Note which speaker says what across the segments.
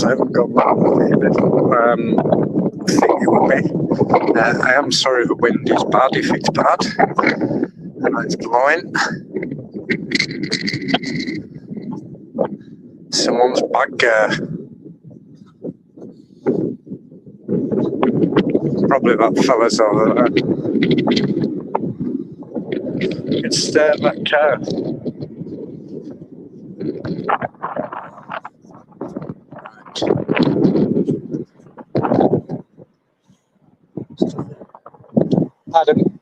Speaker 1: because I haven't got my little thingy with me. I am sorry the wind is bad if it's bad and it's blowing. Someone's back probably that fella's over there. You can stare at that car. Adam.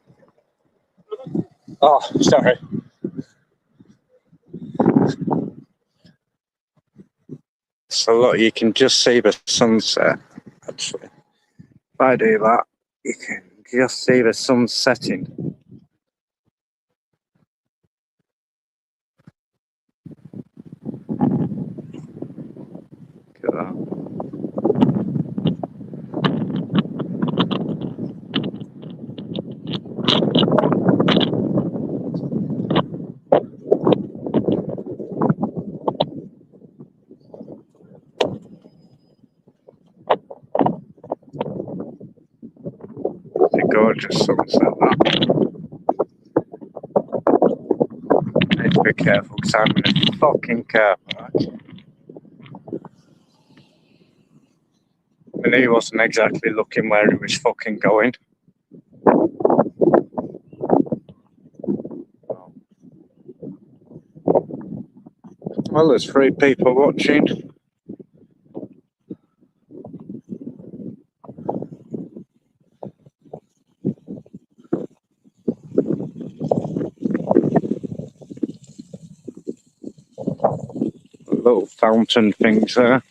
Speaker 1: Oh, sorry. So look, you can just see the sunset, actually. If I do that, you can just see the sun setting. Look at that. It's a gorgeous sunset, that. I need to be careful because I'm in a fucking car park. And he wasn't exactly looking where he was fucking going. Well, there's 3 people watching. Little fountain things there.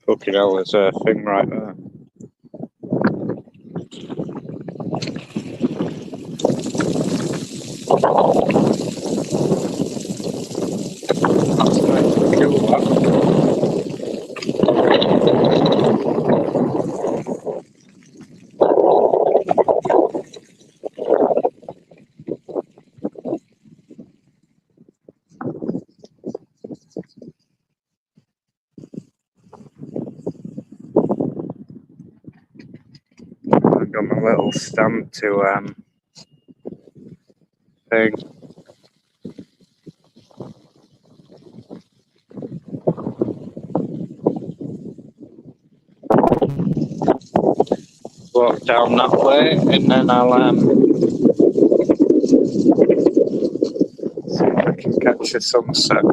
Speaker 1: Fucking hell, there's a thing right there. That's nice to feel that. I've got my little stand to thing. Walk down that way and then I'll see if I can catch a sunset.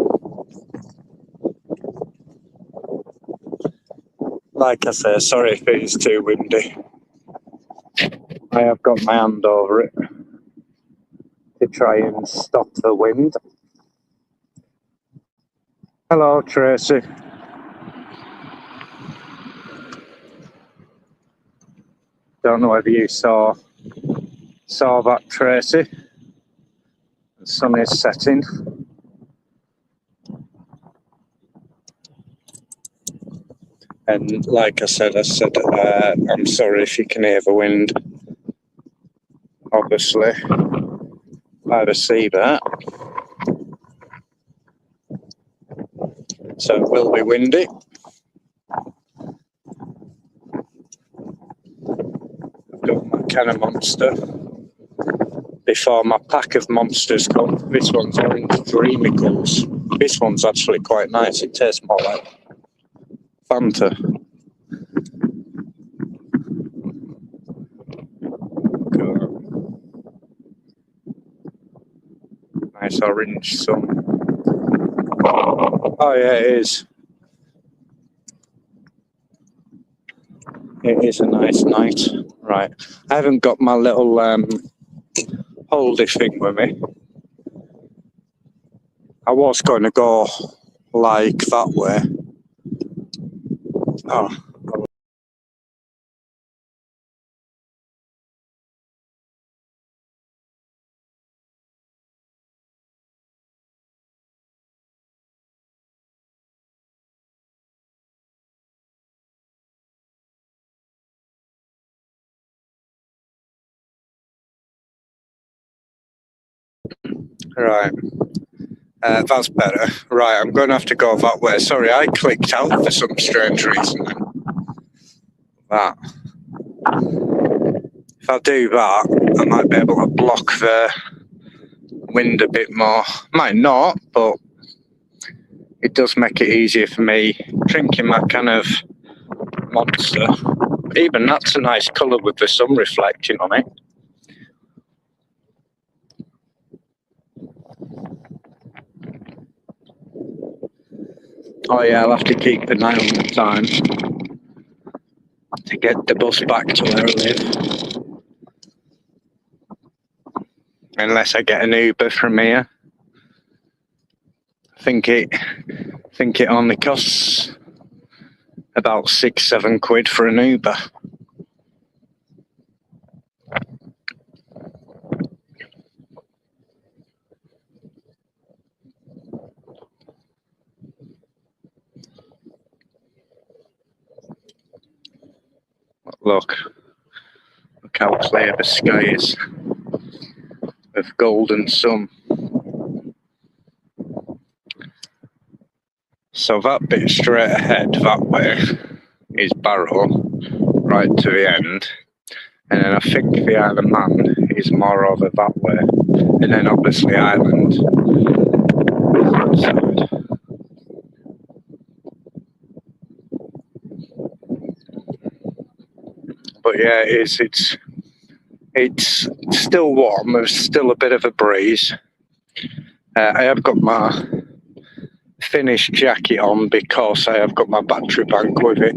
Speaker 1: Like I say, sorry if it is too windy. I have got my hand over it to try and stop the wind. Hello, Tracy. Don't know whether you saw that, Tracy. The sun is setting. And like I said, I'm sorry if you can hear the wind. Obviously, I see that. So it will be windy. I've got my can of Monster before my pack of Monsters come. This one's Orange Dreamicals. This one's actually quite nice. It tastes more like Fanta. Nice orange sun. Oh yeah, it is. It is a nice night. Right. I haven't got my little holdy thing with me. I was going to go like that way. Oh. Right. That's better. Right, I'm going to have to go that way. Sorry, I clicked out for some strange reason. That. If I do that, I might be able to block the wind a bit more. Might not, but it does make it easier for me drinking my kind of Monster. Even that's a nice colour with the sun reflecting on it. Oh yeah, I'll have to keep an eye on the time to get the bus back to where I live. Unless I get an Uber from here. I think it only costs about £6-7 for an Uber. Look how clear the sky is with golden sun. So that bit straight ahead that way is Barrow, right to the end. And then I think the Isle of Man is more over that way. And then obviously Ireland. That side. But yeah, it's still warm. There's still a bit of a breeze. I have got my Finnish jacket on because I have got my battery bank with it.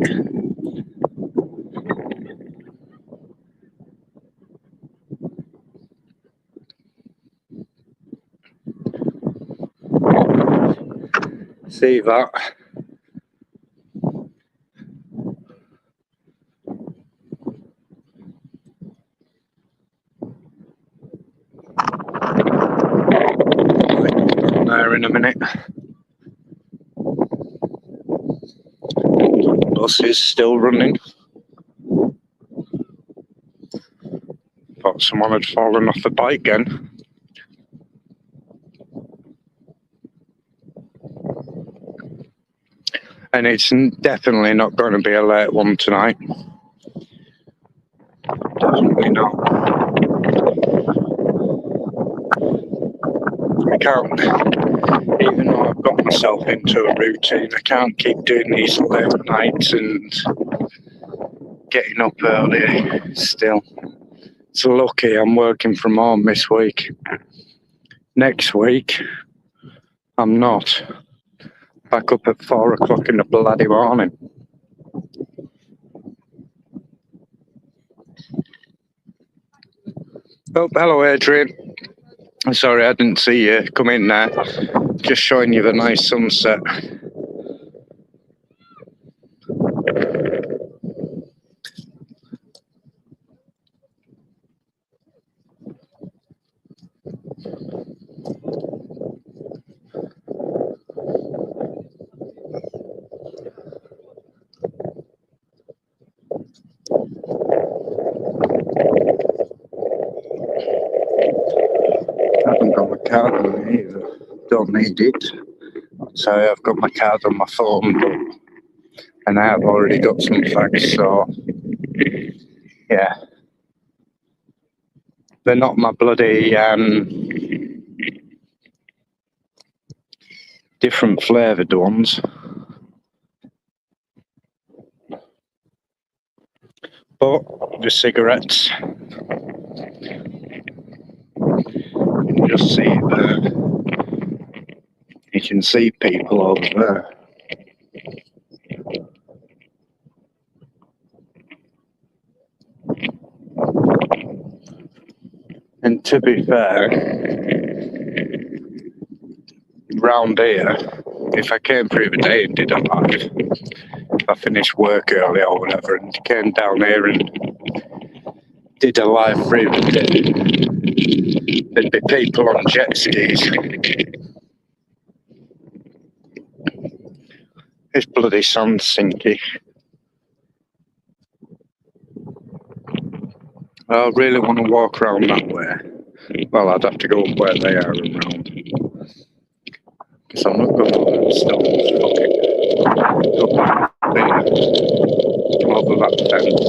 Speaker 1: See that? Down there in a minute. The bus is still running. Thought someone had fallen off the bike again. And it's definitely not going to be a late one tonight. Definitely not. I can't, even though I've got myself into a routine, I can't keep doing these late nights and getting up early still. It's lucky I'm working from home this week. Next week, I'm not. Back up at 4 o'clock in the bloody morning. Oh, hello Adrian. Sorry, I didn't see you come in there. Just showing you the nice sunset. I haven't got my card on me either. Don't need it. So I've got my card on my phone, and I have already got some facts, so yeah. They're not my bloody different flavoured ones. But the cigarettes. You can just see it there. You can see people over there. And to be fair, round here, if I came through the day and did a live, if I finished work early or whatever and came down here and did a live through the day, there'd be people on jet skis. This bloody sun's sinky. I really want to walk around that way. Well, I'd have to go up where they are and round. Because I'm not going over the stones. Fucking up there, come over that fence,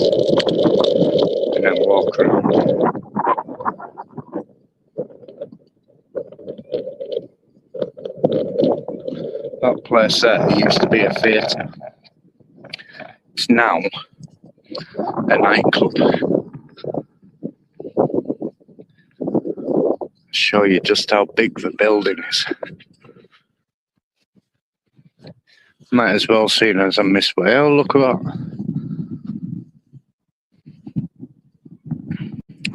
Speaker 1: and then walk around. That place there used to be a theatre. It's now a nightclub. I'll show you just how big the building is. Might as well see it as a misway. Oh, look at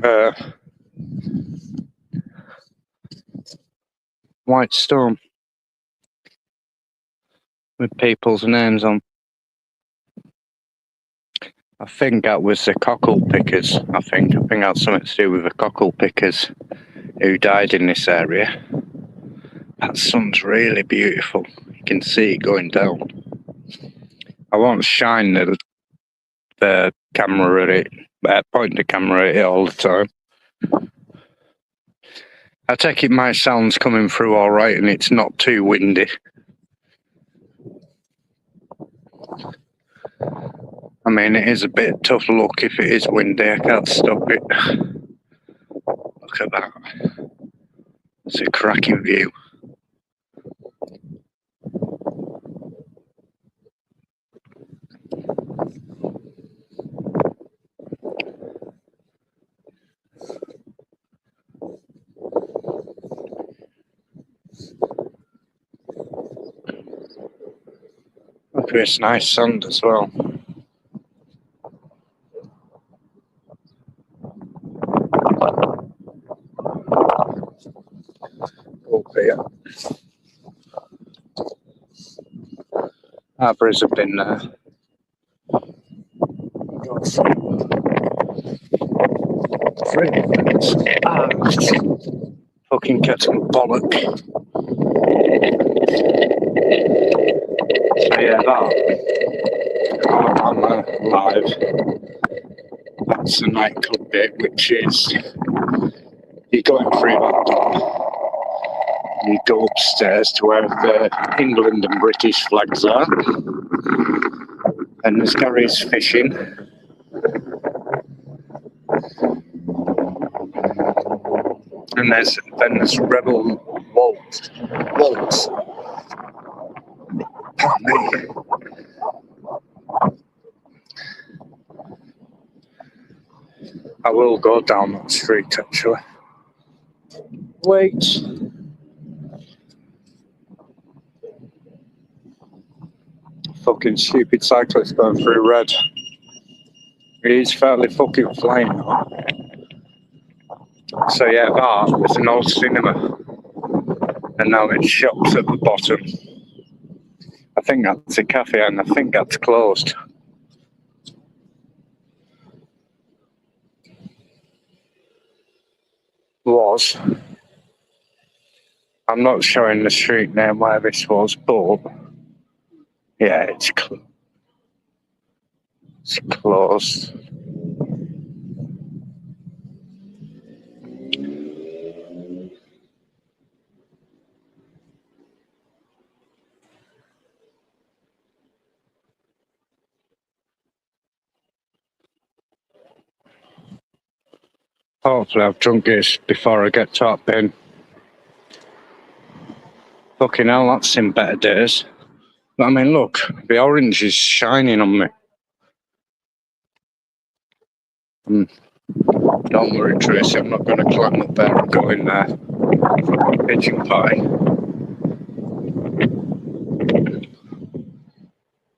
Speaker 1: that. White stone with people's names on. I think that was the cockle pickers. I think that's something to do with the cockle pickers who died in this area. That sun's really beautiful. You can see it going down. I won't shine the camera at it, point the camera at it all the time. I take it my sound's coming through all right and it's not too windy. I mean, it is a bit tough look if it is windy. I can't stop it. Look at that. It's a cracking view. Look at this nice sand as well. Up here. Arbors have been there. Fucking catching bollock. So yeah, that I'm live. That's the nightclub bit, which is you're going through that door. You go upstairs to where the England and British flags are, and there's Gary's fishing. And then there's Rebel Waltz. Pardon me. I will go down that street actually. Wait. Fucking stupid cyclist going through red. He's fairly fucking flying now. So yeah, that was an old cinema. And now it's shops at the bottom. I think that's a cafe and I think that's closed. Was. I'm not showing the street name where this was, but yeah, it's closed. Hopefully I've drunk this before I get to that bin. Fucking hell, that's in better days. But I mean, look, the orange is shining on me. Don't worry, Tracy, I'm not going to climb up there and go in there for a pigeon pie.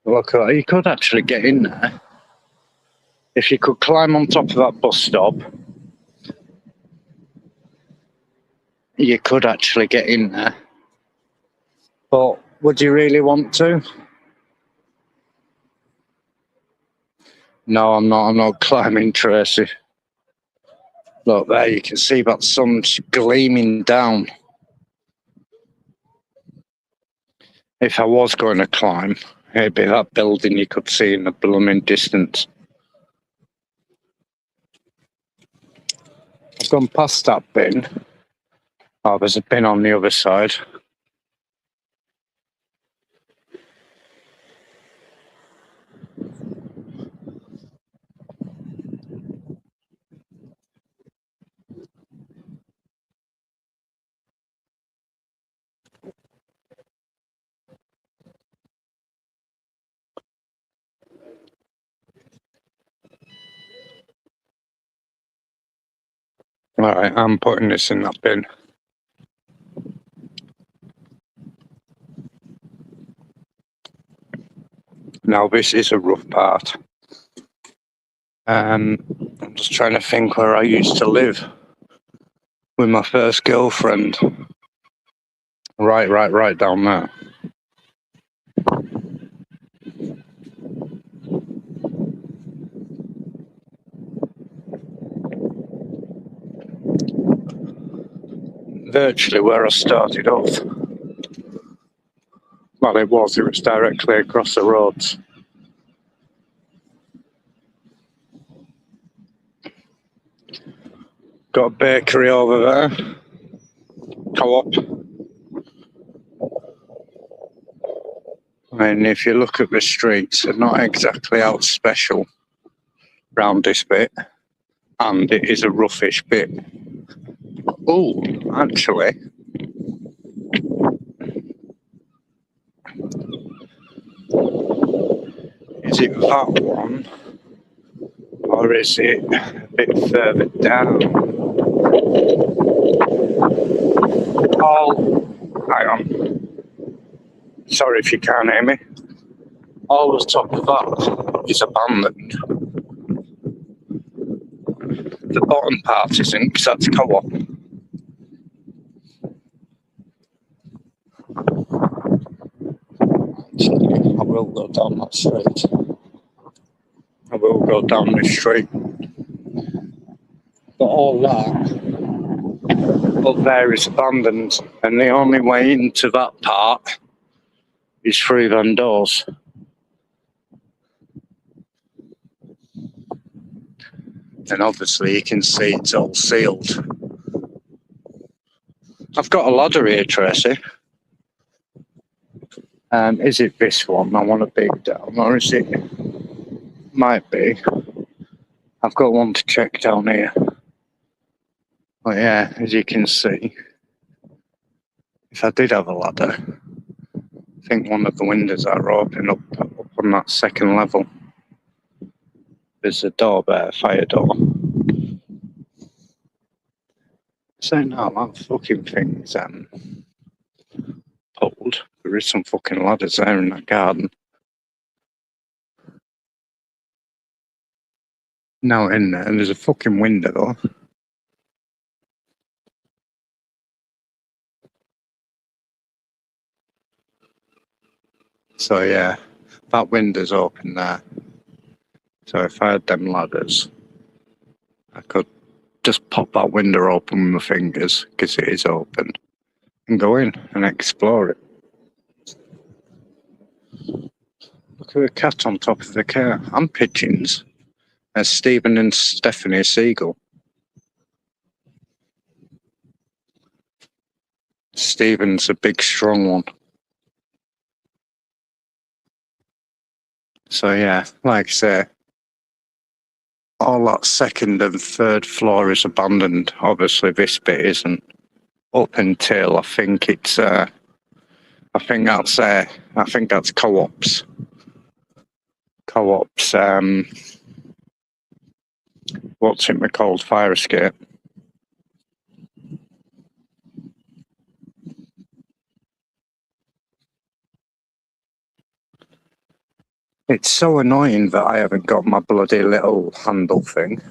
Speaker 1: Look, you could actually get in there. If you could climb on top of that bus stop, you could actually get in there. But would you really want to? No, I'm not climbing, Tracy. Look there, you can see that sun's gleaming down. If I was going to climb, it'd be that building you could see in the blooming distance. gone past that bin. Oh, there's a bin on the other side. Alright, I'm putting this in that bin. Now this is a rough part. I'm just trying to think where I used to live with my first girlfriend. Right down there. Virtually where I started off. Well, it was directly across the roads. Got a bakery over there. Co-op. And if you look at the streets, they're not exactly out special round this bit. And it is a roughish bit. Oh, actually. Is it that one? Or is it a bit further down? Hang on. Sorry if you can't hear me. All the top of that is abandoned. The bottom part isn't, because that's co-op. I will go down that street. I will go down this street. But all that up there is abandoned, and the only way into that part is through them doors. And obviously you can see it's all sealed. I've got a ladder here, Tracy. Is it this one? I want a big down, or is it? Might be. I've got one to check down here. But yeah, as you can see, if I did have a ladder, I think one of the windows are open up on that second level. There's a door there, fire door. So no, that fucking thing's pulled. There is some fucking ladders there in that garden. Now in there, and there's a fucking window though. So yeah, that window's open there. So if I had them ladders, I could just pop that window open with my fingers, because it is open, and go in and explore it. Look at the cat on top of the car. And pigeons. There's Stephen and Stephanie Seagull. Stephen's a big, strong one. So yeah, like I say, all that second and third floor is abandoned. Obviously this bit isn't. Up until I think it's I think that's co-ops. Co-ops, what's it called? Fire escape. It's so annoying that I haven't got my bloody little handle thing.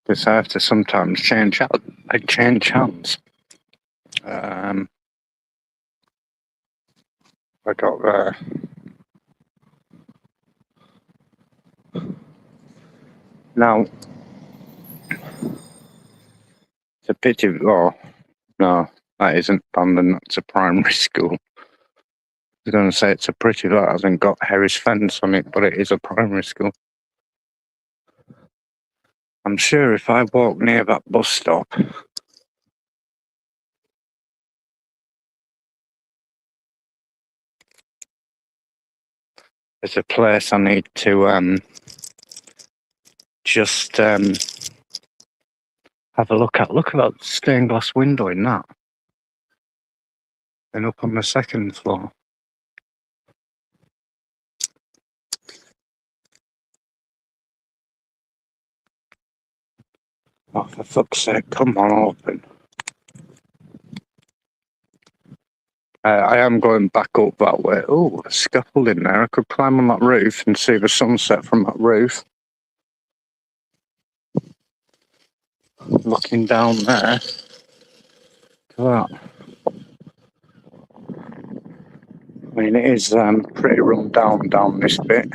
Speaker 1: Because I have to sometimes change hands. I got there. Now, it's a pity. Oh, no, that isn't abandoned. That's a primary school. I was going to say it's a pity that hasn't got Harris fence on it, but it is a primary school. I'm sure if I walk near that bus stop, there's a place I need to just have a look at. Look at that stained glass window in that. And up on the second floor. Oh, for fuck's sake, come on, open. I am going back up that way. Oh, a scaffolding there. I could climb on that roof and see the sunset from that roof. Looking down there. Look at that. I mean, it is pretty run down this bit.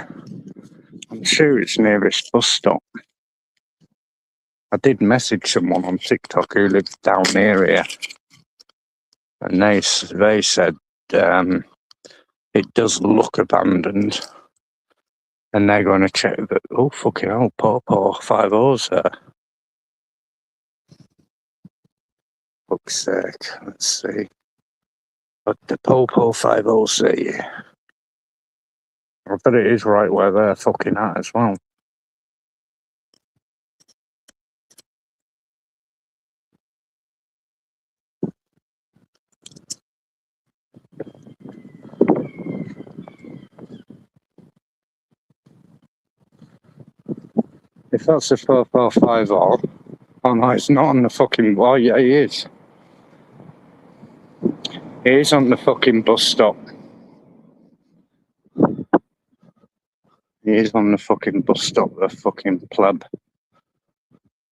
Speaker 1: I'm sure it's near this bus stop. I did message someone on TikTok who lives down near here. And they said it does look abandoned. And they're going to check that. Oh, fucking hell, Pawpaw 5-0's there. Fuck's sake, let's see. What the Pawpaw 5-0 say? I bet it is right where they're fucking at as well. If that's a 445 oh no, it's not on the fucking. Oh yeah, he is. He is on the fucking bus stop. He is on the fucking bus stop, the fucking pleb.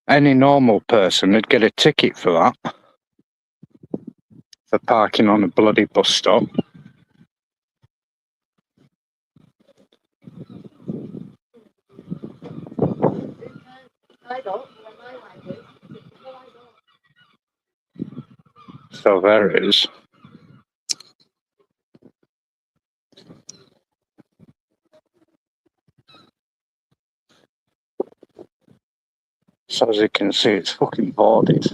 Speaker 1: Any normal person would get a ticket for that. For parking on a bloody bus stop. So there it is. So as you can see, it's fucking boarded.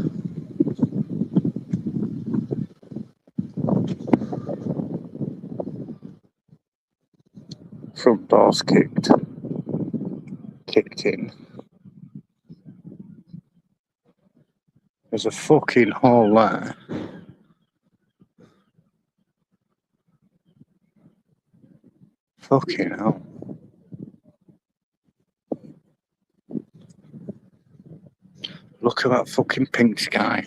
Speaker 1: Front door's kicked in. There's a fucking hole there. Fucking hell. Look at that fucking pink sky.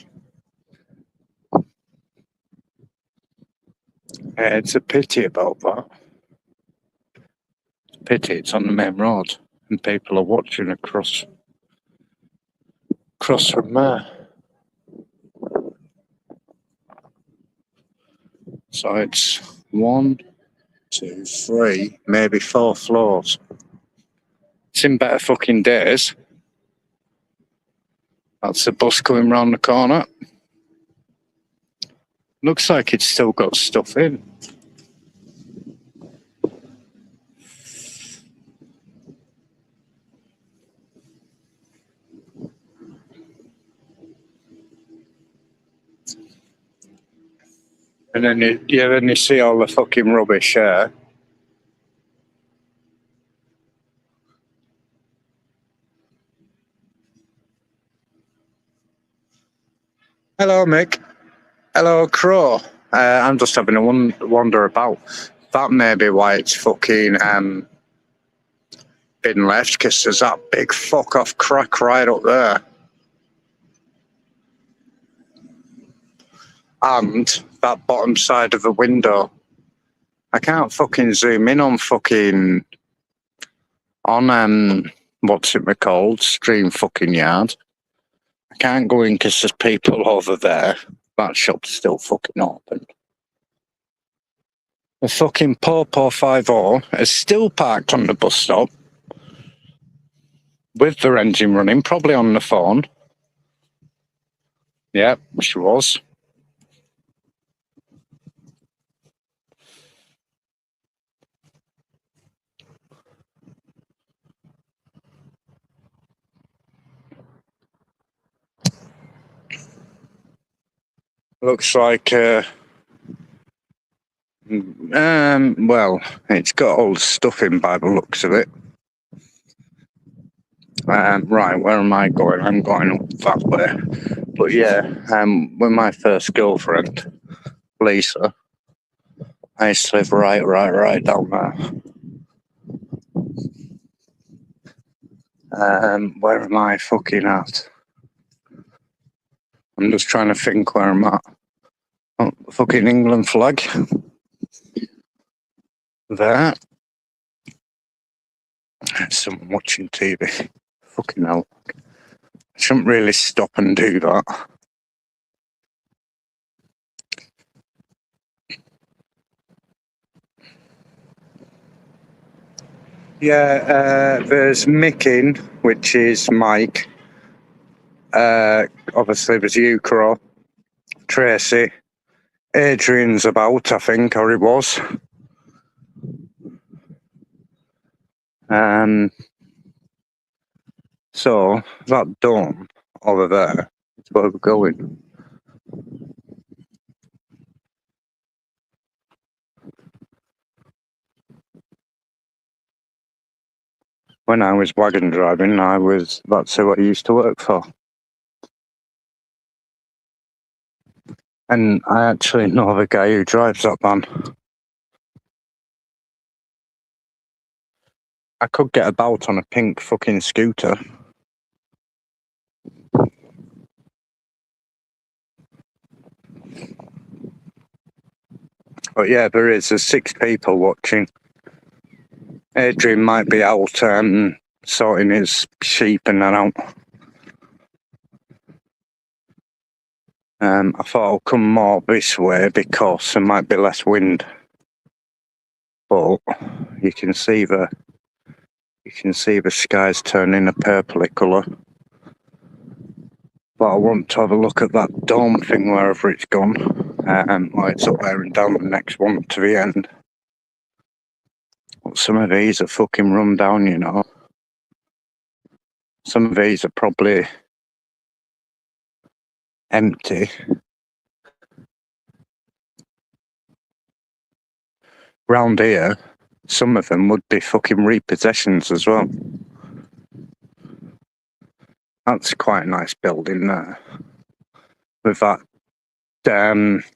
Speaker 1: It's a pity about that. Pity it's on the main road and people are watching across from there. So it's 1, 2, 3, maybe 4 floors. It's in better fucking days. That's the bus coming round the corner. Looks like it's still got stuff in. And then you see all the fucking rubbish here. Hello, Mick. Hello, Crow. I'm just having a wander about. That may be why it's fucking been left, because there's that big fuck off crack right up there. And that bottom side of the window. I can't fucking zoom in on what's it called? Stream fucking Yard. I can't go in because there's people over there. That shop's still fucking open. The fucking Pawpaw 5-0 is still parked on the bus stop with their engine running, probably on the phone. Yeah, she was. Looks like, well, it's got old stuff in by the looks of it. Right, where am I going? I'm going up that way. But yeah, with my first girlfriend, Lisa, I used to live right down there. Where am I fucking at? I'm just trying to think where I'm at. Oh, fucking England flag. There. Someone watching TV. Fucking hell. I shouldn't really stop and do that. Yeah, there's Mickin, which is Mike. Obviously there's Ukro, Tracy. Adrian's about, I think, or he was. So that dome over there is where we're going. When I was wagon driving, that's who I used to work for. And I actually know the guy who drives that van. I could get about on a pink fucking scooter. But yeah, there's 6 people watching. Adrian might be out sorting his sheep and that out. I thought I'll come more this way because there might be less wind. But you can see the skies turning a purpley colour. But I want to have a look at that dome thing wherever it's gone. It's up there and down the next one to the end. But some of these are fucking run down, you know. Some of these are probably empty. Round here, some of them would be fucking repossessions as well. That's quite a nice building there. With that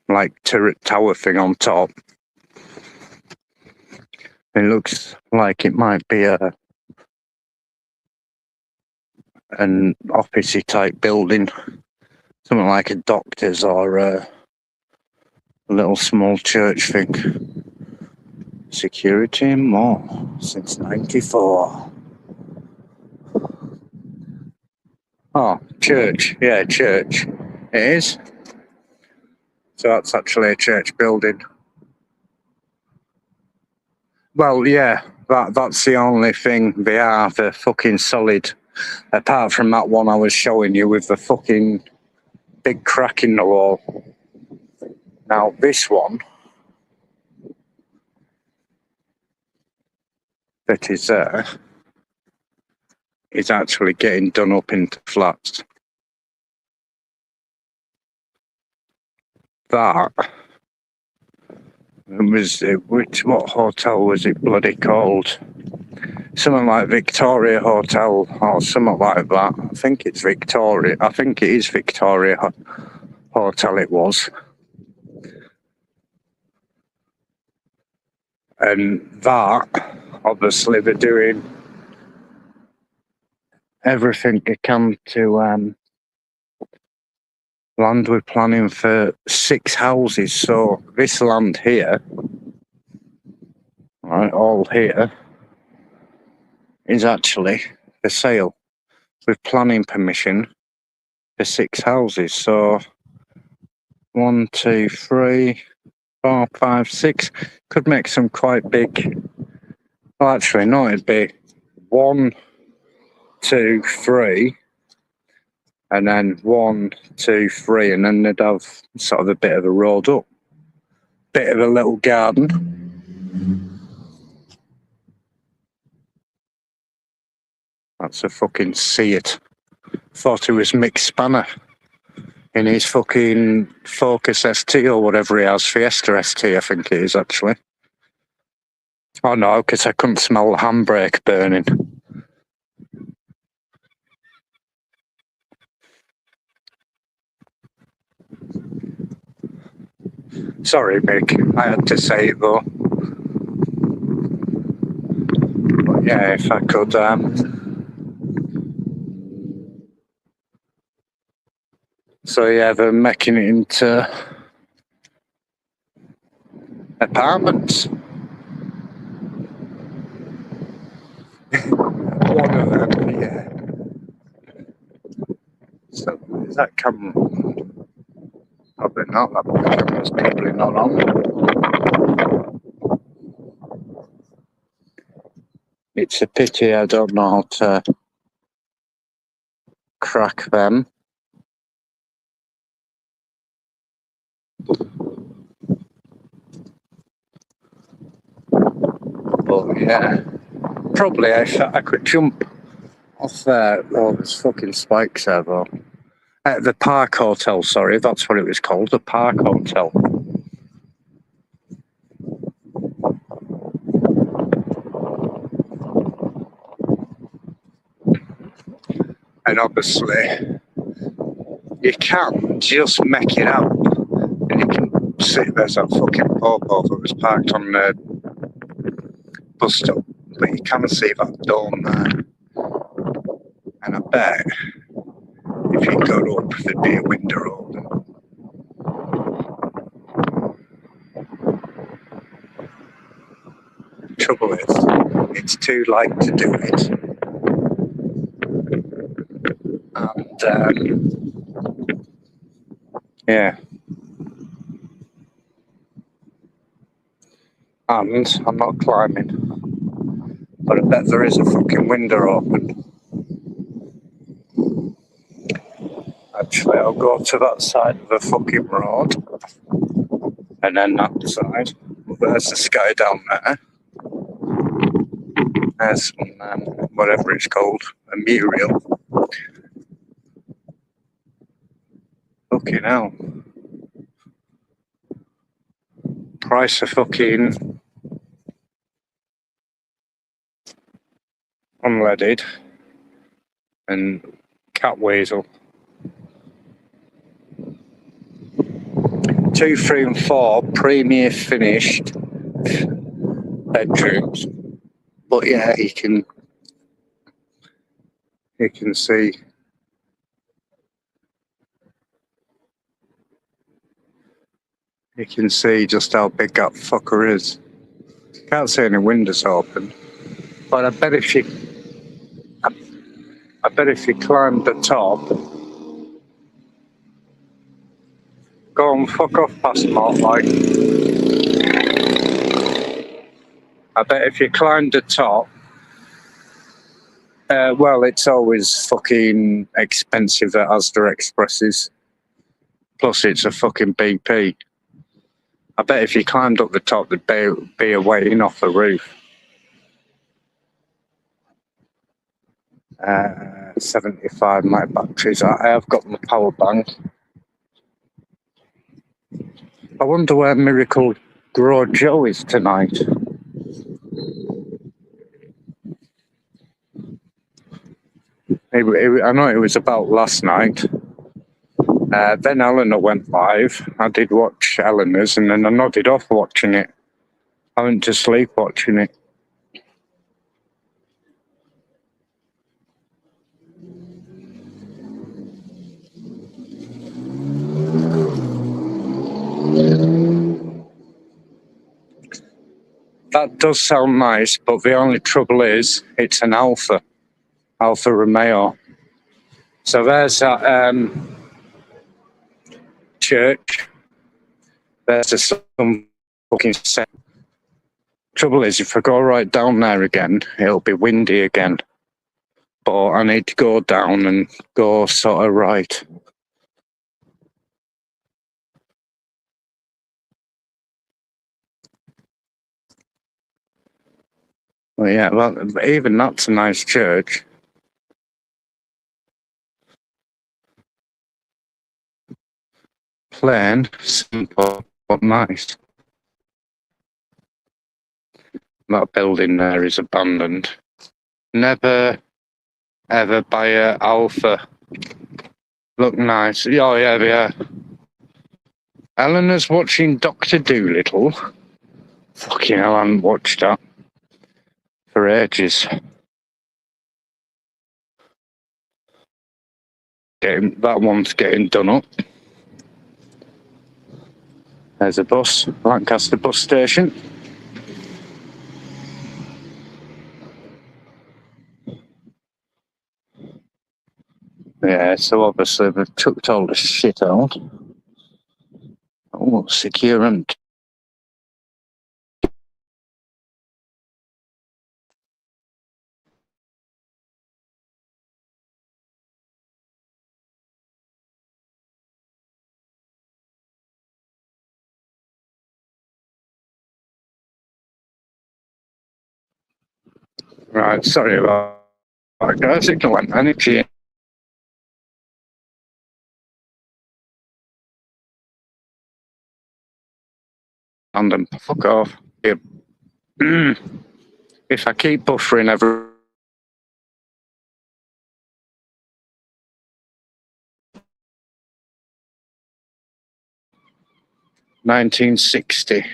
Speaker 1: like turret tower thing on top. It looks like it might be an officey type building. Something like a doctor's or a little small church thing. Security Mall since '94. Oh, church. Yeah, church. It is. So that's actually a church building. Well, yeah, that's the only thing they are. They're fucking solid. Apart from that one I was showing you with the fucking big crack in the wall. Now this one that is there is actually getting done up into flats. That was what hotel was it bloody called? Something like Victoria Hotel or something like that. I think it's Victoria. I think it is Victoria Hotel it was. And that, obviously, they're doing everything they can to land we're planning for 6 houses. So this land here, right, all here, is actually for sale with planning permission for 6 houses. So 1, 2, 3, 4, 5, 6 could make some quite big. Well, actually, no, it'd be 1, 2, 3, and then 1, 2, 3, and then they'd have sort of a bit of a road up, bit of a little garden. That's a fucking Seat. Thought it was Mick Spanner. in his fucking Focus ST or whatever he has, Fiesta ST, I think it is actually. Oh no, because I couldn't smell the handbrake burning. Sorry, Mick, I had to say it though. But yeah, if I could, so yeah, they're making it into apartments. One of them, yeah. So is that camera? Probably not. That camera's probably not on. It's a pity I don't know how to crack them. But yeah, probably I could jump off there. Oh, there's fucking spikes there though. At the Park Hotel, sorry, that's what it was called, the Park Hotel. And obviously, you can just make it out. And you can see there's a fucking popo that was parked on the bus stop. But you can see that dome there. And I bet if you got up, there'd be a window open. Trouble is, it's too light to do it. And yeah. And I'm not climbing. But I bet there is a fucking window open. Actually, I'll go to that side of the fucking road. And then that side. There's the sky down there. There's some, whatever it's called, a mural. Fucking hell. Price of fucking unleaded and cat weasel. 2, 3 and 4 premier finished bedrooms. But yeah, you can see. You can see just how big that fucker is. Can't see any windows open. But I bet if you climb the top, go and fuck off past Mortlake. I bet if you climb the top, well, it's always fucking expensive at Asda Expresses. Plus, it's a fucking BP. I bet if you climbed up the top, there'd be a way in off the roof. 75 my batteries. I have got my power bank. I wonder where Miracle Grow Joe is tonight. I know it was about last night. Then Eleanor went live. I did watch Eleanor's and then I nodded off watching it. I went to sleep watching it. That does sound nice, but the only trouble is it's an Alfa Romeo. So there's that church. There's some fucking set. Trouble is, if I go right down there again, it'll be windy again. But I need to go down and go sort of right. Well, yeah, well, even that's a nice church. Plain, simple, but nice. That building there is abandoned. Never, ever buy a Alpha. Look nice. Oh, yeah. Eleanor's watching Dr. Dolittle. Fucking hell, I haven't watched that for ages. That one's getting done up. There's a bus, Lancaster bus station. Yeah, so obviously they've chucked all the shit out. Oh, secure and right, sorry about that, guys. Ignorant energy. And then fuck off. Yep. If I keep buffering every 1960.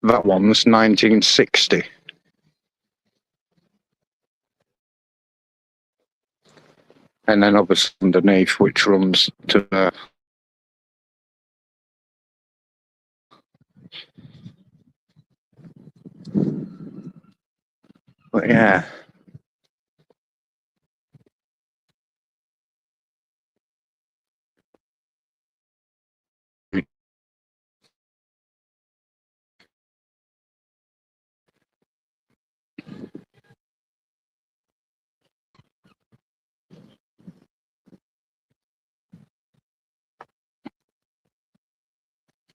Speaker 1: That one's 1960. And then obviously underneath, which runs to but yeah.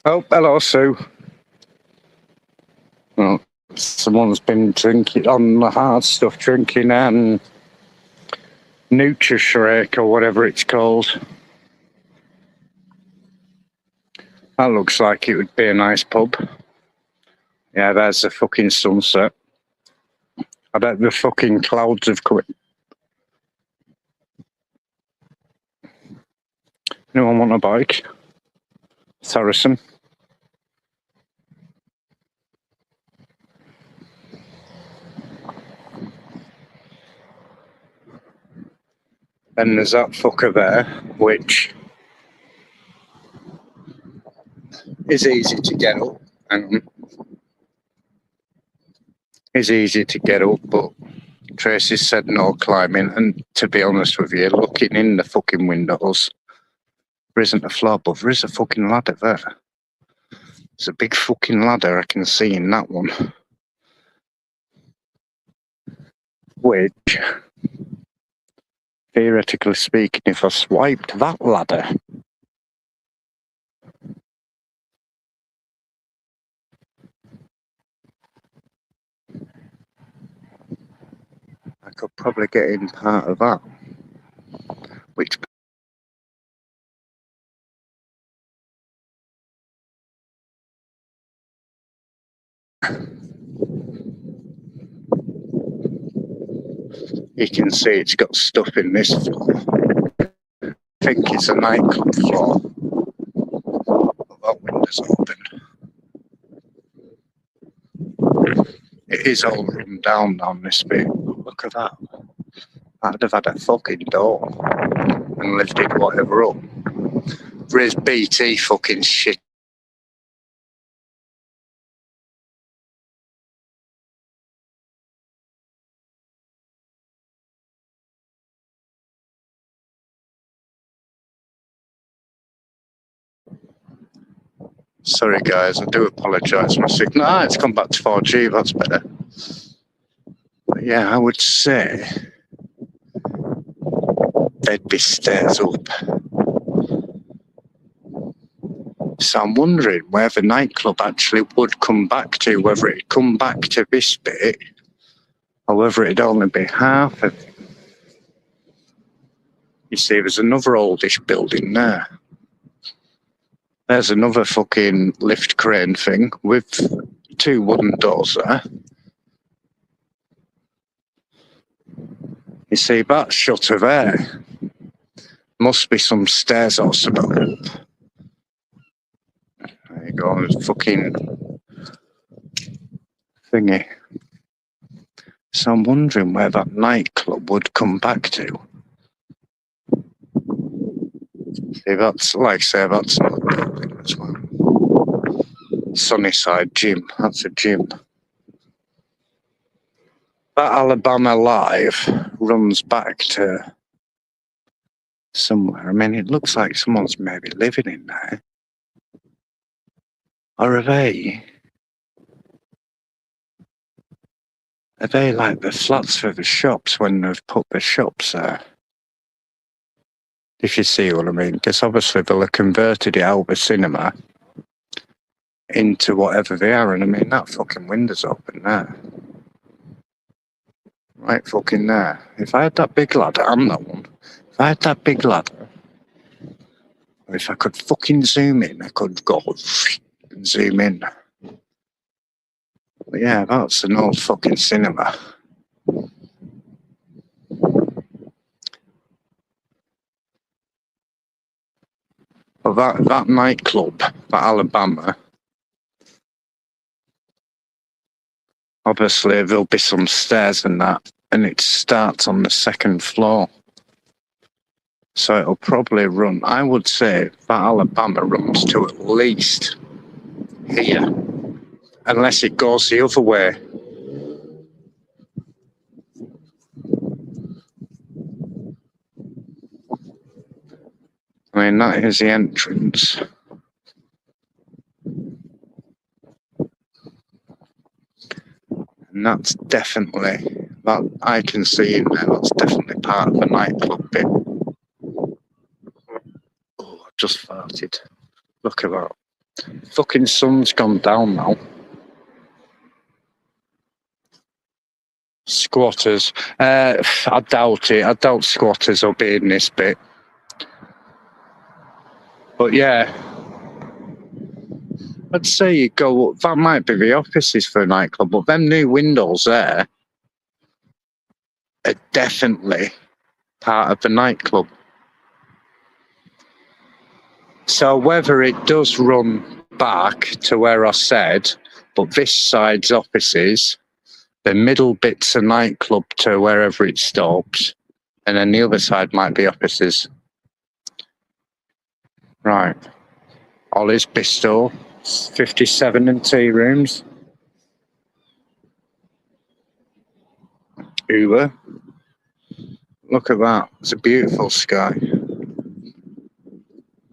Speaker 1: Oh, hello, Sue. Well, someone's been drinking on the hard stuff, drinking Nutri-Shrake or whatever it's called. That looks like it would be a nice pub. Yeah, there's the fucking sunset. I bet the fucking clouds have quit. Anyone want a bike? Saracen. And there's that fucker there, which is easy to get up. And is easy to get up, but Tracy said no climbing. And to be honest with you, looking in the fucking windows, there isn't a floor, but there is a fucking ladder there. There's a big fucking ladder I can see in that one. Which, theoretically speaking, if I swiped that ladder, I could probably get in part of that. Which you can see it's got stuff in this floor. I think it's a nightclub floor. That window's open. It is all run down this bit. Look at that. I'd have had a fucking door and lifted whatever up. There's BT fucking shit. Sorry guys, I do apologise. My signal. It's come back to 4G. That's better. But yeah, I would say they'd be stairs up. So I'm wondering where the nightclub actually would come back to, whether it'd come back to this bit, or whether it'd only be half of it. You see, there's another oldish building there. There's another fucking lift crane thing with 2 wooden doors there. You see, that shutter there must be some stairs or something up. There you go, there's fucking thingy. So I'm wondering where that nightclub would come back to. See, that's, like I say, that's not a building as well. Sunnyside Gym, that's a gym. That Alabama Live runs back to somewhere. I mean, it looks like someone's maybe living in there. Or are they like the flats for the shops when they've put the shops there? If you see what I mean. Because obviously they'll have converted it out of a cinema into whatever they are. And I mean, that fucking window's open there. Right fucking there. If I had that big ladder, I'm that one. If I had that big ladder, or if I could fucking zoom in, I could go and zoom in. But yeah, that's an old fucking cinema. But that nightclub, that Alabama, obviously there'll be some stairs and that, and it starts on the 2nd floor. So it'll probably run, I would say that Alabama runs to at least here, unless it goes the other way. I mean, that is the entrance. And that's definitely, that I can see in there, that's definitely part of the nightclub bit. Oh, I just farted. Look at that. Fucking sun's gone down now. Squatters. I doubt it. I doubt squatters will be in this bit. But yeah, I'd say you go, that might be the offices for a nightclub, but them new windows there are definitely part of the nightclub. So whether it does run back to where I said, but this side's offices, the middle bit's a nightclub to wherever it stops, and then the other side might be offices. Right. Ollie's Bistro, 57 and tea rooms. Uber. Look at that. It's a beautiful sky.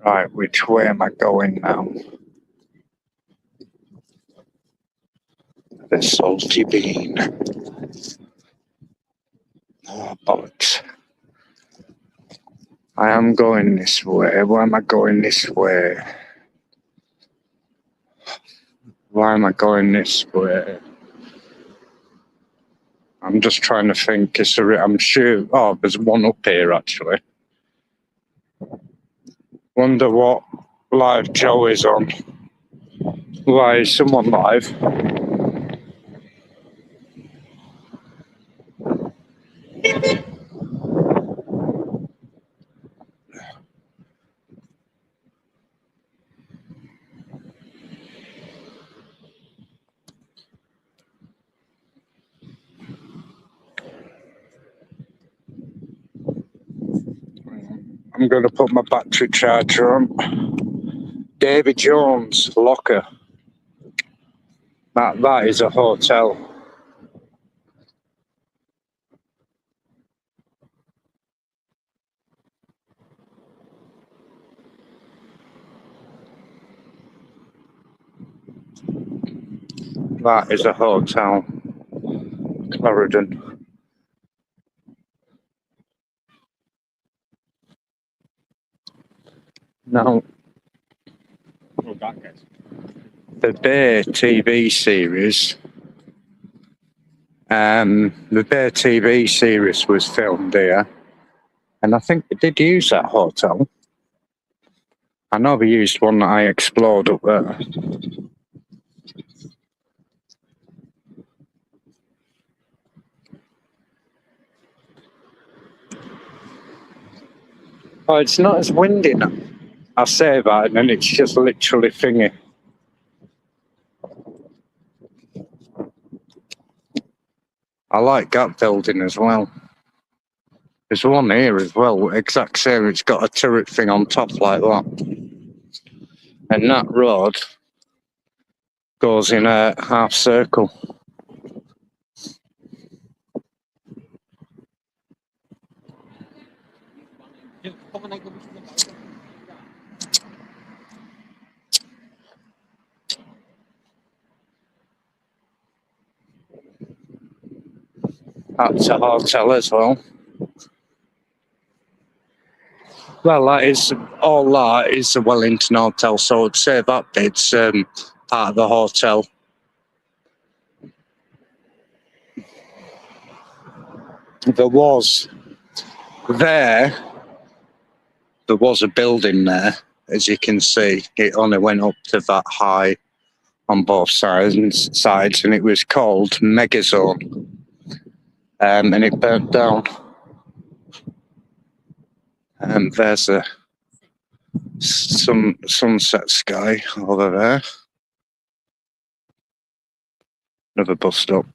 Speaker 1: Right, which way am I going now? The salty bean. Oh, bollocks. I am going this way. Why am I going this way? Why am I going this way? I'm just trying to think. I'm sure. Oh, there's one up here actually. Wonder what live Joe is on. Why is someone live? I'm going to put my battery charger on. David Jones Locker. That is a hotel. That is a hotel, Clarendon. Now, the Bear TV series. The Bear TV series was filmed here, and I think they did use that hotel. I know they used one that I explored up there. Oh, it's not as windy now. I say that, and then it's just literally thingy. I like that building as well. There's one here as well, exact same. It's got a turret thing on top like that. And that road goes in a half circle. That's a hotel as well. Well, that is all. That is the Wellington Hotel, so I'd say that bit's part of the hotel. There was a building there, as you can see. It only went up to that high on both sides, and it was called Megazone, and it burnt down. And there's some sunset sky over there. Another bus stop.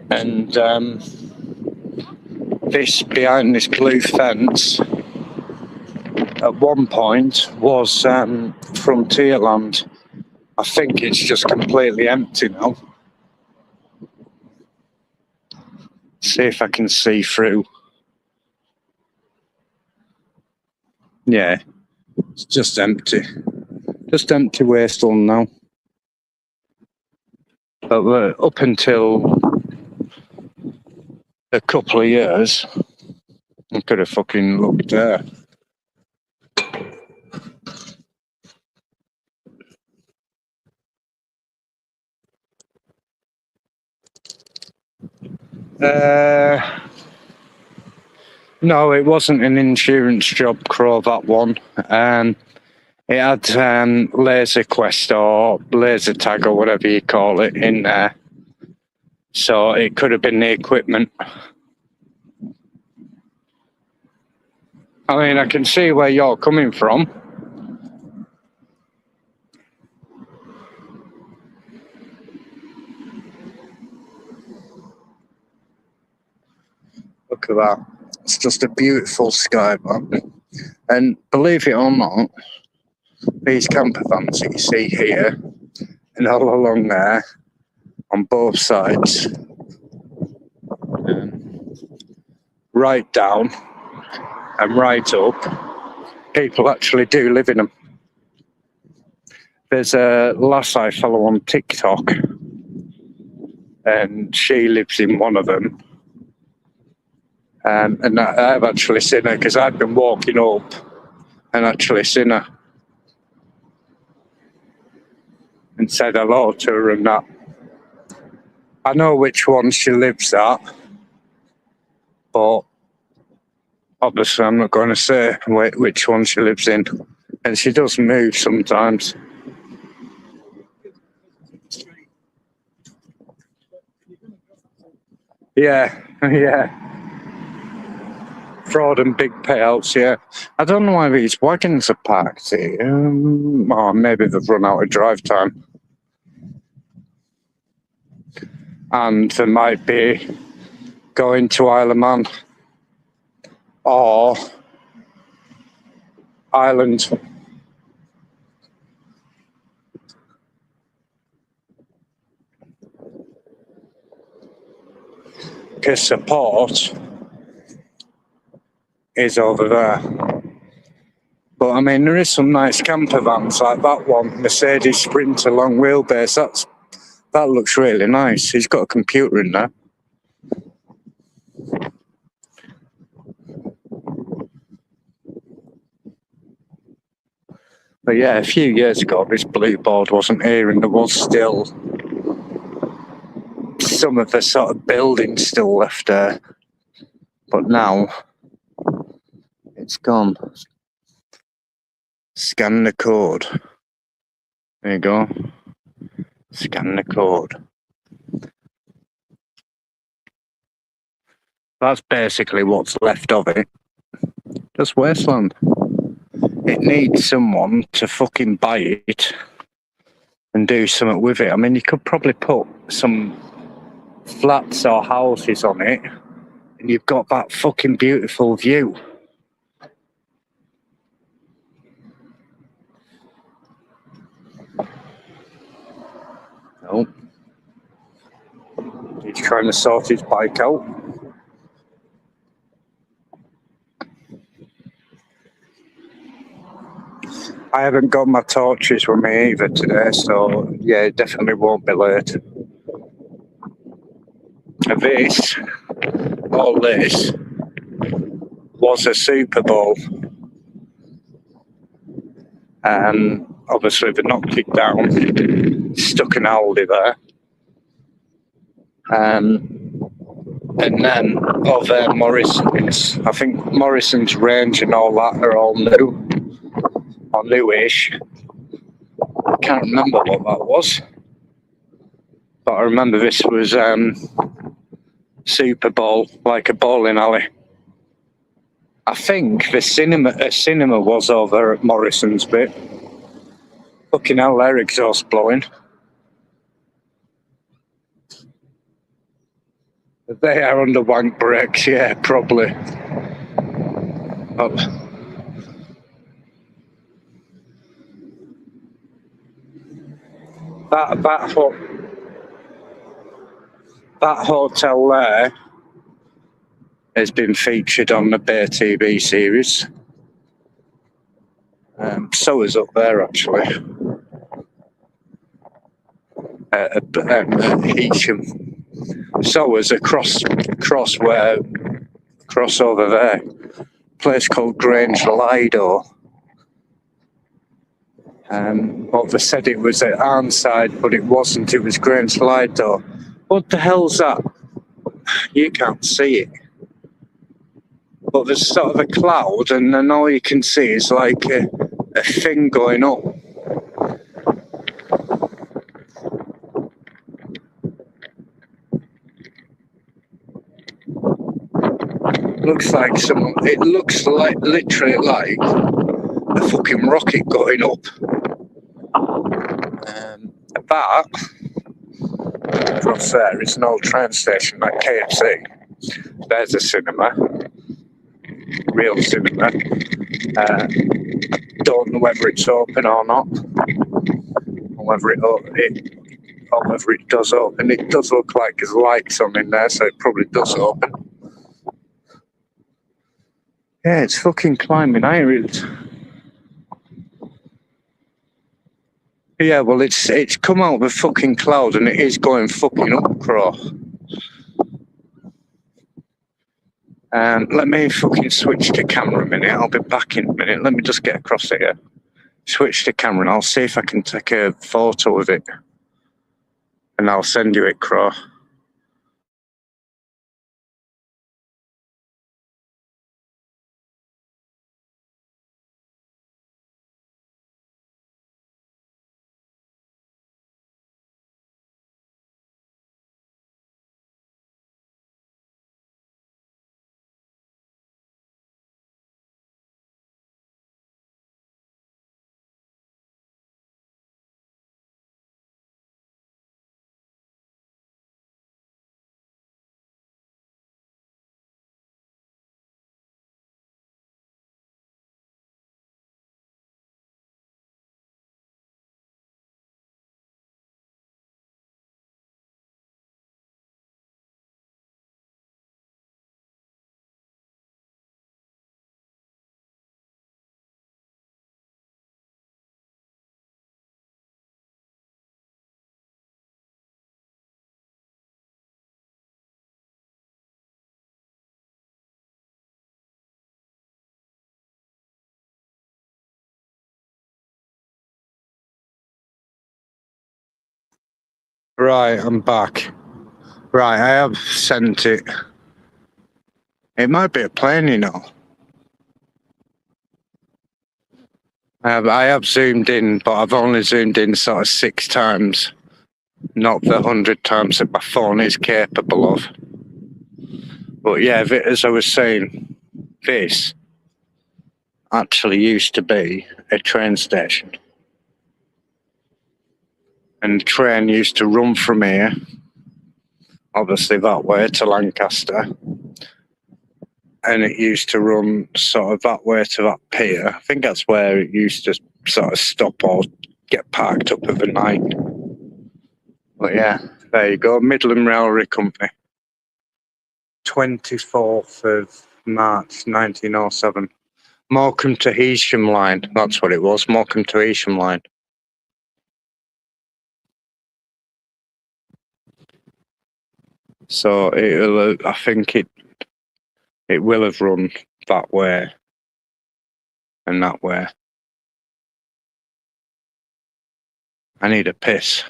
Speaker 1: And this behind this blue fence at one point was Frontierland. I think it's just completely empty now. See if I can see through. Yeah, it's just empty. Just empty wasteland now. But up until a couple of years, I could have fucking looked there. No, it wasn't an insurance job, Crow, that one. It had Laser Quest or Laser Tag or whatever you call it in there. So it could have been the equipment. I mean, I can see where you're coming from. Look at that. It's just a beautiful sky, man. And believe it or not, these camper vans that you see here and all along there on both sides, right down and right up, people actually do live in them. There's a lass I follow on TikTok, and she lives in one of them. And I've actually seen her because I've been walking up and actually seen her and said hello to her and that. I know which one she lives at, but obviously I'm not going to say which one she lives in. And she does move sometimes. Yeah, yeah. Fraud and big payouts, yeah. I don't know why these wagons are parked here. Or maybe they've run out of drive time. And they might be going to Isle of Man or Ireland. America support is over there. But I mean, there is some nice camper vans like that one, Mercedes Sprinter long wheelbase. That looks really nice. He's got a computer in there. But yeah, a few years ago, this blue board wasn't here, and there was still some of the sort of buildings still left there. But now it's gone. Scan the code. There you go. Scan the code. That's basically what's left of it. Just wasteland. It needs someone to fucking buy it and do something with it. I mean, you could probably put some flats or houses on it, and you've got that fucking beautiful view. No. He's trying to sort his bike out. I haven't got my torches with me either today, so yeah, it definitely won't be late. All this was a Super Bowl. Obviously they knocked it down, stuck an Aldi there. And then over Morrison's, I think Morrison's range and all that are all new, or newish. I can't remember what that was, but I remember this was Super Bowl, like a bowling alley. I think the cinema was over at Morrison's bit. Fucking hell, their exhaust blowing. They are under wank brakes, yeah, probably. But that hotel there has been featured on the Bear TV series. So is up there actually. Heacham. So is across over there. Place called Grange Lido. Well, they said it was at Arnside, but it wasn't. It was Grange Lido. What the hell's that? You can't see it. But there's sort of a cloud, and then all you can see is like a thing going up. It looks like literally like a fucking rocket going up. That across there is an old train station like KFC. There's a cinema, real cinema. Don't know whether it's open or not, or whether it does open. It does look like there's lights on in there, so it probably does open. Yeah, it's fucking climbing island. Yeah, well, it's come out of a fucking cloud and it is going fucking up, Crow. Let me fucking switch to camera a minute. I'll be back in a minute. Let me just get across here. Switch to camera and I'll see if I can take a photo of it. And I'll send you it, Crow. Right, I'm back. Right, I have sent it. It might be a plane, you know. I have zoomed in, but I've only zoomed in sort of 6 times, not the 100 times that my phone is capable of. But yeah, as I was saying, this actually used to be a train station. And the train used to run from here, obviously that way to Lancaster. And it used to run sort of that way to that pier. I think that's where it used to sort of stop or get parked up overnight. But yeah, there you go, Midland Railway Company. 24th of March 1907. Morecambe to Heysham line, that's what it was, Morecambe to Heysham line. So I think it will have run that way and that way. I need a piss.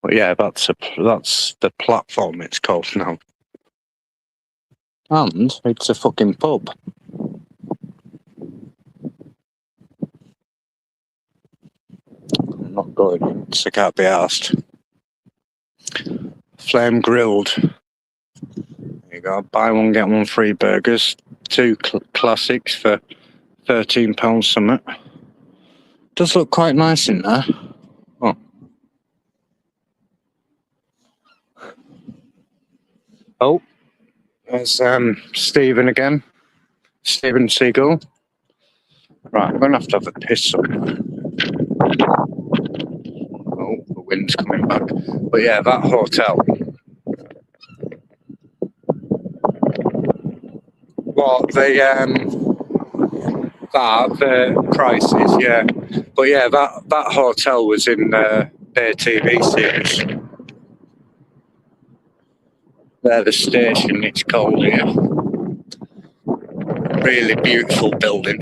Speaker 1: But yeah, that's the platform it's called now. And it's a fucking pub. I'm not going in because I can't be asked. Flame grilled. There you go. Buy one, get one free burgers. 2 classics for £13 something. Does look quite nice in there. Oh. Oh. There's Stephen again. Stephen Seagull. Right, I'm going to have a piss somewhere. Oh, the wind's coming back. But yeah, that hotel. What the prices, yeah. But yeah, that hotel was in the Bay TV series. There, the station it's called here. Really beautiful building.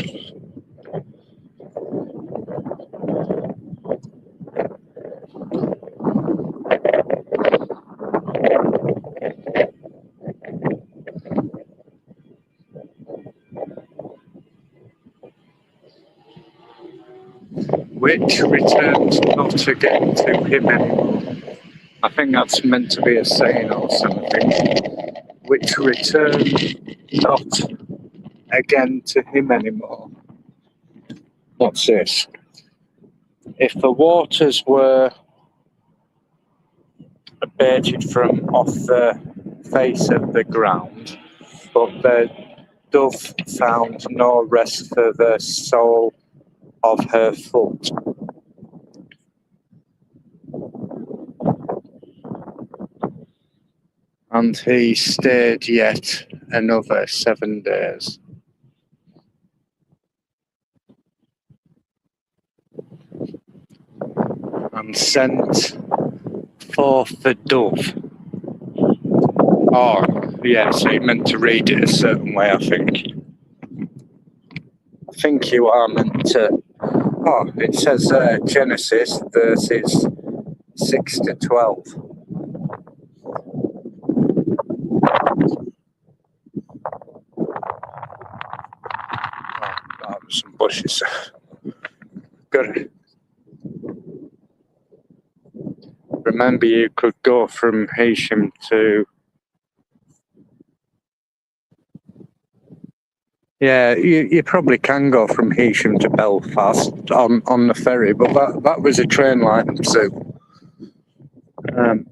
Speaker 1: Which returns not again to him anymore. I think that's meant to be a saying or something. Which returns not again to him anymore. What's this? If the waters were abated from off the face of the ground, but the dove found no rest for the sole of her foot. And he stayed yet another 7 days. And sent forth the dove. Oh, yeah, so you meant to read it a certain way, I think. I think you are meant to. Oh, it says Genesis verses 6 to 12. Oh, some bushes. Good. Remember, you could go from Heysham to. Yeah, you probably can go from Heysham to Belfast on the ferry, but that was a train line too.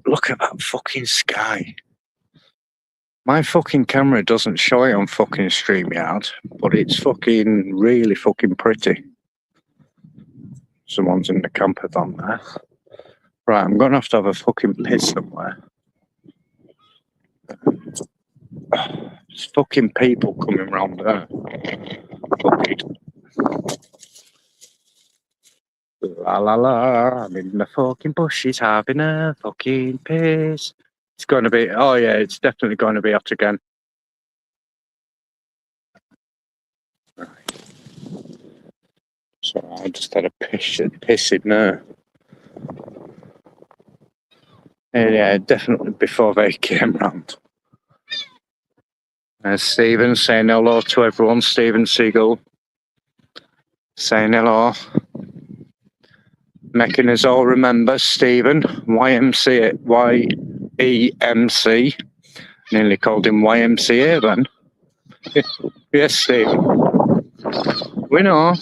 Speaker 1: Look at that fucking sky. My fucking camera doesn't show it on fucking StreamYard, but it's fucking really fucking pretty. Someone's in the camper van there. Right, I'm going to have a fucking piss somewhere. There's fucking people coming round there. Fucking. La la la, I'm in the fucking bushes having a fucking piss. It's going to be, oh yeah, it's definitely going to be hot again. Right. So I just had a piss in there. Yeah, definitely before they came round. There's Stephen saying hello to everyone. Stephen Seagull saying hello. Making us all remember Stephen, YMCA, YEMC. Nearly called him YMCA then. Yes, Stephen. We know.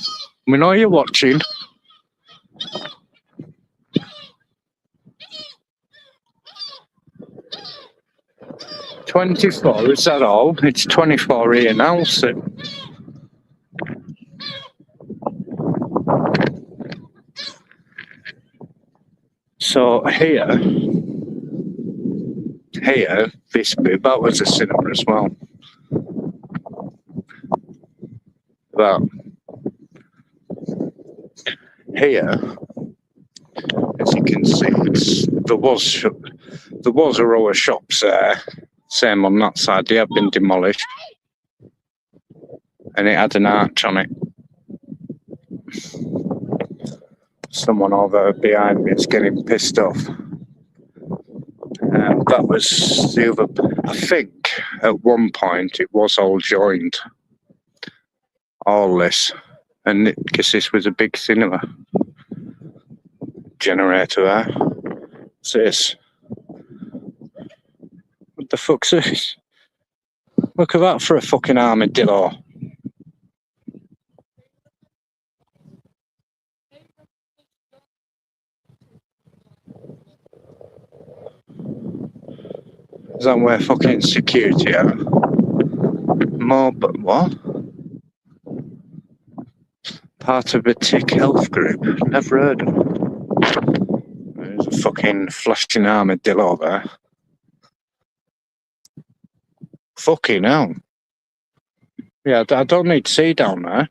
Speaker 1: We know you're watching. $24, is that all? It's 24 here now, so here, this bit, that was a cinema as well. That. Here, as you can see, there was a row of shops there. Same on that side, they have been demolished. And it had an arch on it. Someone over behind me is getting pissed off. That was the other. I think at one point it was all joined. All this. And because this was a big cinema. Generator there. What's this? What the fuck's this? Look at that for a fucking armadillo. Is that where fucking security are? More, but what? Part of a tick health group. Never heard of it. There's a fucking flashing armadillo there. Fucking hell. Yeah, I don't need to see down there.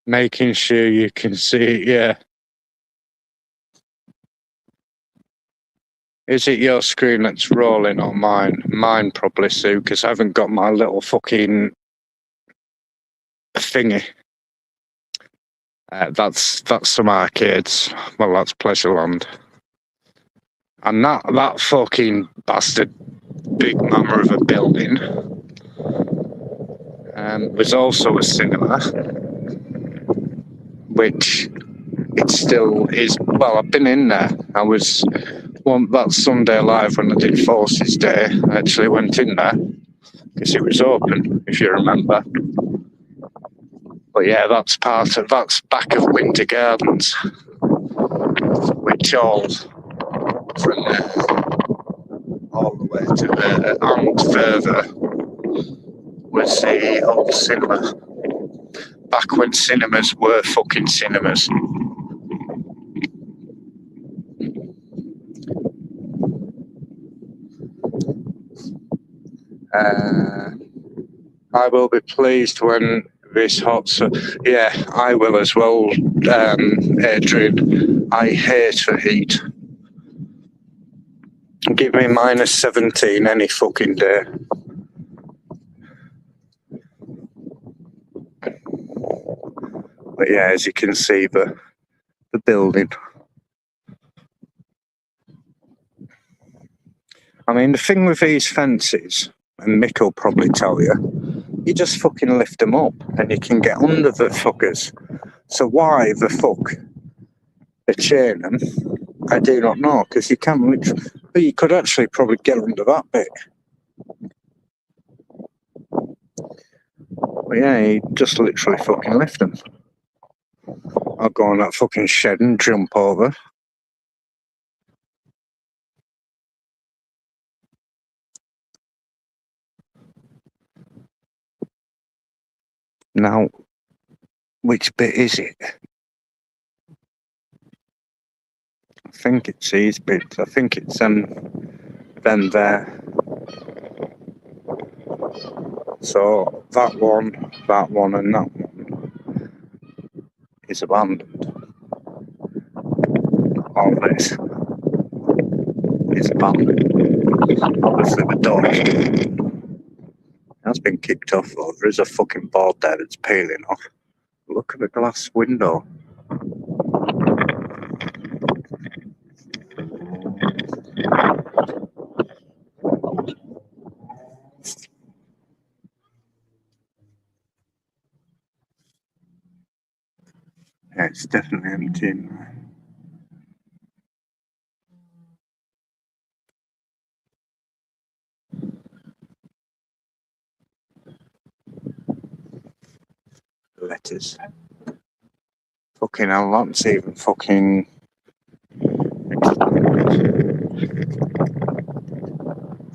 Speaker 1: Making sure you can see it, yeah. Is it your screen that's rolling or mine? Mine probably, Sue, because I haven't got my little fucking thingy. That's some arcades. Well, that's Pleasureland. And that fucking bastard big mamma of a building was also a cinema, which it still is. Well, I've been in there. I was that Sunday Live when I did Forces Day. I actually went in there because it was open, if you remember. But yeah, that's back of Winter Gardens, which all from there all the way to there and further was the old cinema. Back when cinemas were fucking cinemas. I will be pleased when this hot. Yeah, I will as well, Adrian. I hate the heat. Give me -17 any fucking day. But yeah, as you can see, the building. I mean, the thing with these fences, and Mick will probably tell you, you just fucking lift them up and you can get under the fuckers. So why the fuck they chain them, I do not know, because you can literally, but you could actually probably get under that bit. But yeah, you just literally fucking lift them. I'll go on that fucking shed and jump over. Now, which bit is it? I think it's these bits. I think it's them there. So that one, and that one is abandoned. All this is abandoned. Obviously the door. has been kicked off, though. There is a fucking board there that's peeling off. Look at the glass window. Yeah, it's definitely empty in there. Letters. Fucking hell, that's even fucking... I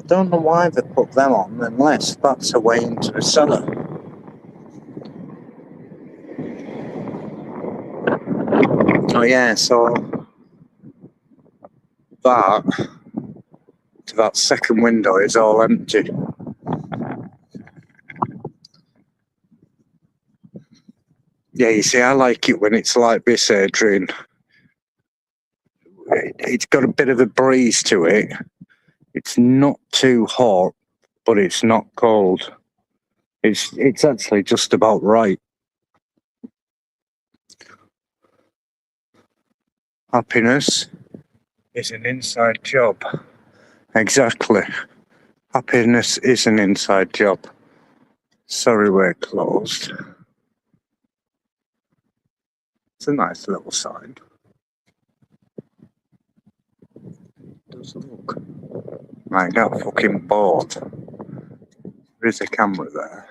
Speaker 1: don't know why they put them on unless that's a way into the cellar. Oh yeah, so that second window is all empty. Yeah, you see, I like it when it's like this, Adrian. It's got a bit of a breeze to it. It's not too hot, but it's not cold. It's actually just about right. Happiness is an inside job. Exactly. Happiness is an inside job. Sorry, we're closed. It's a nice little sign. Does look. I got fucking bored. There is a camera there.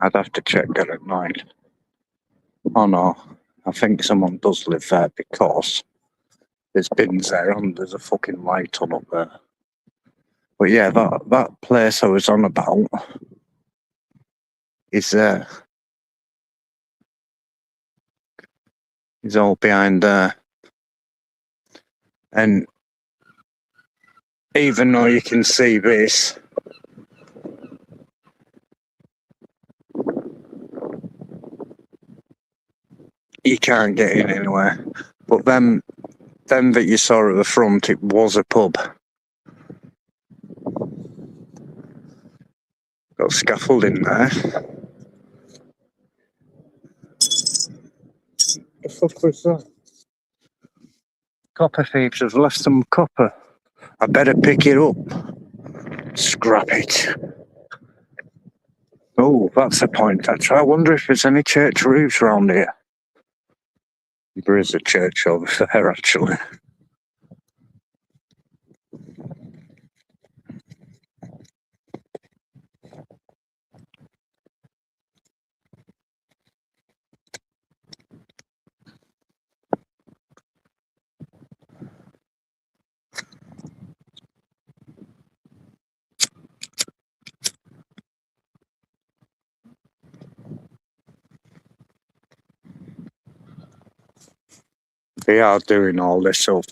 Speaker 1: I'd have to check that at night. Oh no, I think someone does live there because there's bins there and there's a fucking light on up there. But yeah, that place I was on about is there. It's all behind there. And even though you can see this, you can't get in anywhere. But them that you saw at the front, it was a pub. Got scaffolding there. The fuck was that? Copper thieves have left some copper. I better pick it up. Scrap it. Oh, that's a point, actually. I wonder if there's any church roofs around here. There is a church over there, actually. They are doing all this up.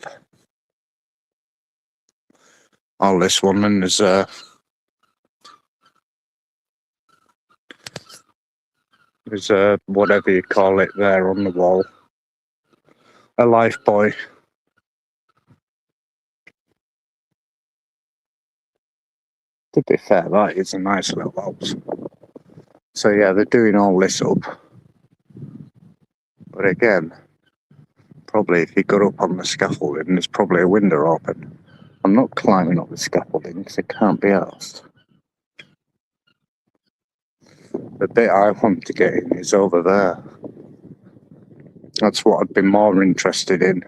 Speaker 1: All this one, and there's a whatever you call it there on the wall. A life buoy. To be fair, that is a nice little house. So yeah, they're doing all this up. But again, probably if you got up on the scaffolding, there's probably a window open. I'm not climbing up the scaffolding because it can't be asked. The bit I want to get in is over there. That's what I'd be more interested in.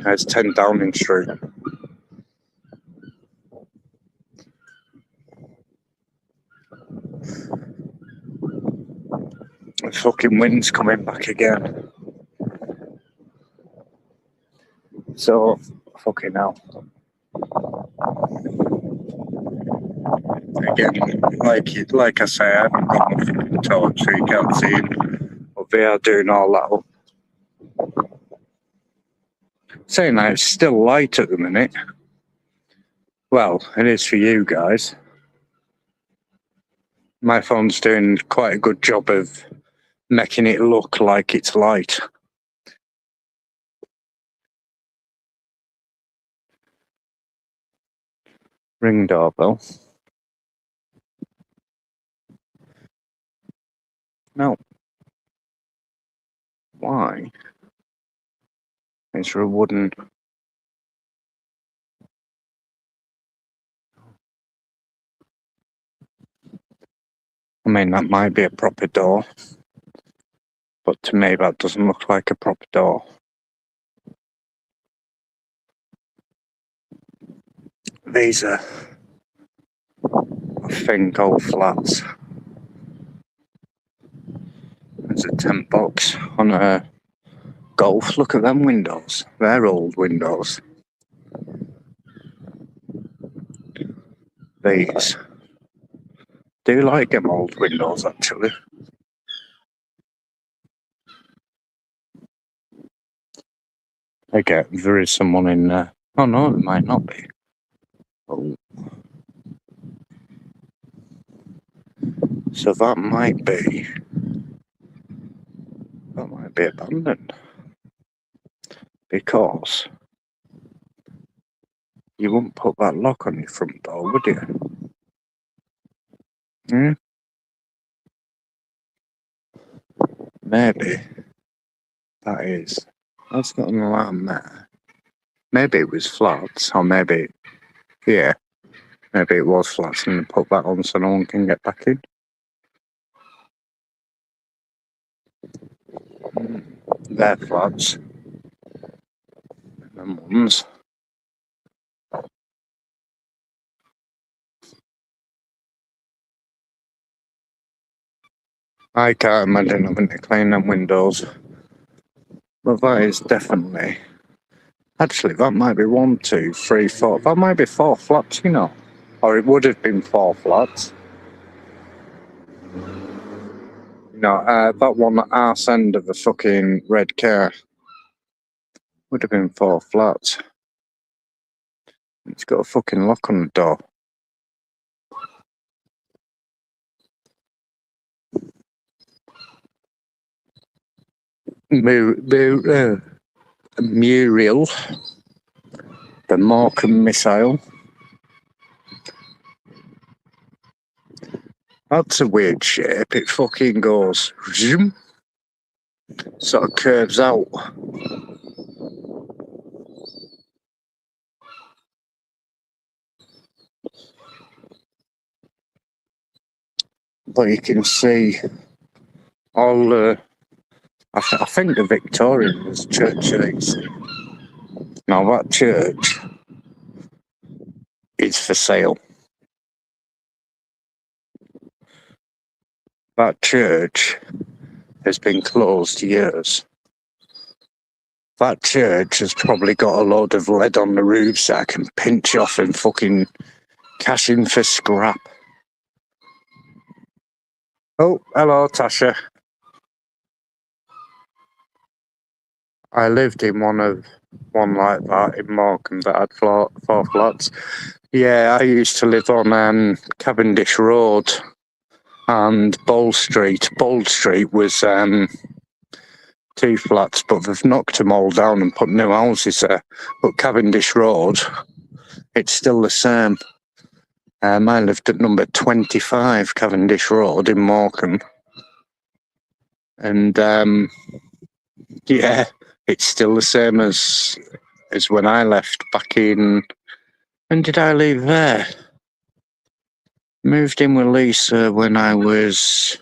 Speaker 1: There's 10 Downing Street. The fucking wind's coming back again. So, fucking hell. Again, like I say, I haven't got my fucking torch so you can't see it. But they are doing all that up. Saying that, it's still light at the minute. Well, it is for you guys. My phone's doing quite a good job of making it look like it's light. Ring doorbell. No. Why? Is there a wooden... I mean, that might be a proper door. But to me, that doesn't look like a proper door. These are, I think, old flats. There's a 10 box on a Golf. Look at them windows. They're old windows. These. Do like them old windows, actually. Again, there is someone in there. Oh no, it might not be. Oh. So that might be abandoned. Because you wouldn't put that lock on your front door, would you? Hmm? Maybe. That is. That's got an alarm there. Maybe it was flats, or maybe, yeah, maybe it was flats and put that on so no one can get back in. They're flats. Them ones. I can't imagine having to clean them windows. But that is definitely... Actually, that might be 1, 2, 3, 4. That might be 4 flats, you know. Or it would have been 4 flats. You know, that one at arse end of the fucking red car would have been 4 flats. It's got a fucking lock on the door. Muriel, the Morecambe missile. That's a weird shape. It fucking goes, zoom, sort of curves out. But you can see all the... I think the Victorian was church. Now that church is for sale. That church has been closed years. That church has probably got a load of lead on the roof so I can pinch off and fucking cash in for scrap. Oh, hello, Tasha. I lived in one like that in Morecambe that had 4 flats. Yeah, I used to live on Cavendish Road and Bold Street. Bold Street was 2 flats, but they've knocked them all down and put new houses there. But Cavendish Road, it's still the same. I lived at number 25 Cavendish Road in Morecambe. And yeah, it's still the same as when I left back in... When did I leave there? Moved in with Lisa when I was...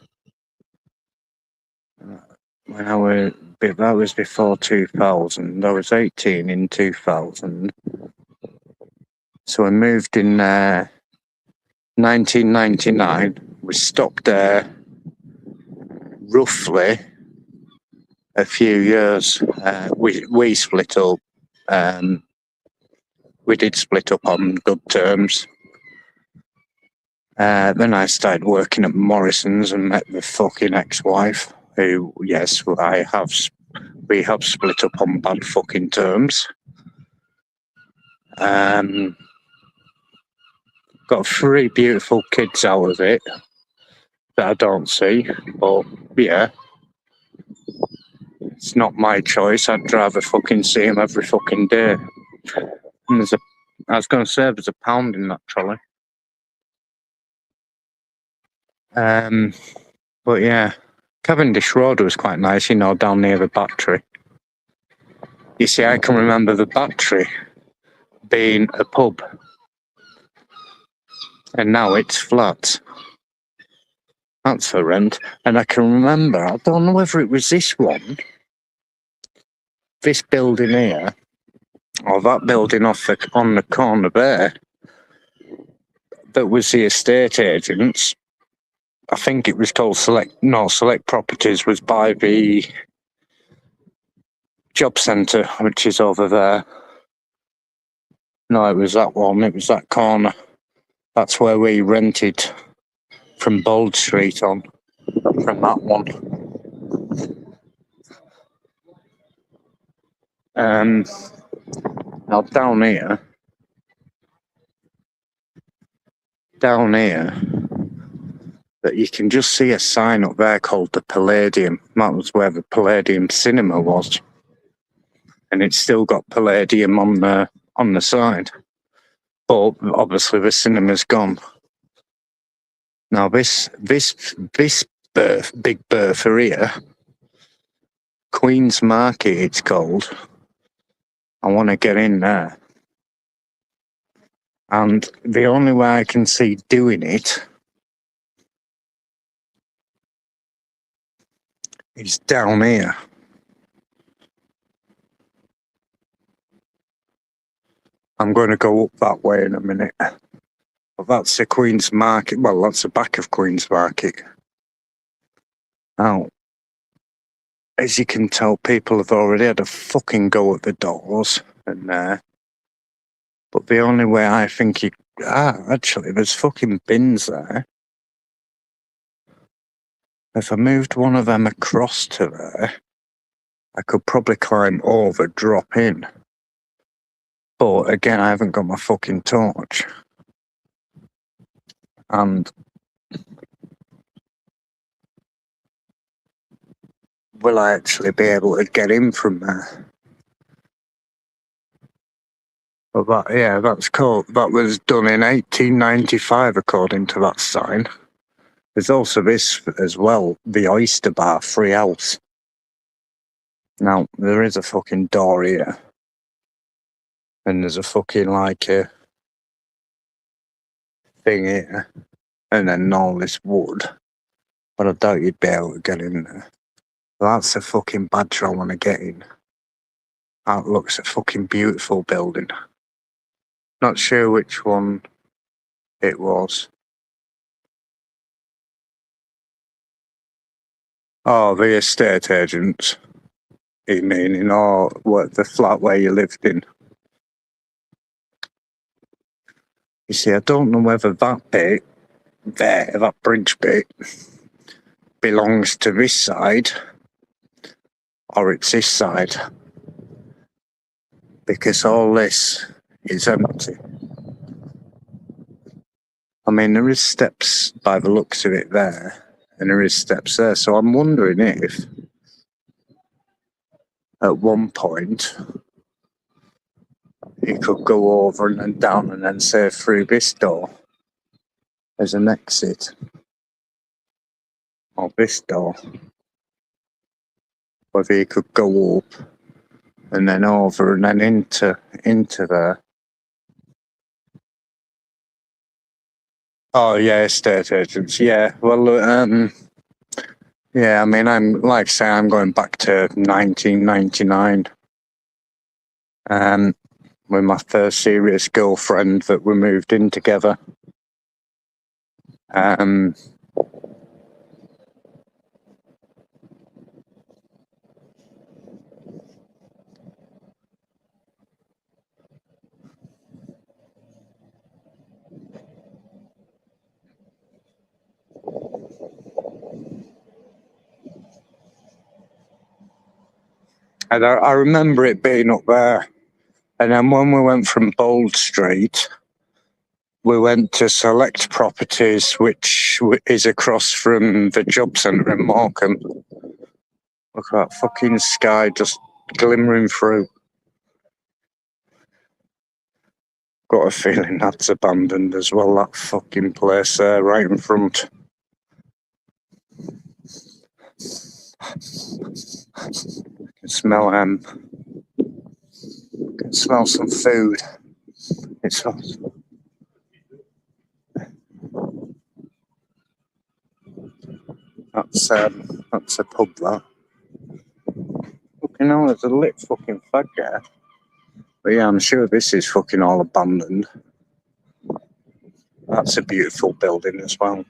Speaker 1: That was before 2000. I was 18 in 2000. So I moved in 1999. We stopped there roughly a few years. We split up. We did split up on good terms. Then I started working at Morrison's and met the fucking ex-wife, who, yes, we have split up on bad fucking terms. Got 3 beautiful kids out of it that I don't see, but yeah, it's not my choice. I'd rather fucking see them every fucking day. And there's a I was going to say there's £1 in that trolley. But yeah, Cavendish Road was quite nice, down near the Battery. You see, I can remember the Battery being a pub, and now it's flats. That's for rent. And I can remember, I don't know whether it was this building here, or that building on the corner there, that was the estate agents. I think it was called Select Properties was by the job centre, which is over there. No, it was that one. It was that corner. That's where we rented from Bold Street on, from that one. Now down here, that you can just see a sign up there called the Palladium. That was where the Palladium Cinema was, and it's still got Palladium on the side. But obviously the cinema's gone. Now this Big Bertha here, Queen's Market it's called. I want to get in there. And the only way I can see doing it is down here. I'm going to go up that way in a minute. Well, that's the Queen's Market. Well, that's the back of Queen's Market. Now, as you can tell, people have already had a fucking go at the doors and there. But the only way I think actually, there's fucking bins there. If I moved one of them across to there, I could probably climb over, drop in. But again, I haven't got my fucking torch. And will I actually be able to get in from there? But that's cool. That was done in 1895, according to that sign. There's also this as well, the Oyster Bar Free House. Now, there is a fucking door here. And there's a fucking, a thing here. And then all this wood. But I doubt you'd be able to get in there. That's a fucking badge I want to get in. That looks a fucking beautiful building. Not sure which one it was. Oh, the estate agents. You mean, or what, the flat where you lived in? You see, I don't know whether that bit there, that bridge bit, belongs to this side or it's this side. Because all this is empty. I mean, there is steps by the looks of it there, and there is steps there. So I'm wondering if at one point you could go over and then down and then say through this door as an exit. Or this door. Whether you could go up and then over and then into there. Oh yeah, estate agents. Yeah, well, yeah. I mean, I'm going back to 1999. With my first serious girlfriend that we moved in together. And I remember it being up there. And then when we went from Bold Street, we went to Select Properties, which is across from the job centre in Morecambe. Look at that fucking sky just glimmering through. Got a feeling that's abandoned as well, that fucking place there, right in front. I can smell can smell some food. It's hot. That's a pub, that. Fucking hell, there's a lit fucking fag there. But yeah, I'm sure this is fucking all abandoned. That's a beautiful building as well.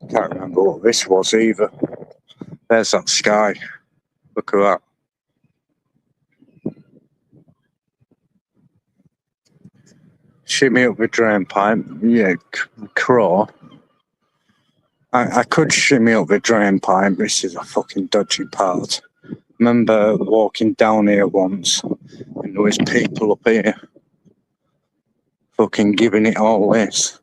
Speaker 1: Can't remember what this was either. There's that sky. Look at that. Shimmy up the drain pipe. Yeah, craw. I could shimmy up the drain pipe. This is a fucking dodgy part. Remember walking down here once and there was people up here fucking giving it all this.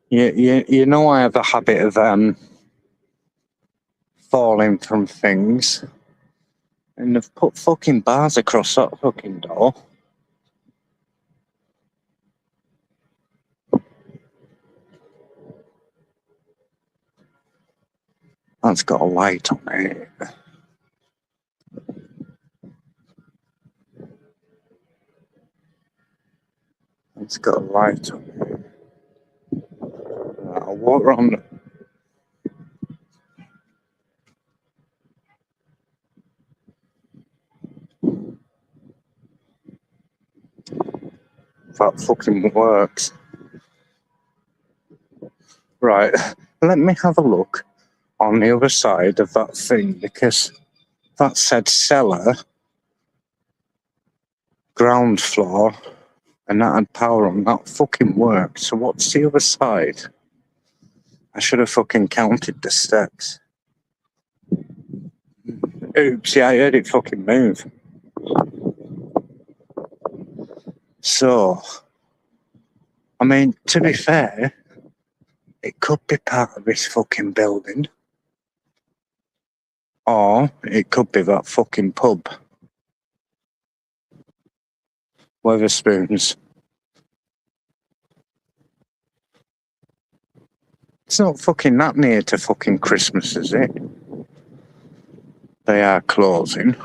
Speaker 1: You know I have a habit of falling from things, and they've put fucking bars across that fucking door. That's got a light on it. It's got a light on it. What on? That fucking works. Right, let me have a look on the other side of that thing, because that said cellar, ground floor, and that had power on. That fucking worked. So what's the other side? I should have fucking counted the steps. Oops, yeah, I heard it fucking move. So, I mean, to be fair, it could be part of this fucking building. Or it could be that fucking pub. Weatherspoons. It's not fucking that near to fucking Christmas, is it? They are closing.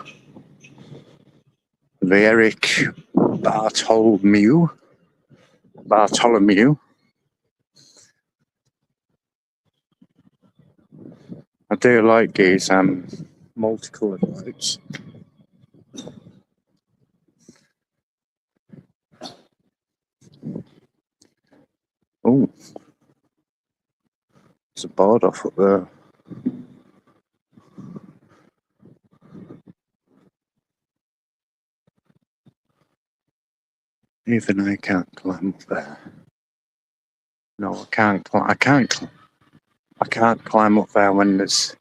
Speaker 1: The Eric Bartholomew. I do like these multicoloured lights. Oh, there's a board off up there. Even I can't climb up there. No, I can't. I can't climb up there when there's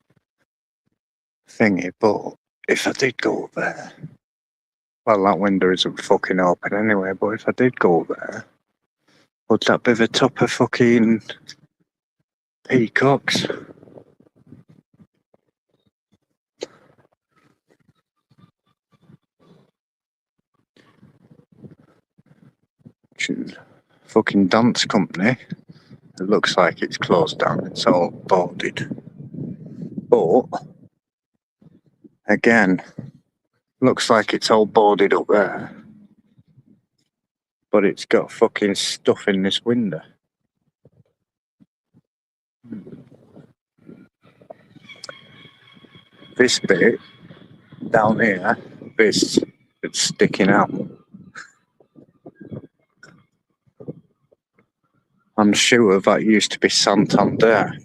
Speaker 1: thingy. But if I did go up there, well, that window isn't fucking open anyway. But if I did go up there, would that be the top of fucking Peacocks? Fucking dance company. It looks like it's closed down. It's all boarded. But again, looks like it's all boarded up there. But it's got fucking stuff in this window. This bit down here, it's sticking out. I'm sure that used to be Santander.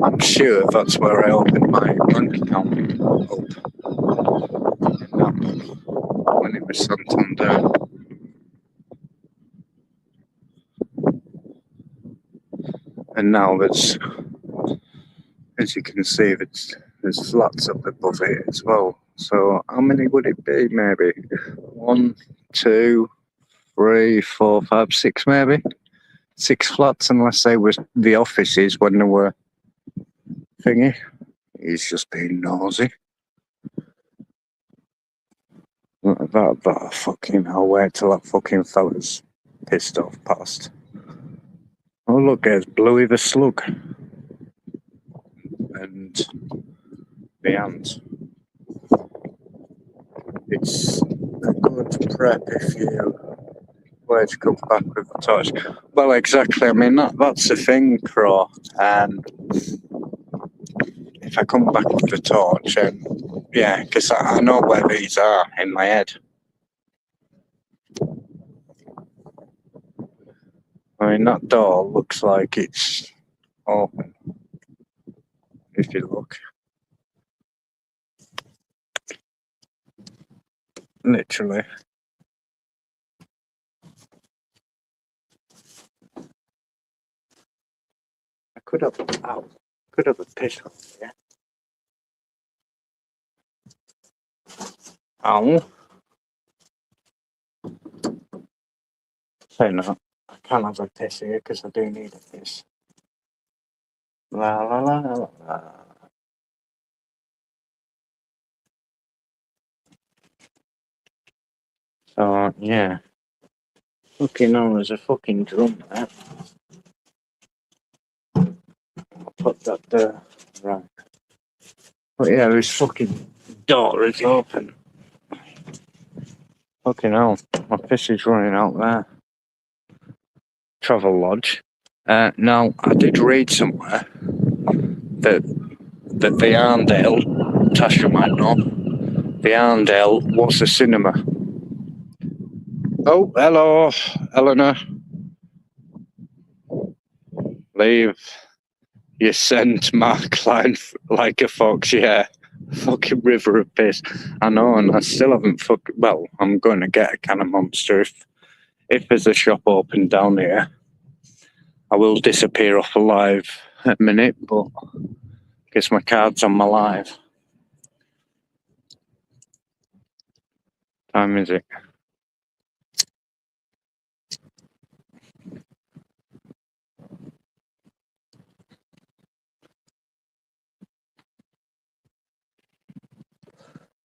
Speaker 1: I'm sure that's where I opened my bank account up when it was Santander. And now there's, as you can see, there's flats up above it as well. So how many would it be? Maybe 1, 2, 3, 4, 5, 6 maybe. 6 flats, unless they were the offices when they were thingy. He's just being nosy. That fucking, I'll wait till that fucking fella's pissed off past. Oh look, there's Bluey the Slug. And the ant. It's a good prep if you were to come back with the torch. Well, exactly. I mean, that's the thing, Crow. And if I come back with the torch, yeah, because I know where these are in my head. I mean, that door looks like it's open. If you look. Literally. I could have a piss on here. Ow. Say no. I can't have a piss here because I do need a piss. La la la la la. So yeah. Fucking hell, there's a fucking drum there. I'll put that there. Right. But yeah, this fucking door is open. Fucking hell, my piss is running out there. Travel Lodge. Now, I did read somewhere that the Arndale, Tasha might know, the Arndale was a cinema. Oh, hello, Eleanor. Leave your scent mark line like a fox, yeah. Fucking river of piss. I know, and I still haven't well, I'm going to get a can of Monster if there's a shop open down here. I will disappear off a live a minute, but guess my card's on my live. Time is it?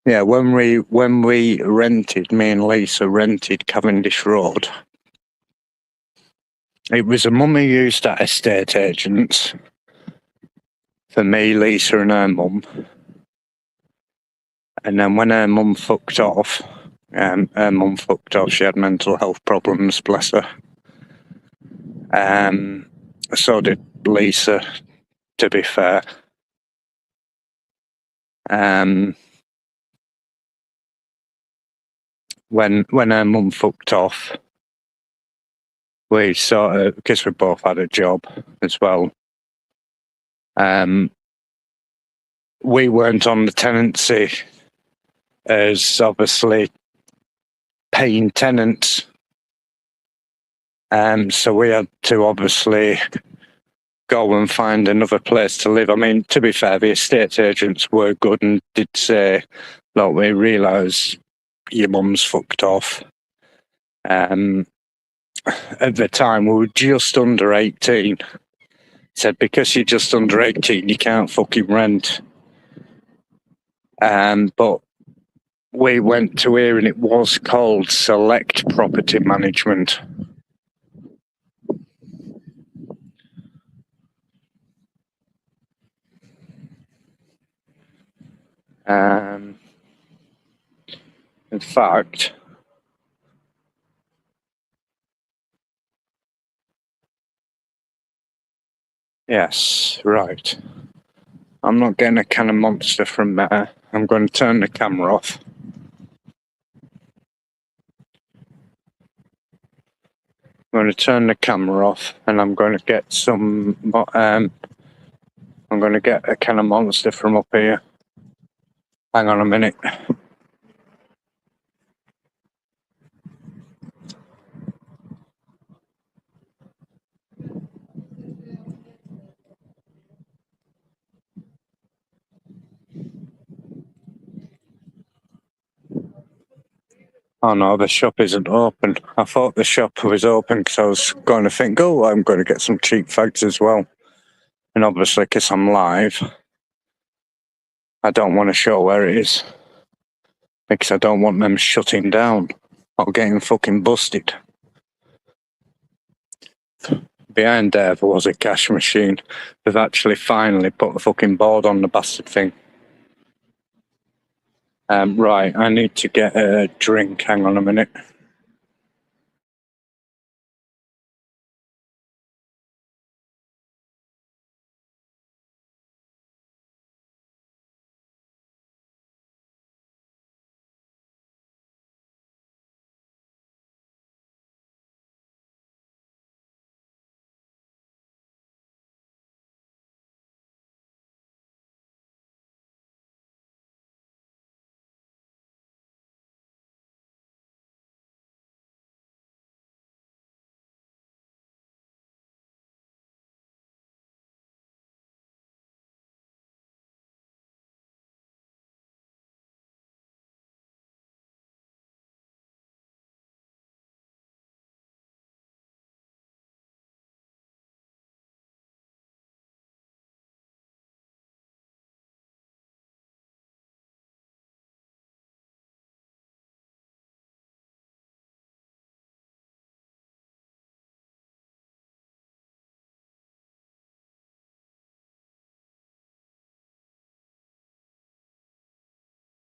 Speaker 1: Yeah, when we rented, me and Lisa rented Cavendish Road. It was a mum who used that estate agents for me, Lisa, and her mum. And then when her mum fucked off, she had mental health problems, bless her. So did Lisa, to be fair. When her mum fucked off, we sort of, because we both had a job as well, we weren't on the tenancy as obviously paying tenants. So we had to obviously go and find another place to live. I mean, to be fair, the estate agents were good and did say, look, we realise your mum's fucked off. At the time, we were just under 18. Said, because you're just under 18, you can't fucking rent. But we went to here and it was called Select Property Management. In fact, yes, right. I'm not getting a can of Monster from there. I'm going to turn the camera off. I'm going to turn the camera off and I'm going to get some, I'm going to get a can of Monster from up here. Hang on a minute. Oh no, the shop isn't open. I thought the shop was open because I was going to think, oh, I'm going to get some cheap fags as well. And obviously, because I'm live, I don't want to show where it is. Because I don't want them shutting down or getting fucking busted. Behind there was a cash machine. They've actually finally put a fucking board on the bastard thing. Right, I need to get a drink. Hang on a minute.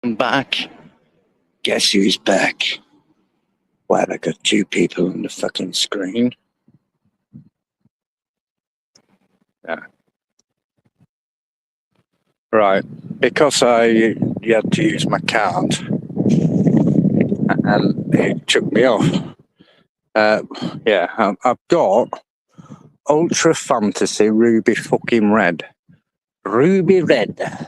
Speaker 1: I'm back. Guess who's back? Well, I got two people on the fucking screen. Yeah. Right. Because you had to use my card and it took me off. Yeah, I've got Ultra Fantasy Ruby fucking Red. Ruby Red.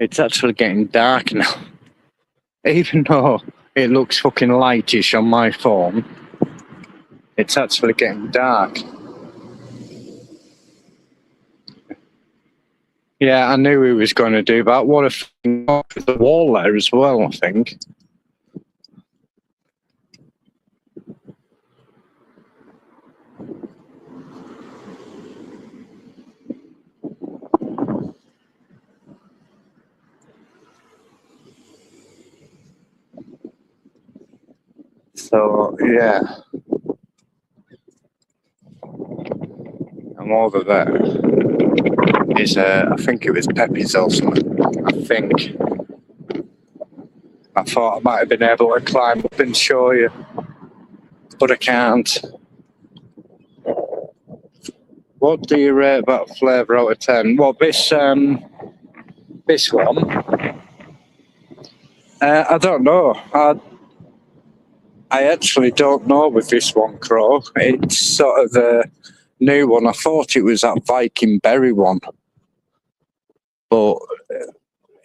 Speaker 1: It's actually getting dark now. Even though it looks fucking lightish on my phone, it's actually getting dark. Yeah, I knew he was going to do that. What a fucking off the wall there as well, I think. So, yeah. And over there is, I think it was Pepe's or something. I think. I thought I might have been able to climb up and show you, but I can't. What do you rate that flavour out of 10? Well, this one, I don't know. I actually don't know with this one, Crow. It's sort of the new one. I thought it was that Viking Berry one, but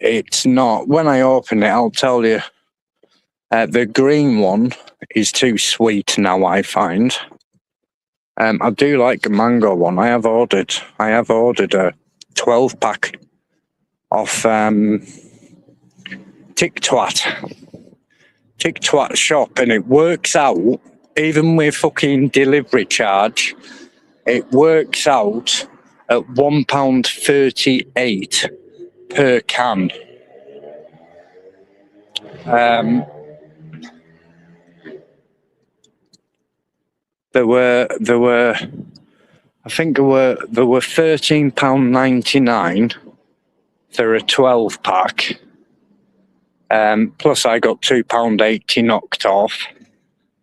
Speaker 1: it's not. When I open it, I'll tell you. The green one is too sweet now, I find. I do like the mango one. I have ordered a 12-pack off Tic Twat shop, and it works out, even with fucking delivery charge, it works out at £1.38 per can. There were I think there were £13.99 for a 12-pack. Plus I got £2.80 knocked off.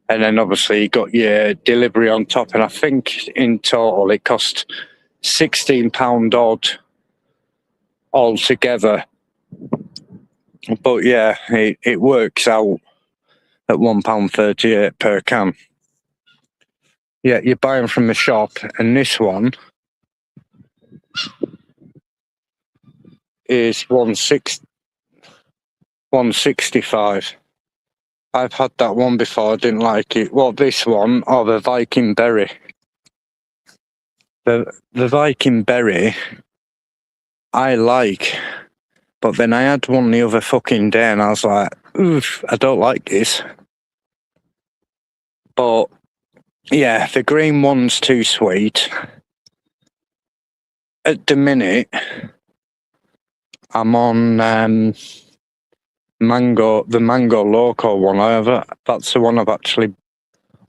Speaker 1: And then obviously you got your delivery on top. And I think in total it cost £16 odd altogether. But yeah, it works out at £1.38 per can. Yeah, you buy them from the shop, and this one is £165. I've had that one before, I didn't like it. Well, this one, or the Viking Berry. The Viking Berry, I like But then I had one the other fucking day and I was like, oof, I don't like this. But yeah, the green one's too sweet. At the minute, I'm on the Mango Loco one. That's the one I've actually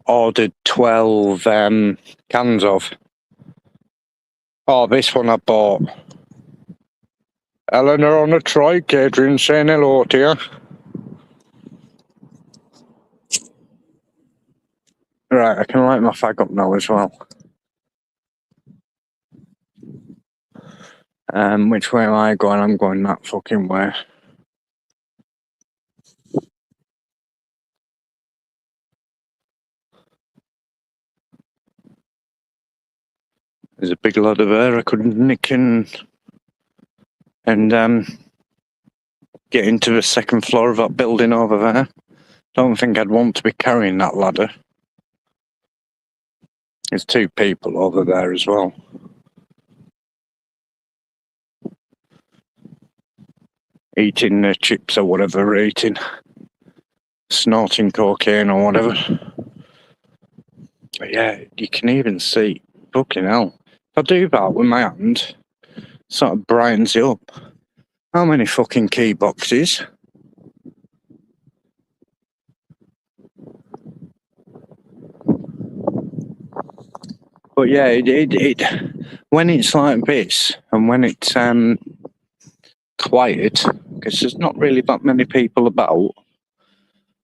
Speaker 1: ordered 12 cans of. Oh, this one I bought. Eleanor on a trike, Adrian saying hello to you. Right, I can light my fag up now as well. Which way am I going? I'm going that fucking way. There's a big ladder there I could nick and get into the second floor of that building over there. Don't think I'd want to be carrying that ladder. There's 2 people over there as well. Eating the chips or whatever they're eating. Snorting cocaine or whatever. But yeah, you can even see, fucking hell. If I do that with my hand, sort of brightens it up. How many fucking key boxes? But yeah, it when it's like this and when it's quiet, because there's not really that many people about.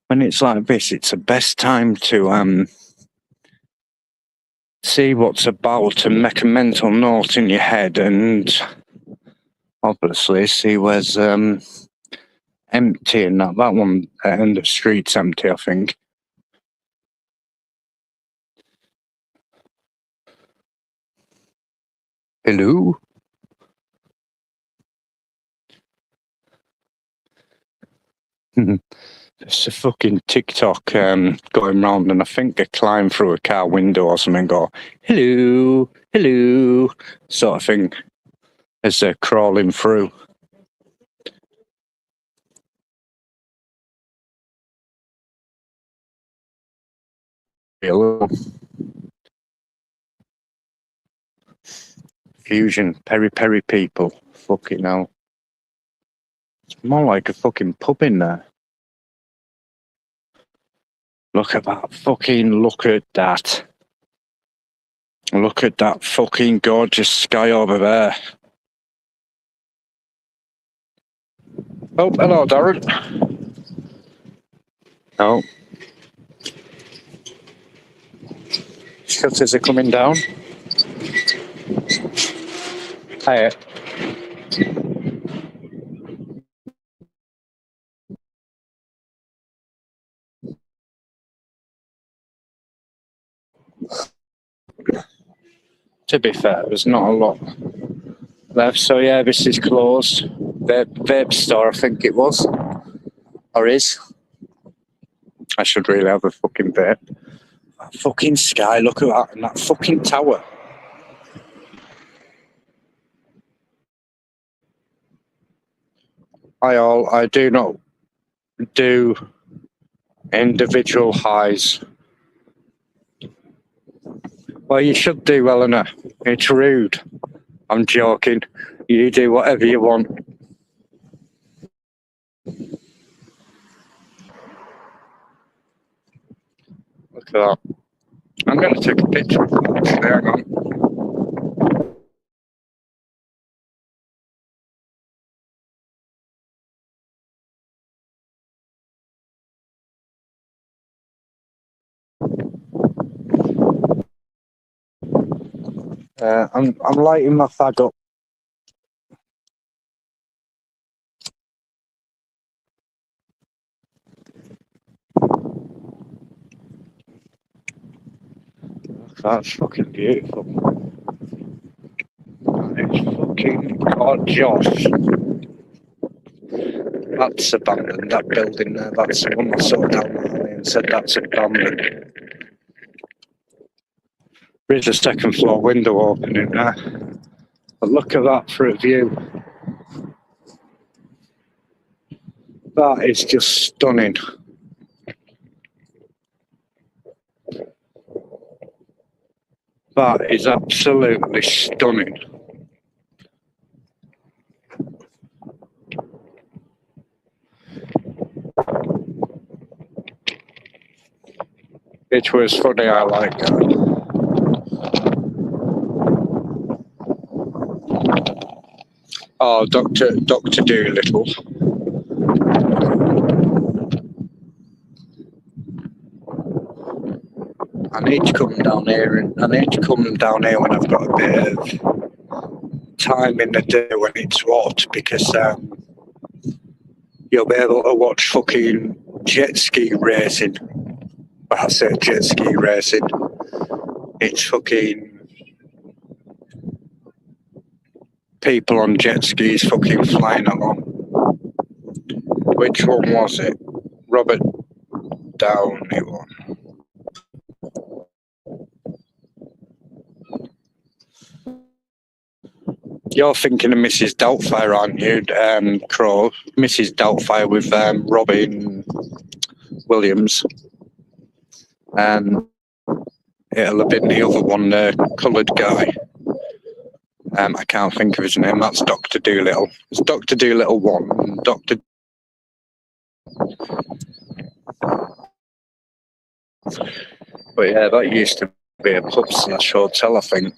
Speaker 1: When it's like this, it's the best time to see what's about and make a mental note in your head, and obviously see where's empty and that one and the street's empty, I think. Hello? It's a fucking TikTok going round, and I think they climb through a car window or something and go, hello, hello, sort of thing, as they're crawling through. Hello. Fusion, peri people, fucking hell. It's more like a fucking pub in there. Look at that, fucking look at that. Look at that fucking gorgeous sky over there. Oh, hello, Darren. Oh. Shutters are coming down. Hiya. To be fair, there's not a lot left, so yeah, this is closed. Vape store, I think it was. Or is. I should really have a fucking vape. That fucking sky, look at that, and that fucking tower. I do not do individual highs. Well, you should do, Eleanor. It's rude. I'm joking. You do whatever you want. Look at that. I'm going to take a picture of that, actually. Hang on. I'm lighting my fag up. That's fucking beautiful. It's fucking gorgeous. That's abandoned, that building there. That's the one I saw down the alley and said that's abandoned. There's a second floor window opening there. But look at that for a view. That is just stunning. That is absolutely stunning. It was funny, I like that. Oh, Doctor Doolittle. I need to come down here, and I need to come down here when I've got a bit of time in the day when it's hot, because you'll be able to watch fucking jet ski racing. Well, I say jet ski racing. It's fucking people on jet skis fucking flying along. Which one was it? Robert Downey one. You're thinking of Mrs. Doubtfire, aren't you, Crow? Mrs. Doubtfire with Robin Williams. And it'll have been the other one, the coloured guy. I can't think of his name. That's Dr. Doolittle. It's Dr. Doolittle 1 and Dr. But yeah, that used to be a pub slash hotel, I think.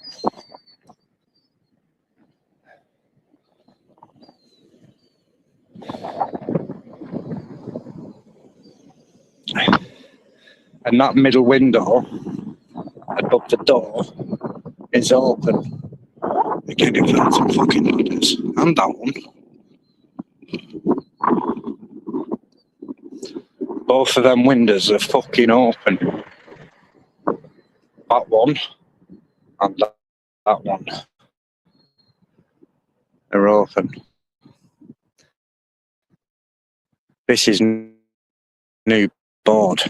Speaker 1: And that middle window above the door is open. Again, if that's some fucking ladders. And that one. Both of them windows are fucking open. That one and that one are open. This is new board.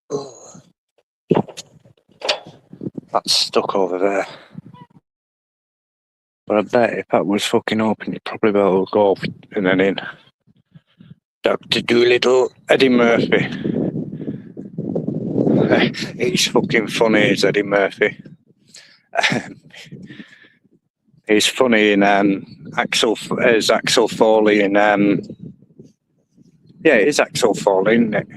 Speaker 1: Oh. That's stuck over there. But I bet if that was fucking open, you'd probably be able to go off and then in. Dr. Doolittle, Eddie Murphy. He's fucking funny, is Eddie Murphy. He's funny in Axel Foley in yeah, it is Axel Foley, isn't it?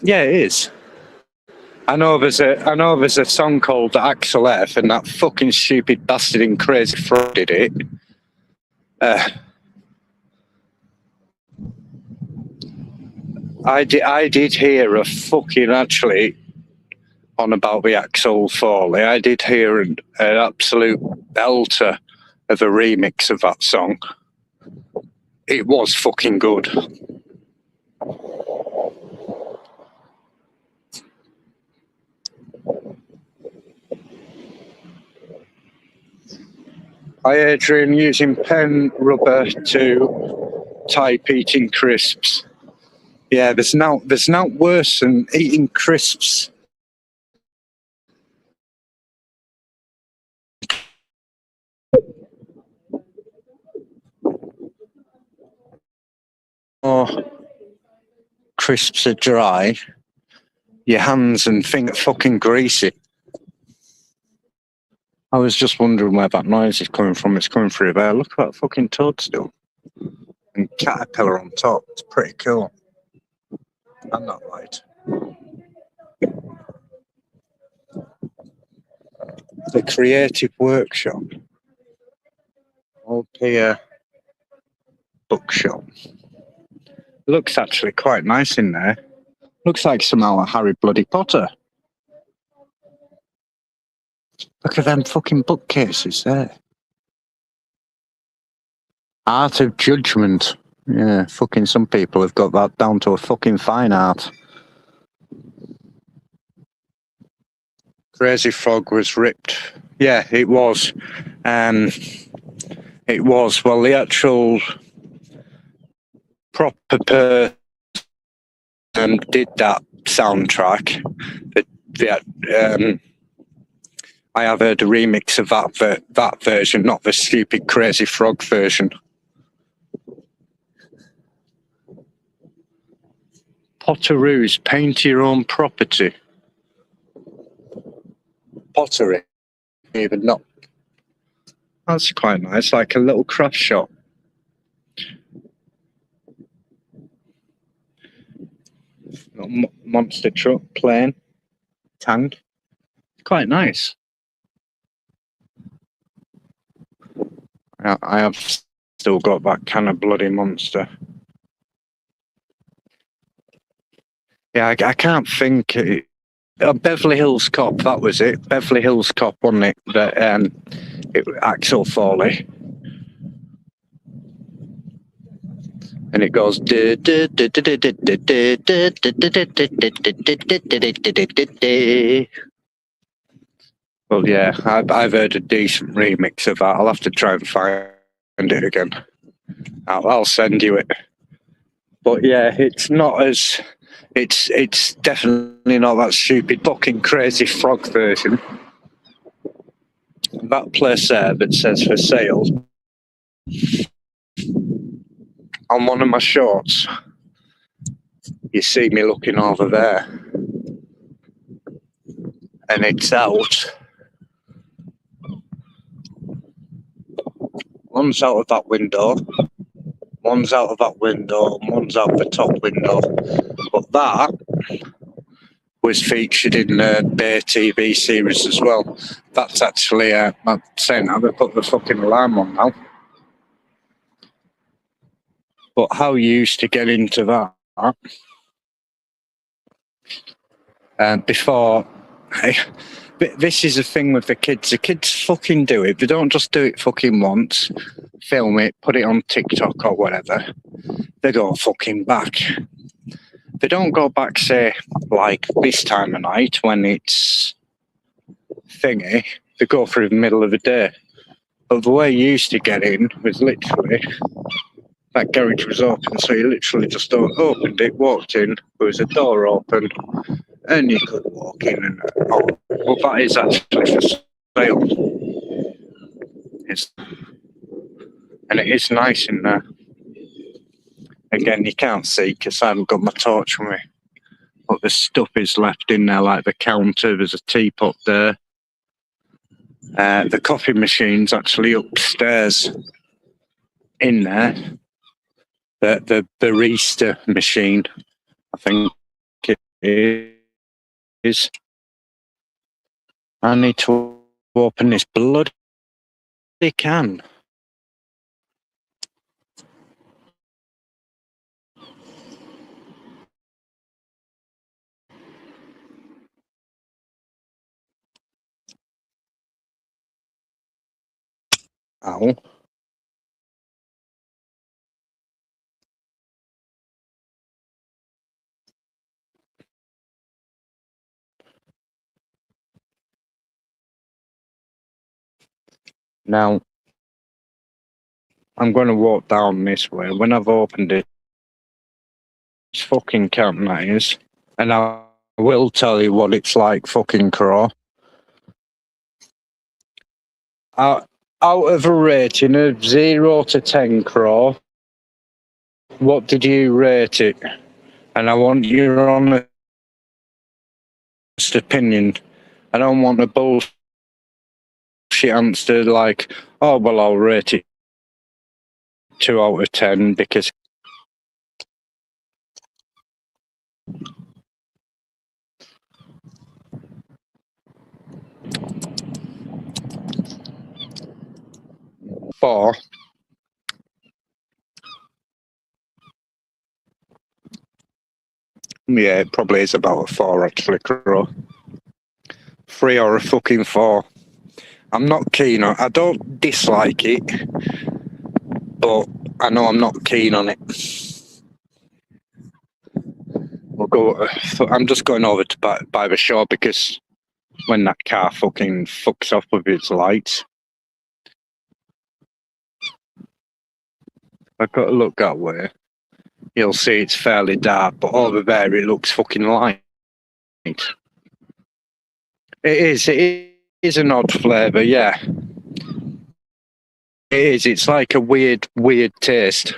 Speaker 1: Yeah, it is. I know there's a song called Axel F, and that fucking stupid bastard in Crazy Frog did it. I did hear a fucking actually on about the Axel Foley. I did hear an absolute belter of a remix of that song. It was fucking good. Hi Adrian, using pen rubber to type eating crisps. Yeah, there's now worse than eating crisps. Oh, crisps are dry. Your hands and finger fucking greasy. I was just wondering where that noise is coming from. It's coming through there. Look at that fucking toadstool. And caterpillar on top. It's pretty cool. I'm not right. The Creative Workshop. Old Pier Bookshop. Looks actually quite nice in there. Looks like somehow a Harry Bloody Potter. Look at them fucking bookcases there. Art of Judgment. Yeah, fucking some people have got that down to a fucking fine art. Crazy Frog was ripped. Yeah, it was. It was. Well, the actual proper person did that soundtrack. I have heard a remix of that version, not the stupid Crazy Frog version. Potteroos, paint your own property. Pottery, even not. That's quite nice, like a little craft shop. Monster truck, plane, tank. Quite nice. I have still got that kind of bloody monster. Yeah, I can't think. Beverly Hills Cop, that was it. Beverly Hills Cop, wasn't it? That Axel Foley. And it goes. Well, yeah, I've heard a decent remix of that. I'll have to try and find it again. I'll send you it. But yeah, it's not as. It's definitely not that stupid fucking Crazy Frog version. That place there that says for sale on one of my shorts, you see me looking over there, and it's out. One's out of that window, one's out of that window, and one's out the top window. But that was featured in the Bay TV series as well. That's actually, I'm saying that they put the fucking alarm on now. But how you used to get into that before, this is the thing with the kids fucking do it. They don't just do it fucking once, film it, put it on TikTok or whatever. They go fucking back. They don't go back, say, like this time of night when it's thingy. They go through the middle of the day. But the way you used to get in was literally, that garage was open, so you literally just opened it, walked in, there was a door open, and you could walk in and, well, that is actually for sale. And it is nice in there. Again, you can't see because I haven't got my torch with me. But the stuff is left in there, like the counter, there's a teapot there. The coffee machine's actually upstairs in there. The barista machine, I think it is. I need to open this bloody can. Ow. Now, I'm going to walk down this way. When I've opened it, it's fucking camp that is. And I will tell you what it's like, fucking Crow. Out of a rating of 0 to 10, Crow, what did you rate it? And I want your honest opinion. I don't want a bullshit answer like, oh, well, I'll rate it 2 out of 10 because... Four. Yeah, it probably is about a 4 actually, Crow. 3 or a fucking 4. I'm not keen on. I don't dislike it, but I know I'm not keen on it. We'll go. I'm just going over to by the shore because when that car fucking fucks off with its lights, I've got to look that way. You'll see it's fairly dark, but over there it looks fucking light. It is an odd flavour, yeah. It is. It's like a weird taste.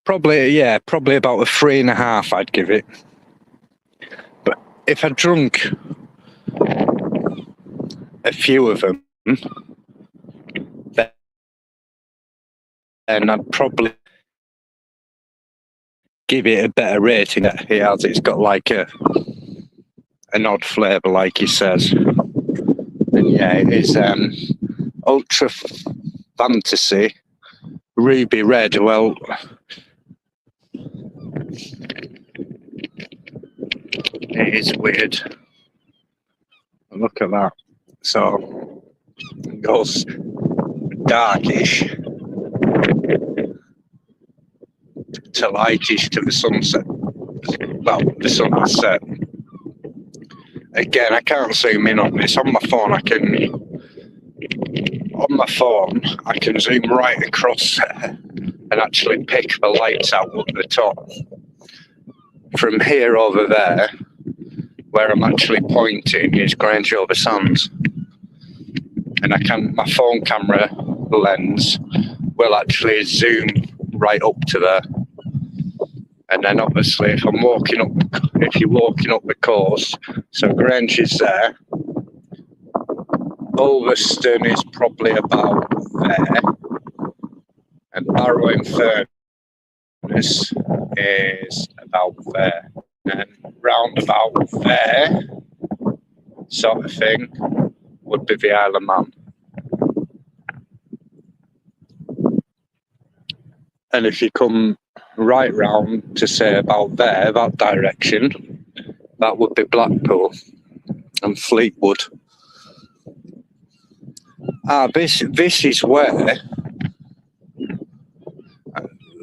Speaker 1: Probably about a 3.5 I'd give it. But if I drunk a few of them, then I'd probably give it a better rating that it has. It's got like an odd flavour, like he says. And yeah, it is Ultra Fantasy Ruby Red. Well, it is weird. Look at that. So it goes darkish to lightish to the sunset. Well, the sun has set. Again, I can't zoom in on this. On my phone, I can zoom right across there and actually pick the lights out at the top. From here over there, where I'm actually pointing, is Grange over Sands. And my phone camera lens will actually zoom right up to there. And then obviously if you're walking up the course, so Grange is there, Ulverston is probably about there, and Barrow in Furness is about there, and round about there, sort of thing, would be the Isle of Man. And if you come right round to say about there, that direction, that would be Blackpool and Fleetwood. This is where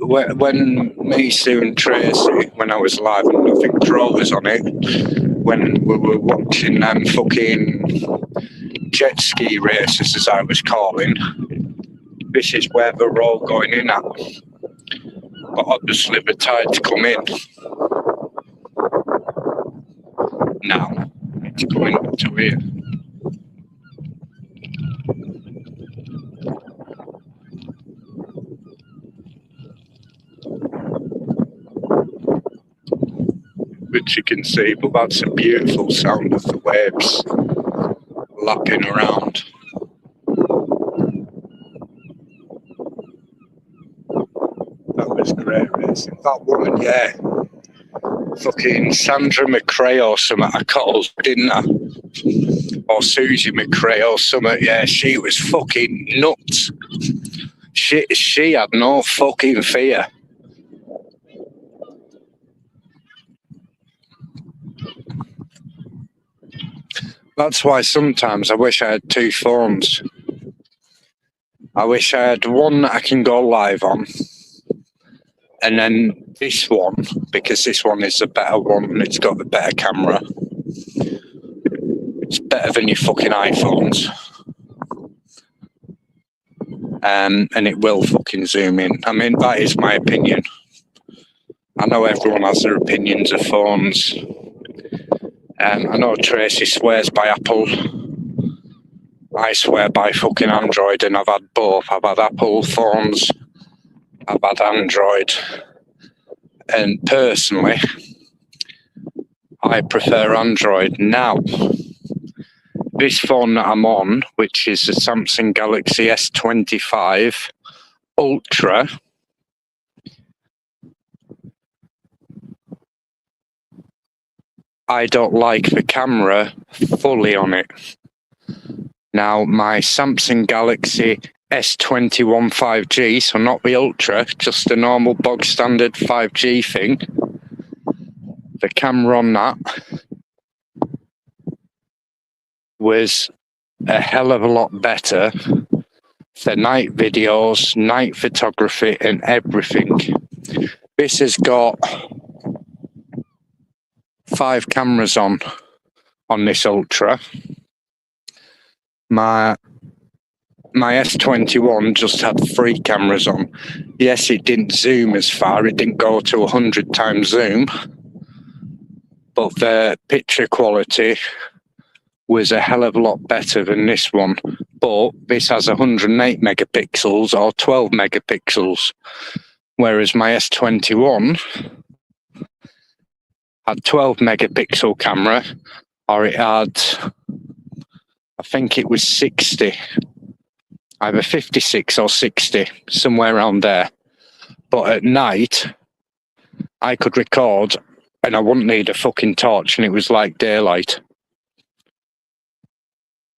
Speaker 1: when me, Sue and Tracy, when I was live, and I think Crow was on it, when we were watching them fucking jet ski races, as I was calling, this is where they're all going in at. But obviously the tide's come in. Now it's going up to here. Which you can see, but that's a beautiful sound of the waves lapping around. That was great racing. That woman, yeah. Fucking Sandra McRae or something I called, didn't I? Or Susie McRae or something, yeah, she was fucking nuts. She had no fucking fear. That's why sometimes I wish I had two phones. I wish I had one that I can go live on, and then this one, because this one is a better one and it's got the better camera. It's better than your fucking iPhones. And it will fucking zoom in. I mean, that is my opinion. I know everyone has their opinions of phones. I know Tracy swears by Apple. I swear by fucking Android, and I've had both. I've had Apple phones, I've had Android. And personally, I prefer Android. Now, this phone that I'm on, which is the Samsung Galaxy S25 Ultra, I don't like the camera fully on it. Now, my Samsung Galaxy S21 5G, so not the Ultra, just a normal bog standard 5G thing, the camera on that was a hell of a lot better for night videos, night photography and everything. This has got 5 cameras on this Ultra. My my S21 just had 3 cameras on. Yes, it didn't zoom as far. It didn't go to 100 times zoom. But the picture quality was a hell of a lot better than this one. But this has 108 megapixels or 12 megapixels. Whereas my S21 had 12 megapixel camera, or it had, I think it was 60, either 56 or 60, somewhere around there. But at night, I could record and I wouldn't need a fucking torch and it was like daylight.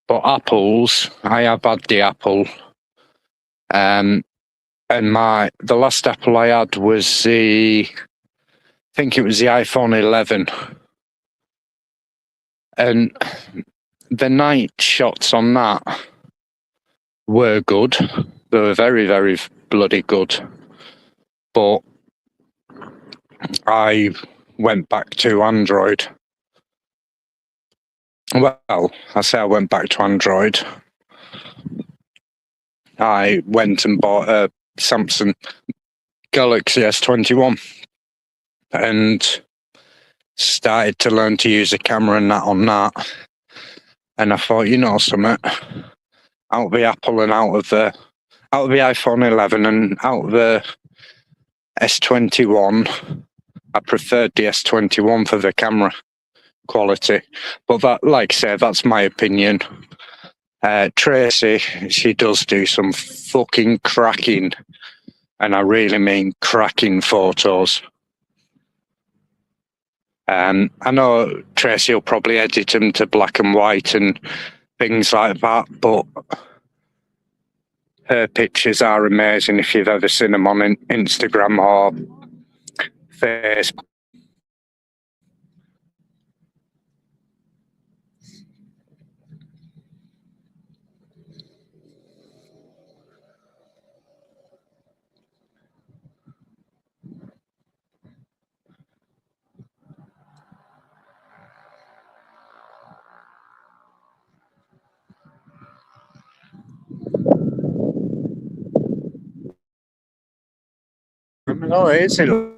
Speaker 1: But Apples, I have had the Apple, and the last Apple I had was I think it was the iPhone 11. And the night shots on that were good. They were very, very bloody good. But I went back to Android. Well, I say I went back to Android. I went and bought a Samsung Galaxy S21 and started to learn to use a camera and that on that. And I thought, you know something, out of the Apple and out of the iPhone 11 and out of the S21, I preferred the S21 for the camera quality. But that, like I say, that's my opinion. Tracy, she does do some fucking cracking, and I really mean cracking photos. I know Tracy will probably edit them to black and white and things like that, but her pictures are amazing if you've ever seen them on Instagram or Facebook. No, it isn't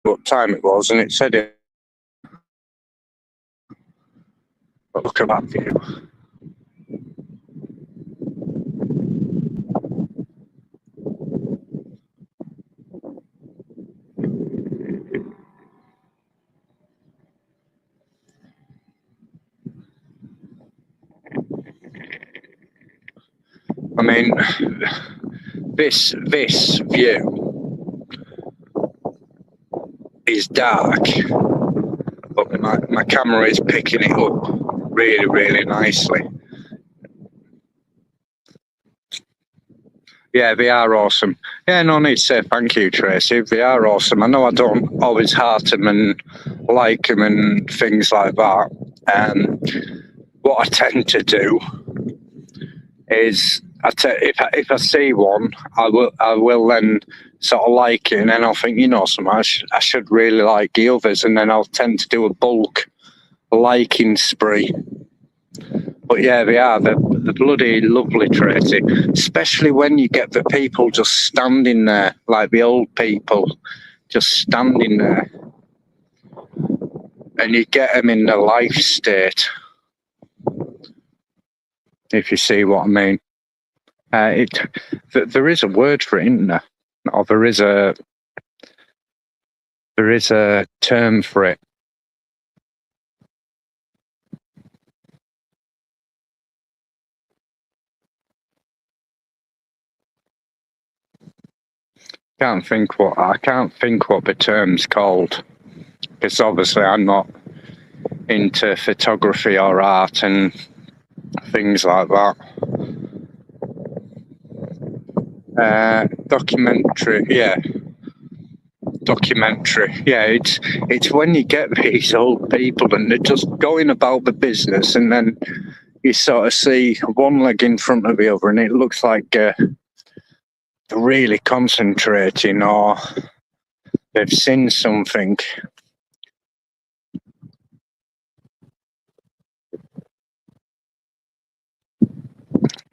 Speaker 1: what time it was, and it said it. But look at that view. I mean, this view is dark, but my camera is picking it up really, really nicely. Yeah, they are awesome. Yeah, no need to say thank you, Tracy. They are awesome. I know I don't always heart them and like them and things like that. What I tend to do is if I see one, I will then sort of like it, and then I'll think, you know, I should really like the others, and then I'll tend to do a bulk liking spree. But yeah, they're bloody lovely, Tracy, especially when you get the people just standing there, like the old people just standing there, and you get them in the life state, if you see what I mean. There is a word for it, isn't there? Or there is a term for it. I can't think what the term's called, because obviously I'm not into photography or art and things like that. Documentary. Yeah, it's when you get these old people and they're just going about the business, and then you sort of see one leg in front of the other, and it looks like they're really concentrating, or they've seen something.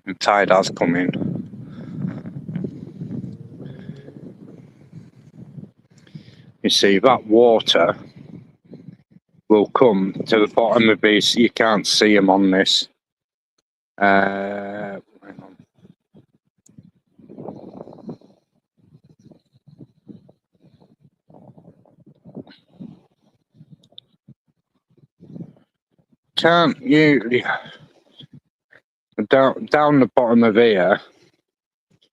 Speaker 1: And tide has come in. You see, that water will come to the bottom of these. You can't see them on this. Hang on. Can't you? Down the bottom of here,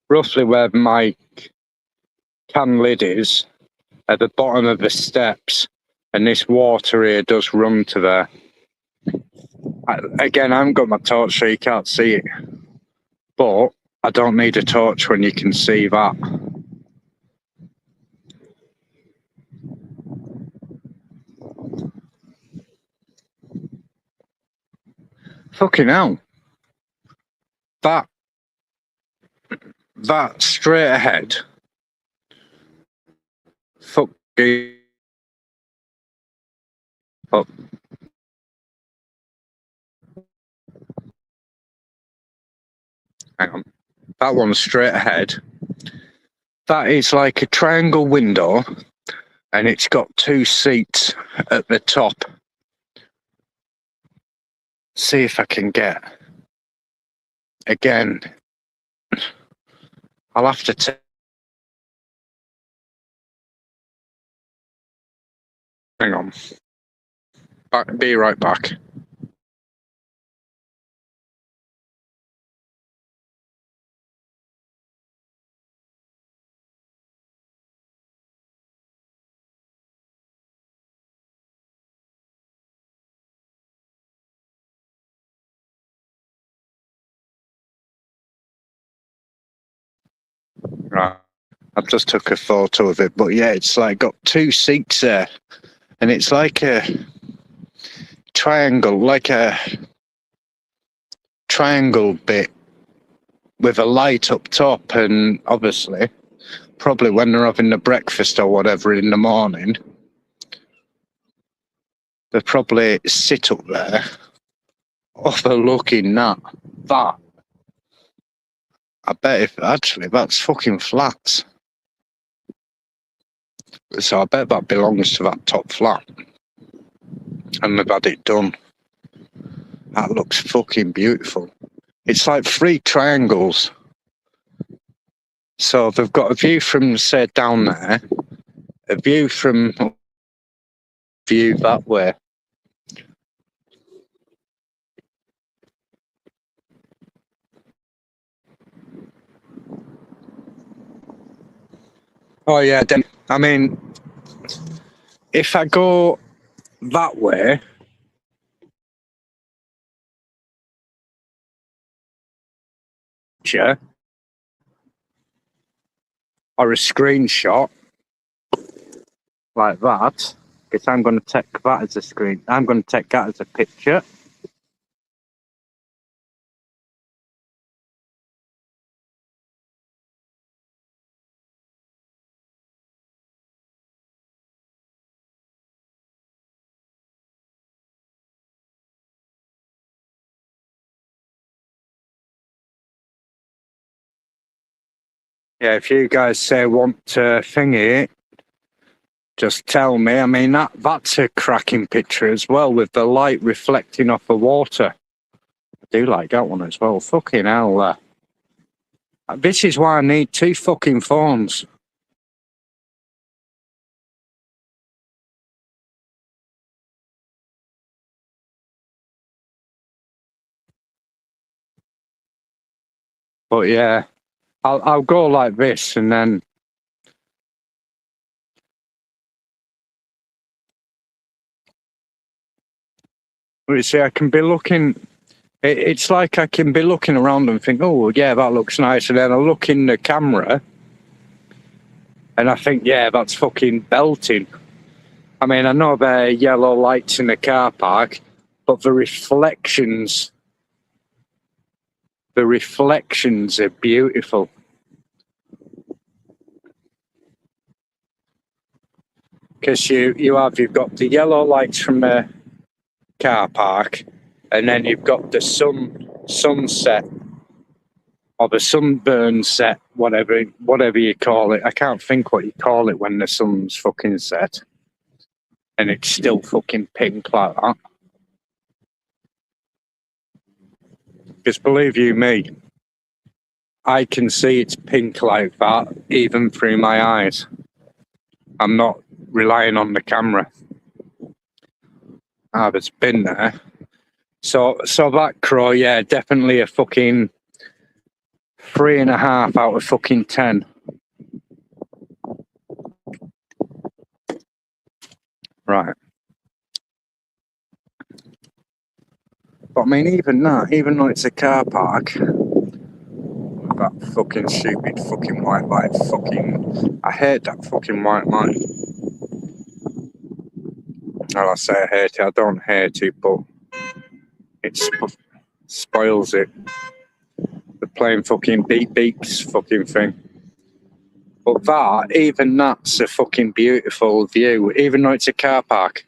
Speaker 1: roughly where my can lid is, at the bottom of the steps, and this water here does run to there. Again, I haven't got my torch, so you can't see it. But I don't need a torch when you can see that. Fucking hell. That straight ahead. Fucking. Oh. Hang on. That one's straight ahead. That is like a triangle window, and it's got 2 seats at the top. See if I can get. Again, I'll have to take. Hang on. Be right back. Right. I've just took a photo of it, but yeah, it's like got 2 seats there, and it's like a triangle, bit with a light up top, and obviously, probably when they're having the breakfast or whatever in the morning, they probably sit up there, overlooking that. I bet if actually that's fucking flats. So I bet that belongs to that top flat. And they've had it done. That looks fucking beautiful. It's like 3 triangles. So they've got a view from, say, down there, a view that way. Oh yeah, I mean, if I go that way, or a screenshot like that, because I'm going to take that as a screen. I'm going to take that as a picture. Yeah, if you guys say want to thingy it, just tell me. I mean, that's a cracking picture as well, with the light reflecting off the water. I do like that one as well. Fucking hell. This is why I need 2 fucking phones. But yeah, I'll go like this, and then you see, I can be looking. It's like I can be looking around and think, oh yeah, that looks nice, and then I look in the camera, and I think, yeah, that's fucking belting. I mean, I know there are yellow lights in the car park, but the reflections are beautiful. Because you've got the yellow lights from the car park, and then you've got the sunset or the sunburn set, whatever you call it. I can't think what you call it when the sun's fucking set and it's still fucking pink like that. Because believe you me, I can see it's pink like that even through my eyes. I'm not relying on the camera. It's been there. So that crow, yeah, definitely a fucking 3.5 out of fucking 10. Right. But I mean, even though it's a car park, that fucking stupid fucking white light, I hate that fucking white light. Well, I say I hate it, I don't hate it, but it spoils it. The plain fucking beeps fucking thing. But even that's a fucking beautiful view, even though it's a car park.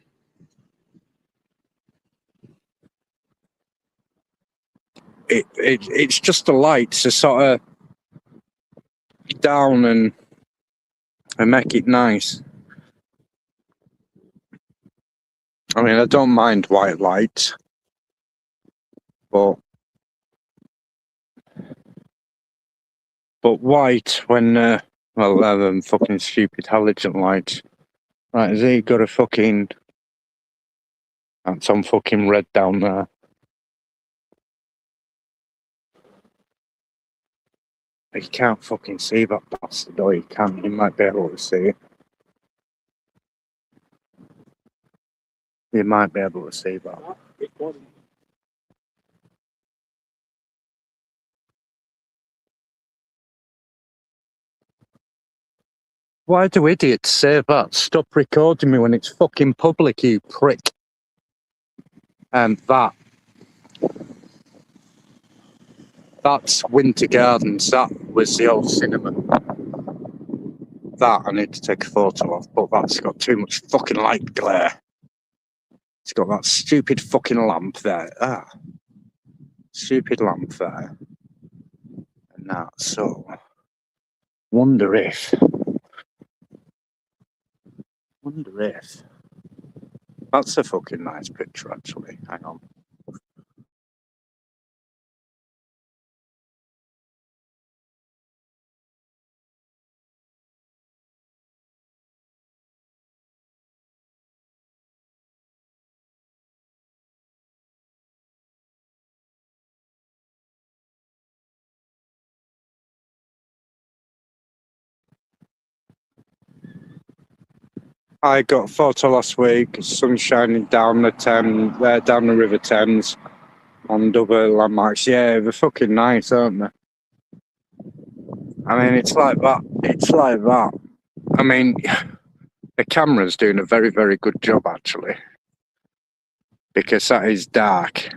Speaker 1: It's just the lights to sort of down and make it nice. I mean, I don't mind white lights, but white when fucking stupid halogen lights. Right, has he got a fucking? That's on fucking red down there. You can't fucking see that bastard, or you can. You might be able to see it. You might be able to see that. Why do idiots say that? Stop recording me when it's fucking public, you prick. And that's Winter Gardens. That was the old cinema. That I need to take a photo of, but that's got too much fucking light glare. It's got that stupid fucking lamp there. Stupid lamp there. And that, so. Wonder if. That's a fucking nice picture, actually. Hang on. I got a photo last week, sun shining down the Thames, down the River Thames, on double landmarks. Yeah, they're fucking nice, aren't they? I mean, it's like that. I mean, the camera's doing a very, very good job, actually, because that is dark.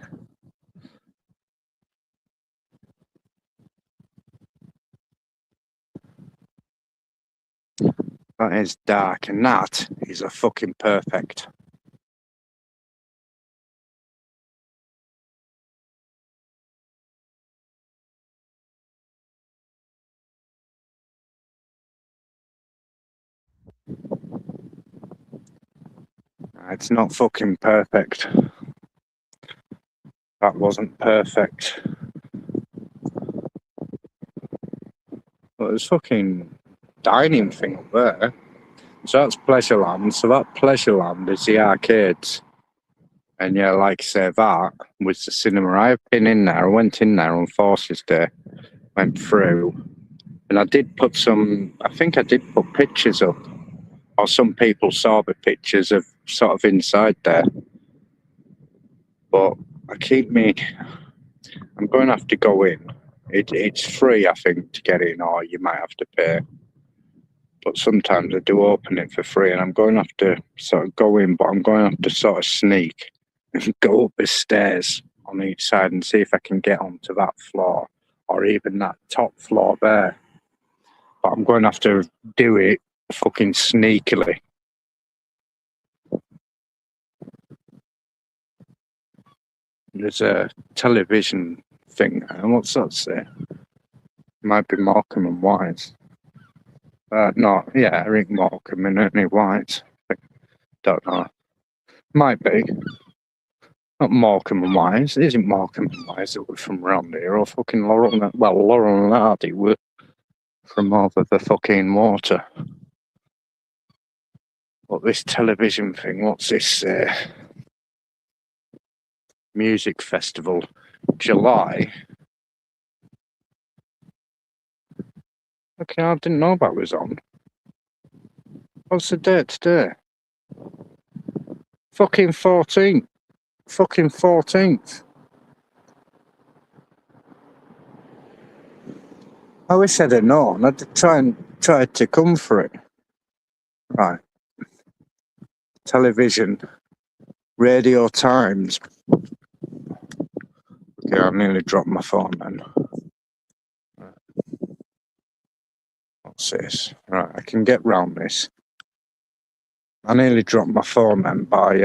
Speaker 1: That is dark, and that is a fucking perfect. It's not fucking perfect. That wasn't perfect. But there's fucking dining thing up there. So that's Pleasureland. So that Pleasureland is the arcades. And yeah, like I say, that was the cinema. I've been in there. I went in there on Forces Day, went through, and I did put pictures up, or some people saw the pictures of sort of inside there. But I'm going to have to go in. It's free, I think, to get in, or you might have to pay. But sometimes I do open it for free, and I'm going to have to sort of go in, but I'm going to have to sort of sneak and go up the stairs on each side and see if I can get onto that floor or even that top floor there. But I'm going to have to do it fucking sneakily. There's a television thing. And what's that say? Might be Morecambe and Wise. No, yeah, Eric Morecambe and Ernie Wise. Don't know. Might be. Not Morecambe and Wise. It isn't Morecambe and Wise that were from round here, or fucking Laurel. Well, Laurel and Hardy were from over the fucking water. What this television thing? What's this? Music festival, July. Okay, I didn't know that was on. What's the date today? Fucking 14th. Fucking 14th. I wish I'd have known. I'd tried to come for it. Right. Television. Radio Times. Okay, I nearly dropped my phone then. What's this? Right, I can get round this. I nearly dropped my phone then by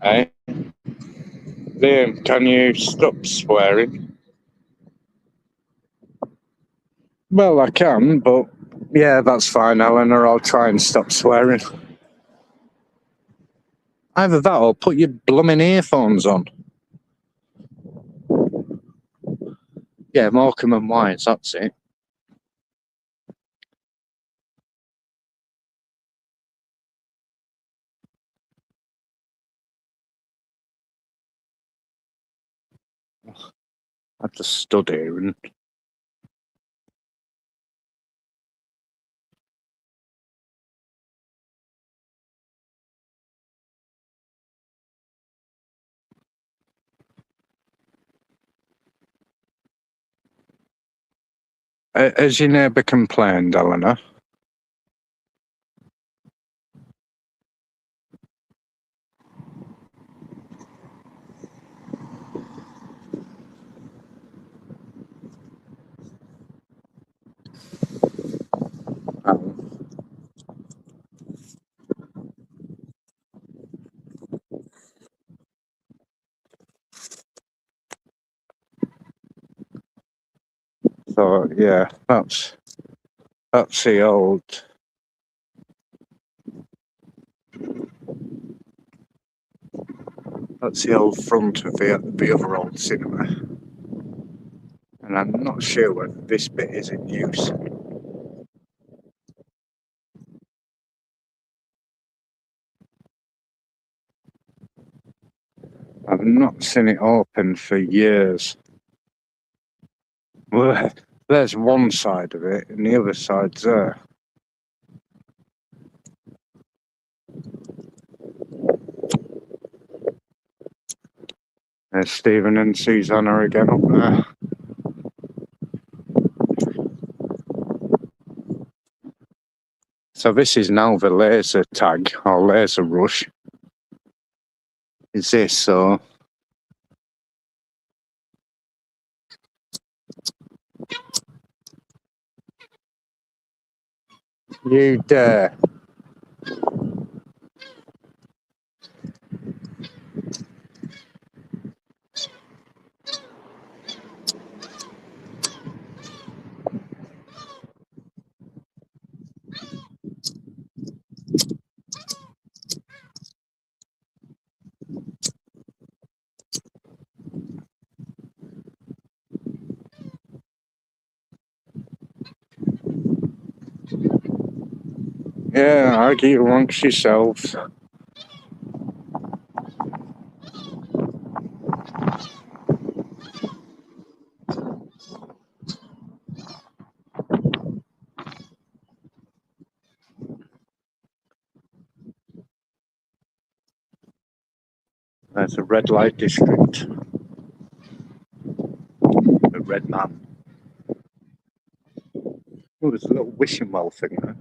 Speaker 1: Hey, Liam, can you stop swearing? Well, I can, but yeah, that's fine, Eleanor. I'll try and stop swearing. Either that or put your blooming earphones on. Yeah, Morecambe and Wise, that's it. I just stood here and has your neighbour complained, Eleanor? So yeah, that's the old. That's the old front of the other old cinema, and I'm not sure whether this bit is in use. I've not seen it open for years. Well, there's one side of it, and the other side's there. There's Stephen and Susanna again up there. So this is now the laser tag or laser rush. Is this so? You dare? Yeah, argue amongst yourselves. There's a red light district. The red man. Oh, there's a little wishing well thing there.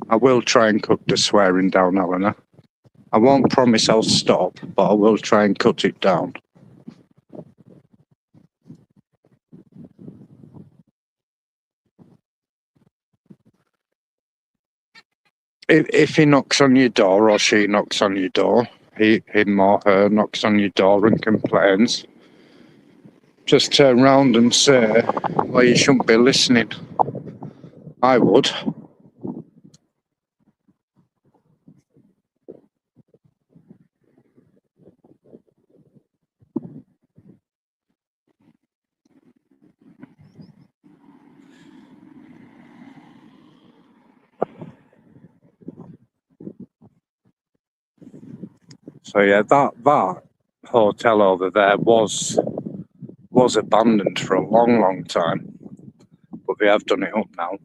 Speaker 1: I will try and cut the swearing down, Eleanor. I won't promise I'll stop, but I will try and cut it down. if he knocks on your door or she knocks on your door, him or her knocks on your door and complains, just turn round and say, well, you shouldn't be listening. I would. So yeah, that hotel over there was abandoned for a long time, but they have done it up now.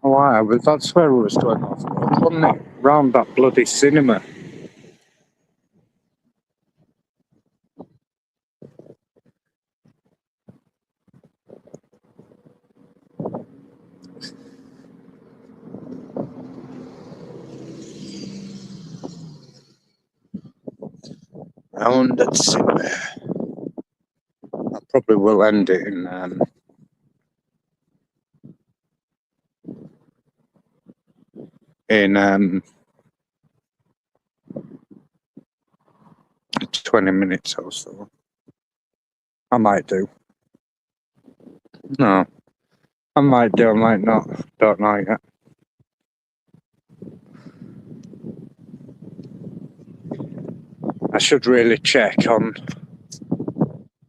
Speaker 1: Oh, I but that's where we was going off, wasn't it? Round that bloody cinema. Round that cinema. I probably will end it in 20 minutes or so. I might do. No, I might do. I might not. Don't know yet. I should really check on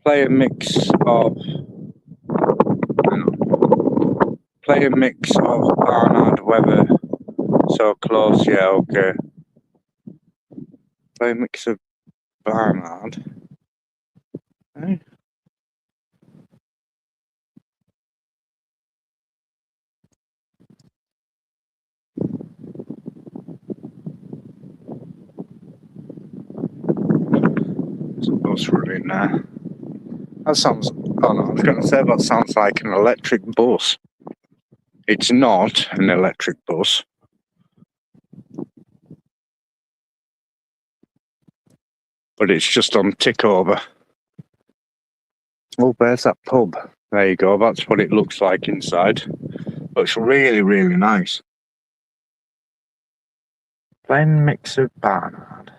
Speaker 1: play a mix of Barnard Weather. So close, yeah, okay. Play a mix of Barnard. Eh? There's a bus running there. That sounds. Oh no, I was going to say that sounds like an electric bus. It's not an electric bus. But it's just on tick over. Oh, there's that pub. There you go. That's what it looks like inside. Looks really, really nice. Plain mix of Barnard.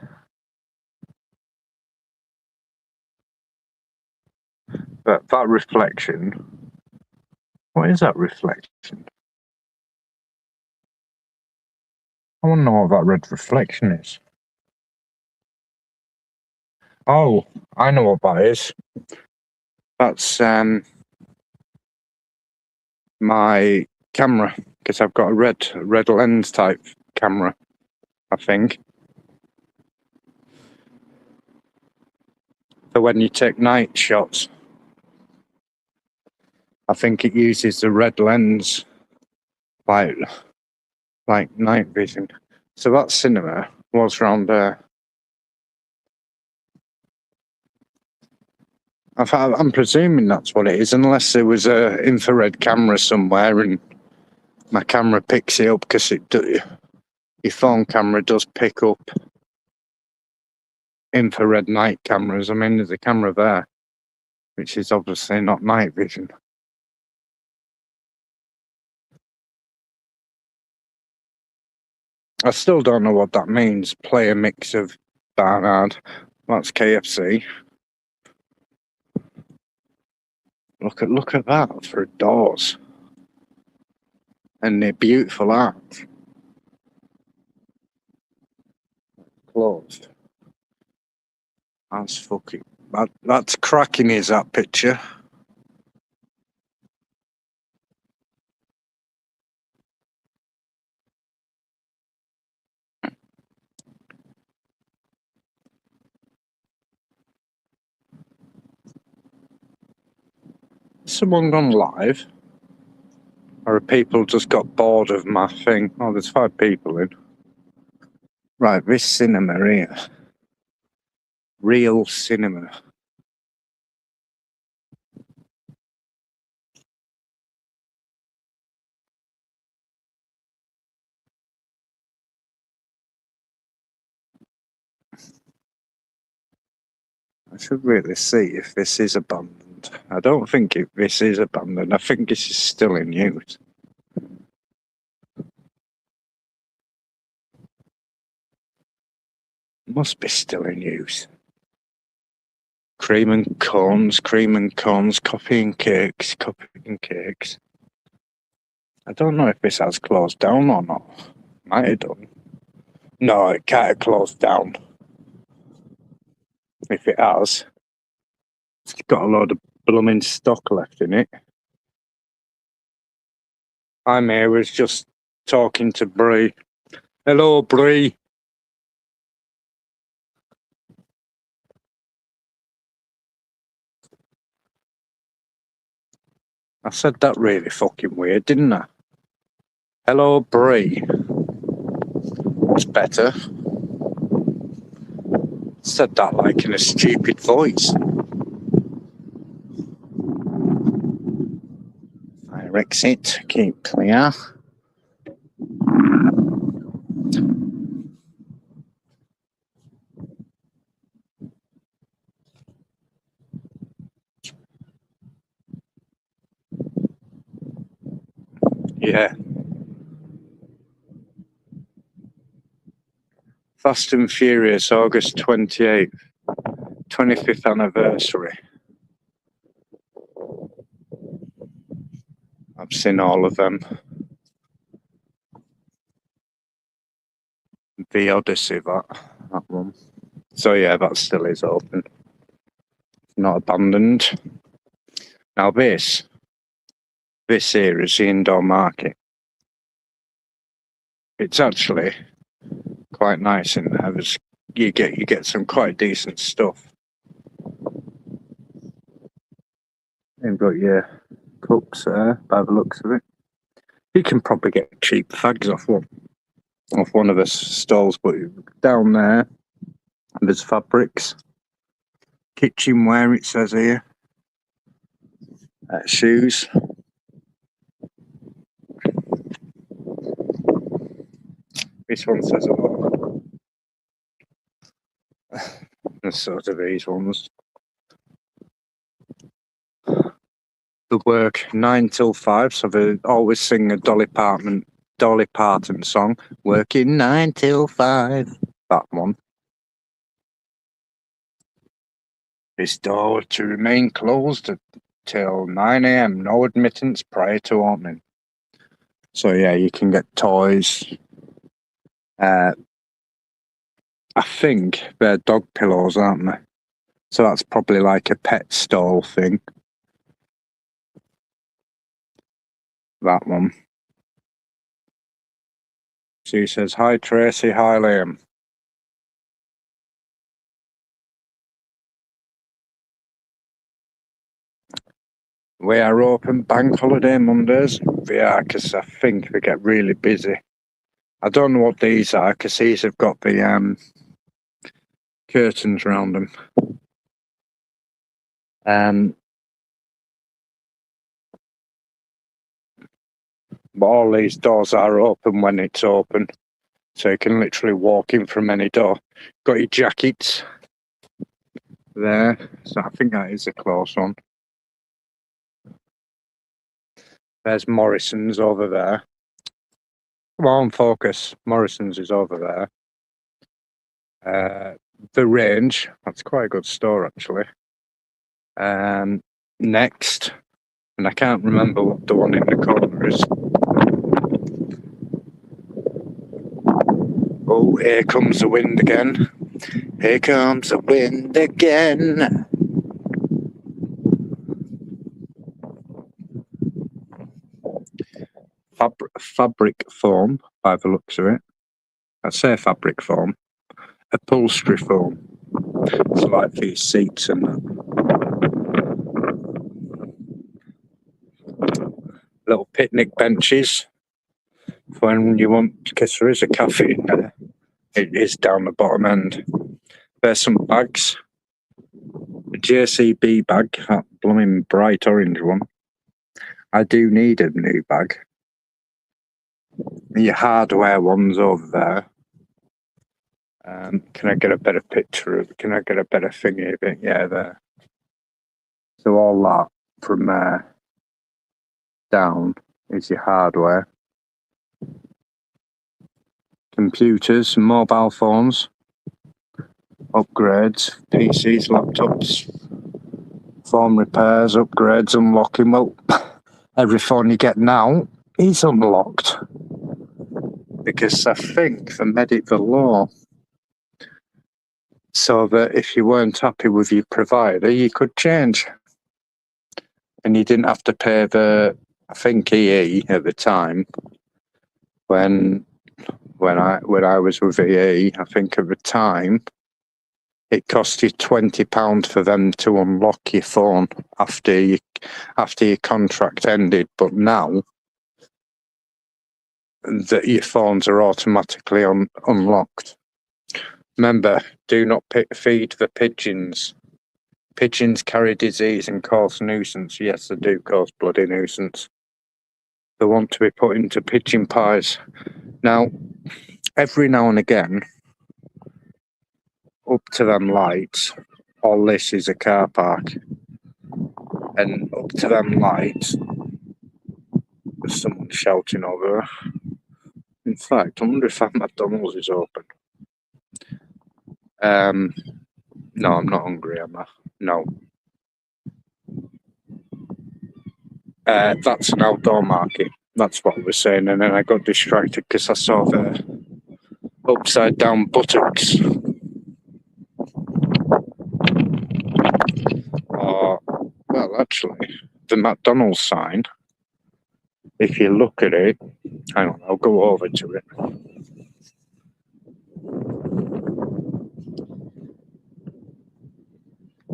Speaker 1: That reflection. What is that reflection? I want to know what that red reflection is. Oh, I know what that is. That's my camera, because I've got a red lens type camera, I think. For when you take night shots, I think it uses the red lens, like night vision. So that cinema was round there. I'm presuming that's what it is, unless there was a infrared camera somewhere and my camera picks it up, because your phone camera does pick up infrared night cameras. I mean, there's a camera there, which is obviously not night vision. I still don't know what that means. Play a mix of Barnard. That's KFC. Look at that for doors. And they're beautiful art. Closed. That's fucking. That's cracking, is that picture? Someone gone live? Or have people just got bored of my thing? Oh, there's 5 people in. Right, this cinema here. Real cinema. I should really see if this is abandoned. abandoned. I don't think this is abandoned. I think this is still in use. Must be still in use. Cream and cones, coffee and cakes. I don't know if this has closed down or not. Might have done. No, it can't have closed down. If it has, it's got a load of blooming stock left in it. I'm here, was just talking to Bree. Hello, Bree. I said that really fucking weird, didn't I? Hello, Bree. It's better. Said that like in a stupid voice. Fire exit, keep clear. Yeah. Fast and Furious, August 28th, 25th anniversary. I've seen all of them. The Odyssey, that one. So yeah, that still is open. Not abandoned. Now this here is the indoor market. It's actually quite nice in there. You get some quite decent stuff. You've got your cups there, by the looks of it. You can probably get cheap fags off one of the stalls, but down there there's fabrics, kitchenware. It says here, shoes. This one says a lot. And sort of these ones. The work 9 till 5, so they always sing a Dolly Parton song. Working 9 till 5. That one. This door to remain closed till 9 a.m. No admittance prior to opening. So yeah, you can get toys. I think they're dog pillows, aren't they? So that's probably like a pet stall thing. That one. She says, "Hi Tracy, hi Liam." We are open bank holiday Mondays. We are, because I think they get really busy. I don't know what these are, because these have got the curtains around them. But all these doors are open when it's open, so you can literally walk in from any door. Got your jackets there, so I think that is a close one. There's Morrison's over there. Come on, focus. Morrison's is over there. The Range, that's quite a good store actually. Next, and I can't remember what the one in the corner is. Oh, here comes the wind again. Here comes the wind again. Fabric foam, by the looks of it. I say fabric foam. Upholstery foam. It's like for your seats and that. Little picnic benches for when you want, because there is a cafe in there. It is down the bottom end. There's some bags. A JCB bag, that blooming bright orange one. I do need a new bag. Your hardware one's over there. Can I get a better picture of it? Can I get a better thingy of it? Yeah, there. So all that from down is your hardware. Computers, mobile phones, upgrades, PCs, laptops, phone repairs, upgrades, unlocking. Well, every phone you get now is unlocked. Because I think they made it the law so that if you weren't happy with your provider, you could change. And you didn't have to pay I think EE at the time, when I was with EE, I think at the time, it cost you £20 for them to unlock your phone after your contract ended. But now, that your phones are automatically unlocked. Remember, do not feed the pigeons. Pigeons carry disease and cause nuisance. Yes, they do cause bloody nuisance. They want to be put into pigeon pies. Now, every now and again, up to them lights, all this is a car park. And up to them lights, there's someone shouting over there. In fact, I wonder if that McDonald's is open. No, I'm not hungry, am I? No. That's an outdoor market. That's what I was saying, and then I got distracted because I saw the upside down buttocks. Well, actually, the McDonald's sign, if you look at it, hang on, I'll go over to it.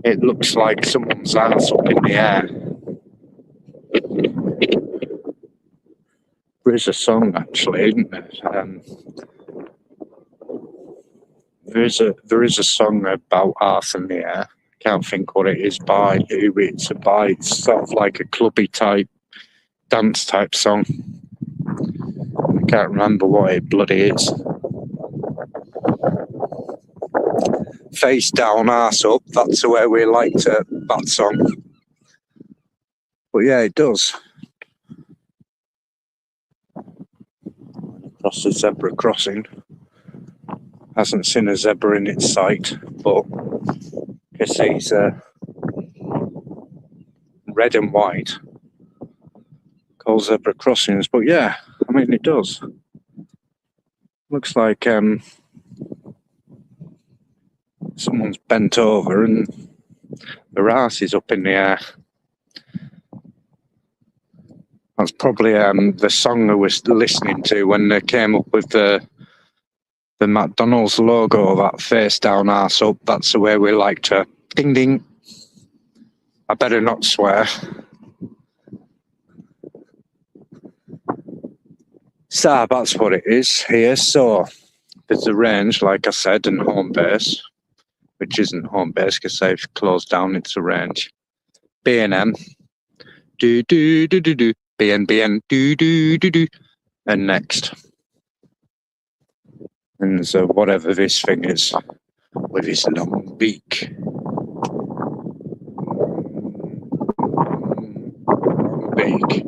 Speaker 1: It looks like someone's ass up in the air. There is a song, actually, isn't there? There is a song about Arse in the Air. Can't think what it is by, who it's by. It's sort of like a clubby type, dance type song. I can't remember what it bloody is. Face down, arse up, that's the way we like that song. But yeah, it does. Across the zebra crossing. Hasn't seen a zebra in its sight, but because he's red and white, called zebra crossings. But yeah, I mean, it does. Looks like someone's bent over and their arse is up in the air. That's probably the song I was listening to when they came up with the McDonald's logo, that face down, arse up. That's the way we like to. Ding ding. I better not swear. So that's what it is here. So there's a range, like I said, and home base, which isn't home base because they've closed down. It's a range. B&M, do do do do do. BNBN, do do do do. And next. And so whatever this thing is, with his long beak. Long beak.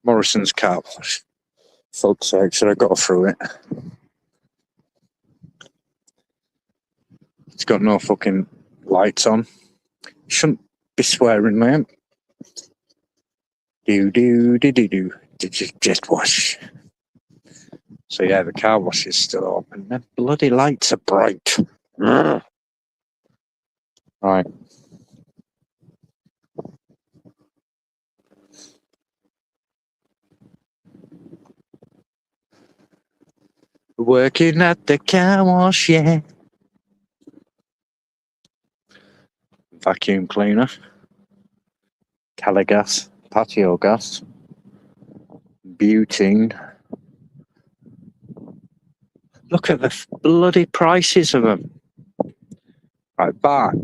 Speaker 1: Morrison's car wash. Fuck's sake, should I go through it? It's got no fucking lights on. You shouldn't be swearing, man. Do do do do do. Did you just wash? So yeah, the car wash is still open. The bloody lights are bright. Right. Working at the car wash, yeah. Vacuum cleaner. Caligas. Patio gas. Butane. Look at the bloody prices of them. Right, that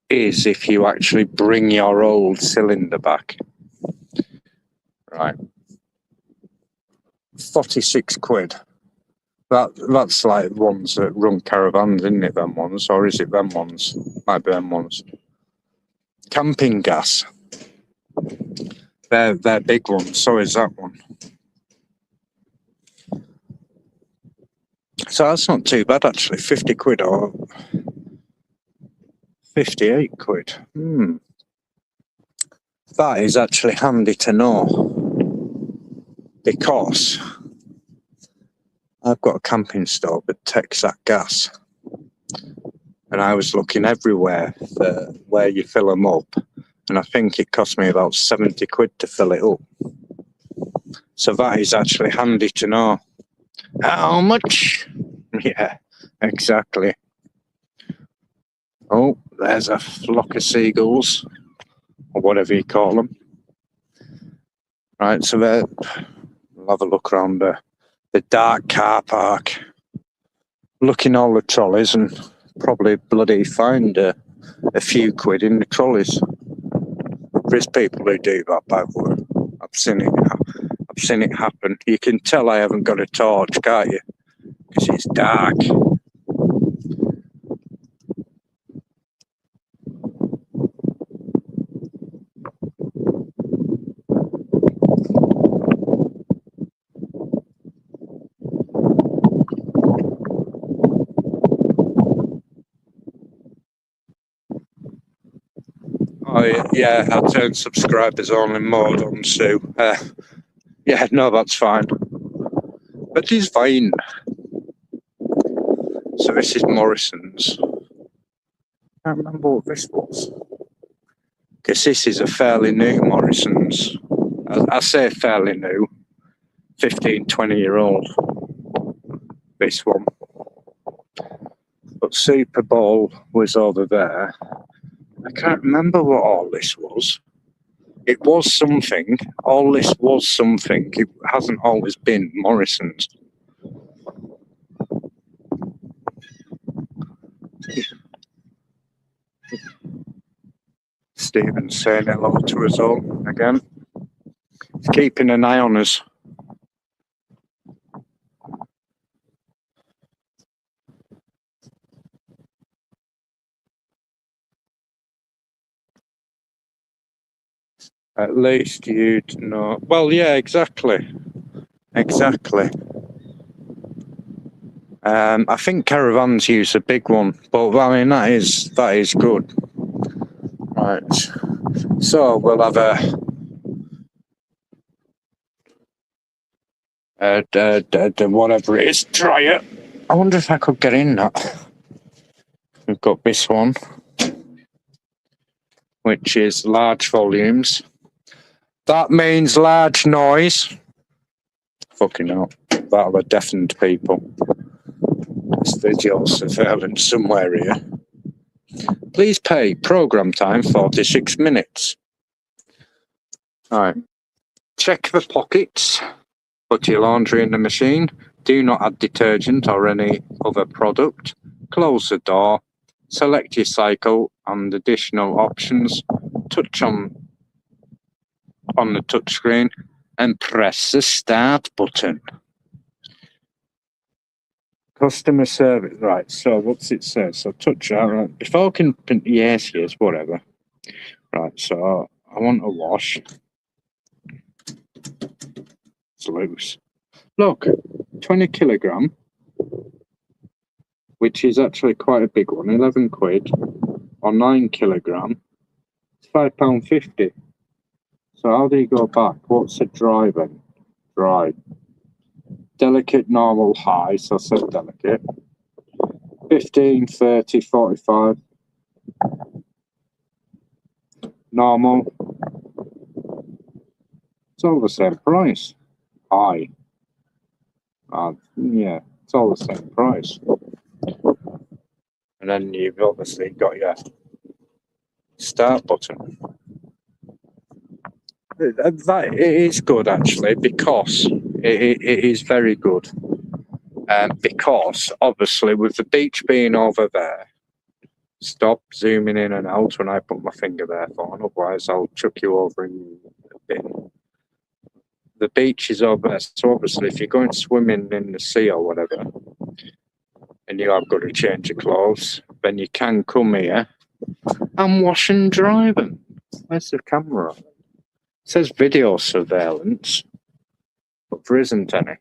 Speaker 1: is if you actually bring your old cylinder back. Right. 46 quid That's like ones that run caravans, isn't it? Them ones, or is it them ones? Might be them ones. Camping gas. They're big ones. So is that one. So that's not too bad actually. 50 quid or 58 quid. That is actually handy to know, because I've got a camping stove that takes that gas, and I was looking everywhere for where you fill them up, and I think it cost me about 70 quid to fill it up. So that is actually handy to know. How much? Yeah, exactly. Oh, there's a flock of seagulls, or whatever you call them. Right, so we'll have a look around the dark car park, looking all the trolleys, and probably bloody find a few quid in the trolleys. There's people who do that, by the way. I've seen it happen. You can tell I haven't got a torch, can't you? Because it's dark. Oh yeah, I turned subscribers only mode on, Sue. Yeah, no, that's fine. But it's fine. So this is Morrison's. I can't remember what this was. Because this is a fairly new Morrison's. I say fairly new. 15, 20-year-old. This one. But Super Bowl was over there. I can't remember what all this was. It was something. All this was something. It hasn't always been Morrison's. Stephen's saying hello to us all again. He's keeping an eye on us. At least you'd know. Well, yeah, exactly. Exactly. I think caravans use a big one, but I mean that is good. Right. So we'll have a whatever it is. Try it. I wonder if I could get in that. We've got this one, which is large volumes. That means large noise. Fucking hell. That'll have deafened people. This visual surveillance somewhere here. Please pay. Program time 46 minutes. Alright. Check the pockets. Put your laundry in the machine. Do not add detergent or any other product. Close the door. Select your cycle and additional options. Touch on the touchscreen and press the start button. Customer service. Right, so what's it say? So touch that. Right. Before I can, yes, whatever. Right, so I want a wash. It's loose. Look, 20 kilogram, which is actually quite a big one, 11 quid, or 9 kilogram, it's £5.50. So how do you go back? What's the dry then? Dry. Delicate, normal, high, so I said delicate. 15, 30, 45. Normal. It's all the same price. High. Yeah, it's all the same price. And then you've obviously got your start button. That it is good actually, because it is very good. Because obviously with the beach being over there, stop zooming in and out when I put my finger there, Fawn, otherwise I'll chuck you over in the bin. the beach is over there. So obviously, if you're going swimming in the sea or whatever, and you have got to change your clothes, then you can come here and wash and dry them. Where's the camera? It says video surveillance, but there isn't any.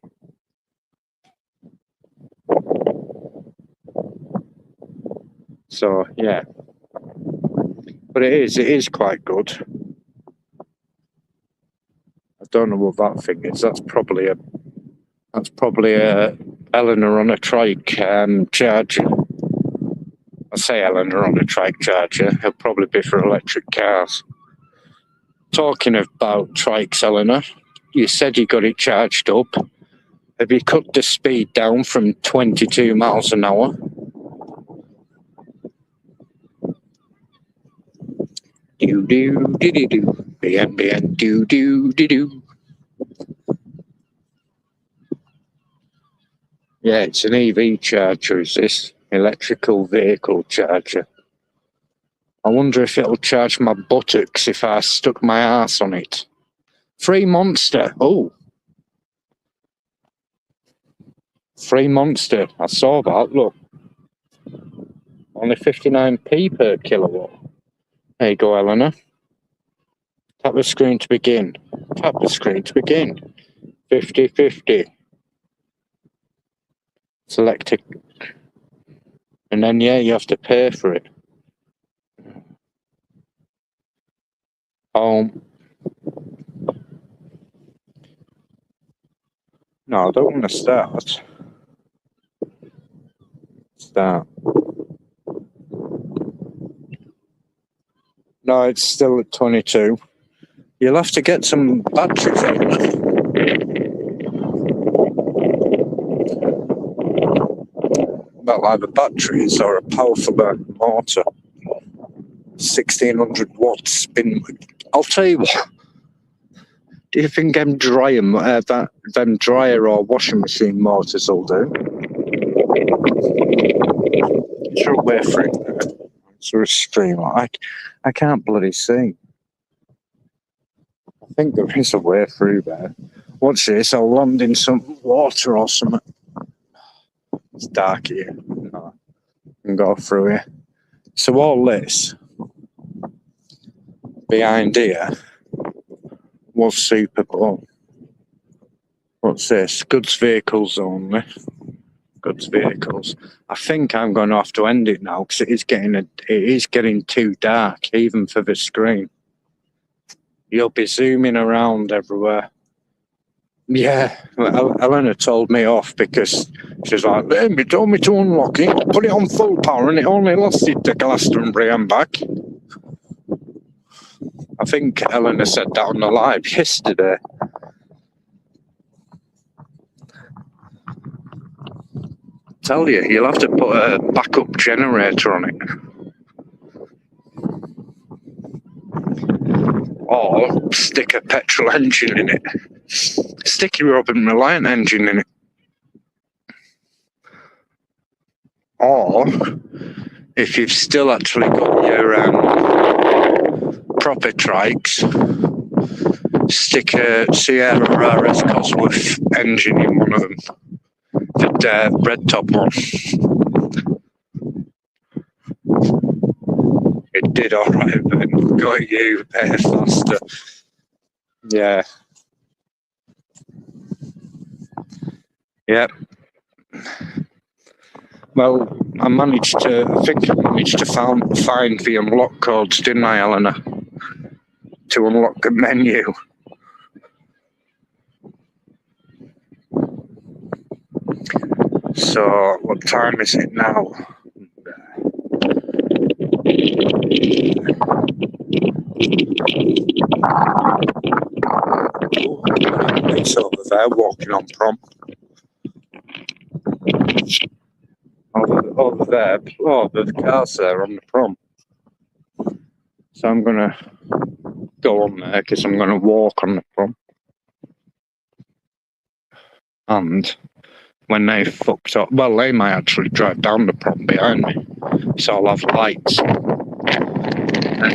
Speaker 1: So yeah, but it is quite good. I don't know what that thing is. That's probably a Eleanor on a trike charger. I say Eleanor on a trike charger. It'll probably be for electric cars. Talking about trikes, Eleanor, you said you got it charged up. Have you cut the speed down from 22 miles an hour? Do do do do do. BN do do do do. Yeah, it's an EV charger, is this? Electrical vehicle charger. I wonder if it'll charge my buttocks if I stuck my ass on it. Free Monster. Oh. Free Monster. I saw that, look. Only 59p per kilowatt. There you go, Eleanor. Tap the screen to begin. Tap the screen to begin. 50-50. Select it. And then, yeah, you have to pay for it. No, I don't want to start. Start. No, it's still at 22. You'll have to get some batteries out. Well, either batteries or a powerful motor. 1600 watts spin. I'll tell you what. Do you think them dryer or washing machine motors will do? Is there a way through there? Is there a stream? I can't bloody see. I think there is a way through there. Watch this, I'll land in some water or something. It's dark here. No, I can go through here. So all this behind here was Super Bowl. What's this? Goods vehicles only. Goods vehicles. I think I'm going to have to end it now because it is getting too dark even for the screen. You'll be zooming around everywhere. Yeah, well, Eleanor told me off because she's like, "You told me to unlock it, put it on full power, and it only lasted to Glastonbury and back." I think Eleanor said that on the live yesterday. Tell you, you'll have to put a backup generator on it. Or stick a petrol engine in it. Stick your Robin Reliant engine in it. Or, if you've still actually got your proper trikes, stick a Sierra RS Cosworth engine in one of them. The red top one. It did alright, but got you better faster. Yeah. Yep. Well, I think I managed to find the unlock codes, didn't I, Eleanor? To unlock the menu. So, what time is it now? It's over there, walking on prom. Over there. Oh, the car's there on the prom. So I'm going to go on there because I'm going to walk on the prom. And when they fucked up, well, they might actually drive down the prom behind me. So I'll have lights.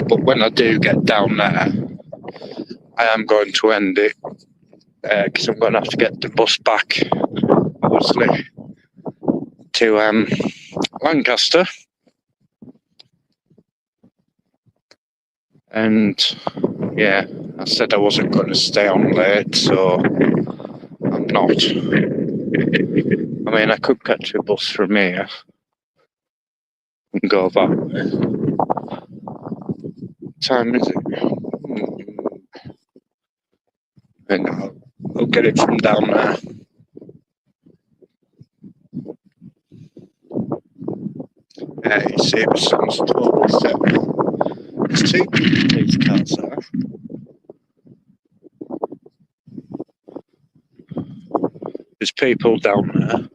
Speaker 1: But when I do get down there, I am going to end it because I'm going to have to get the bus back, obviously, to Lancaster. And yeah, I said I wasn't going to stay on late, so I'm not. I mean, I could catch a bus from here and go that way. What time is it? And I'll get it from down there. Yeah, you see, it sounds totally set. There's two police cars there. There's people down there.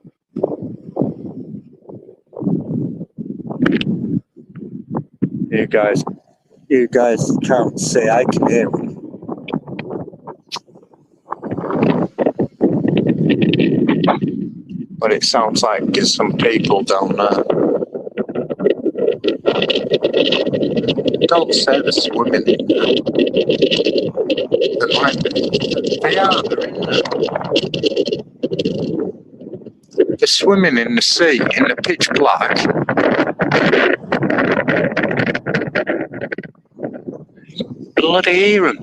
Speaker 1: You guys can't see, I can hear them. But it sounds like there's some people down there. Don't say they're swimming in there. They're in there. They're swimming in the sea, in the pitch black. Bloody hear 'em.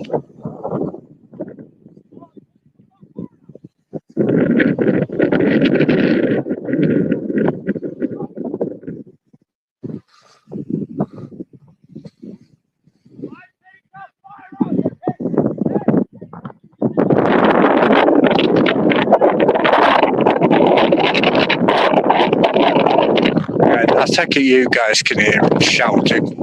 Speaker 1: I take it you guys can hear them shouting.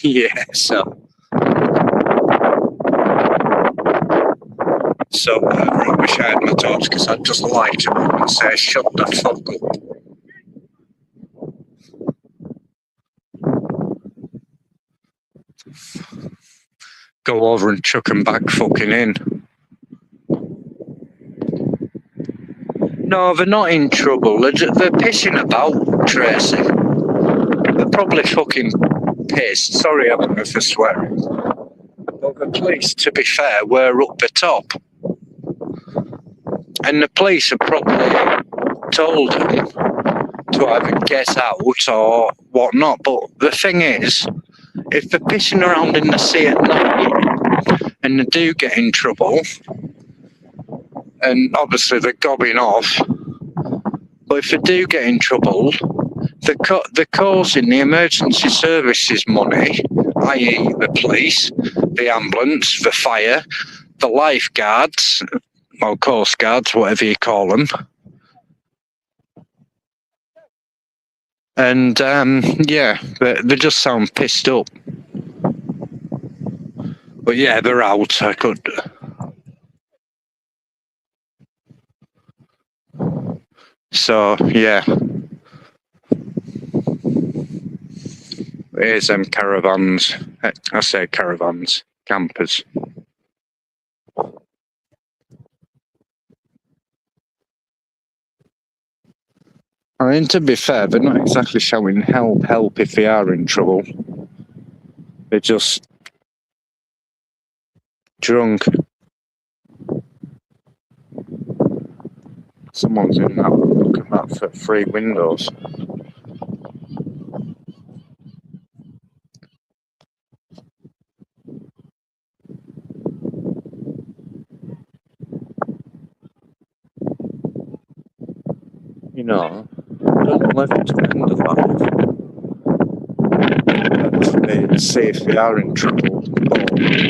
Speaker 1: Yeah, so I wish I had my torch because I'd just light him up and say, shut the fuck up. Go over and chuck him back fucking in. No, they're not in trouble. They're pissing about, Tracy. They're probably fucking pissed. Sorry, I'm for swearing. But the police, to be fair, were up the top. And the police have probably told them to either get out or whatnot. But the thing is, if they're pissing around in the sea at night and they do get in trouble, and obviously they're gobbing off, but if they do get in trouble, they're causing the emergency services money, i.e. the police, the ambulance, the fire, the lifeguards, or coast guards, whatever you call them. And yeah, they just sound pissed up. But yeah, they're out. I could. So yeah, here's them caravans. I say caravans, campers. I mean, to be fair, they're not exactly shouting help if they are in trouble. They're just drunk. Someone's in that one. Look at that for 3 windows. You know, I don't know whether to end of that. They see if they are in trouble, or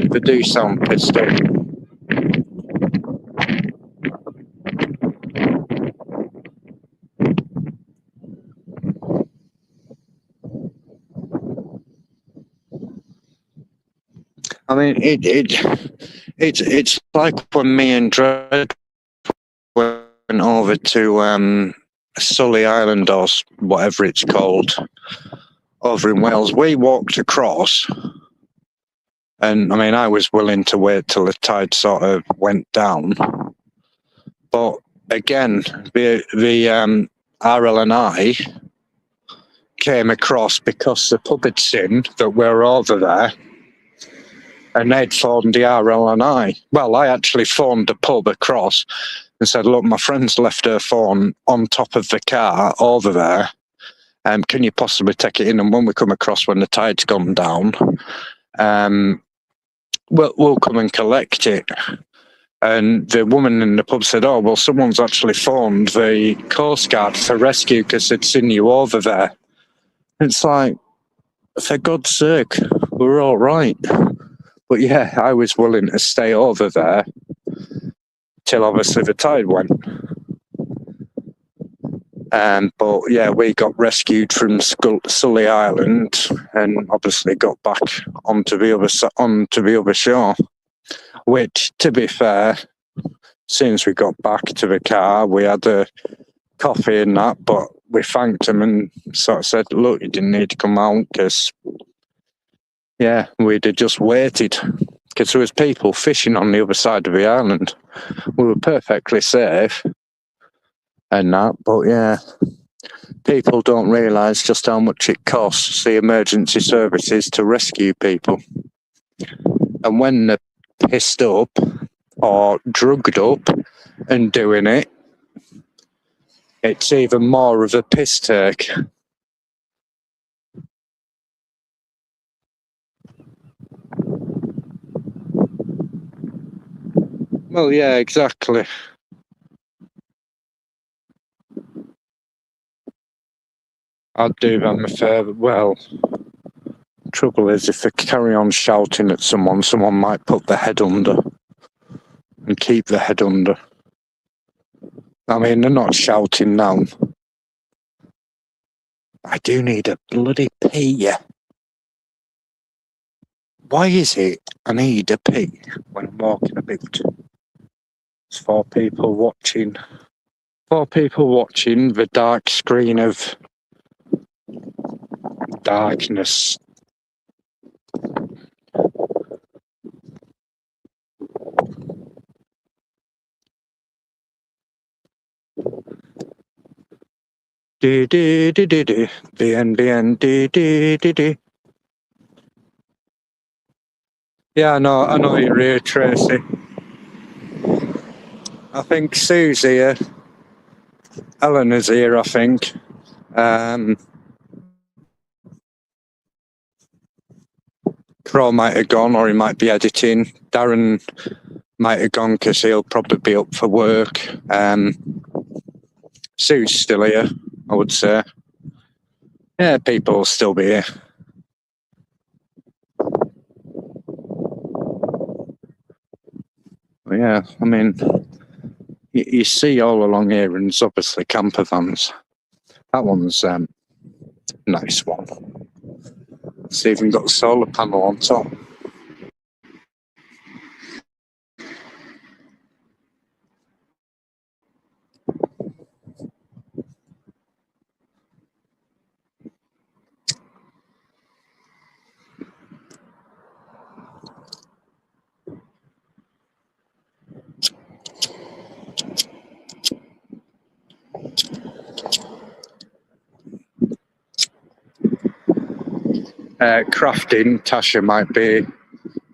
Speaker 1: they do sound pissed off. I mean, it's like when me and Dredd went over to Sully Island or whatever it's called over in Wales. We walked across, and I mean, I was willing to wait till the tide sort of went down. But again, the RL&I came across because the pub had seen that we were over there, and they'd phoned the RL&I. Well, I actually phoned the pub across and said, look, my friend's left her phone on top of the car over there. Can you possibly take it in? And when we come across when the tide's gone down, we'll come and collect it. And the woman in the pub said, oh, well, someone's actually phoned the Coast Guard for rescue because they'd seen you over there. It's like, for God's sake, we're all right. But yeah, I was willing to stay over there till obviously the tide went. But yeah, we got rescued from Sully Island and obviously got back onto the other shore. Which, to be fair, since we got back to the car, we had a coffee and that, but we thanked them and sort of said, look, you didn't need to come out because, yeah, we'd have just waited because there was people fishing on the other side of the island. We were perfectly safe and that, but yeah, people don't realise just how much it costs the emergency services to rescue people. And when they're pissed up or drugged up and doing it, it's even more of a piss take. Well, yeah, exactly. I'd do them a favour. Well, trouble is, if they carry on shouting at someone, someone might put their head under and keep their head under. I mean, they're not shouting now. I do need a bloody pee. Why is it I need a pee when I'm walking about? It's 4 people watching. 4 people watching the dark screen of darkness. Do do do do do. BN do do do do. Yeah, I know you're here, Tracy. I think Sue's here. Eleanor's here, I think. Crow might have gone, or he might be editing. Darren might have gone because he'll probably be up for work. Sue's still here, I would say. Yeah, people will still be here. But yeah, I mean, you see all along here, and it's obviously camper vans. That one's nice one. It's even got a solar panel on top. Crafting, Tasha might be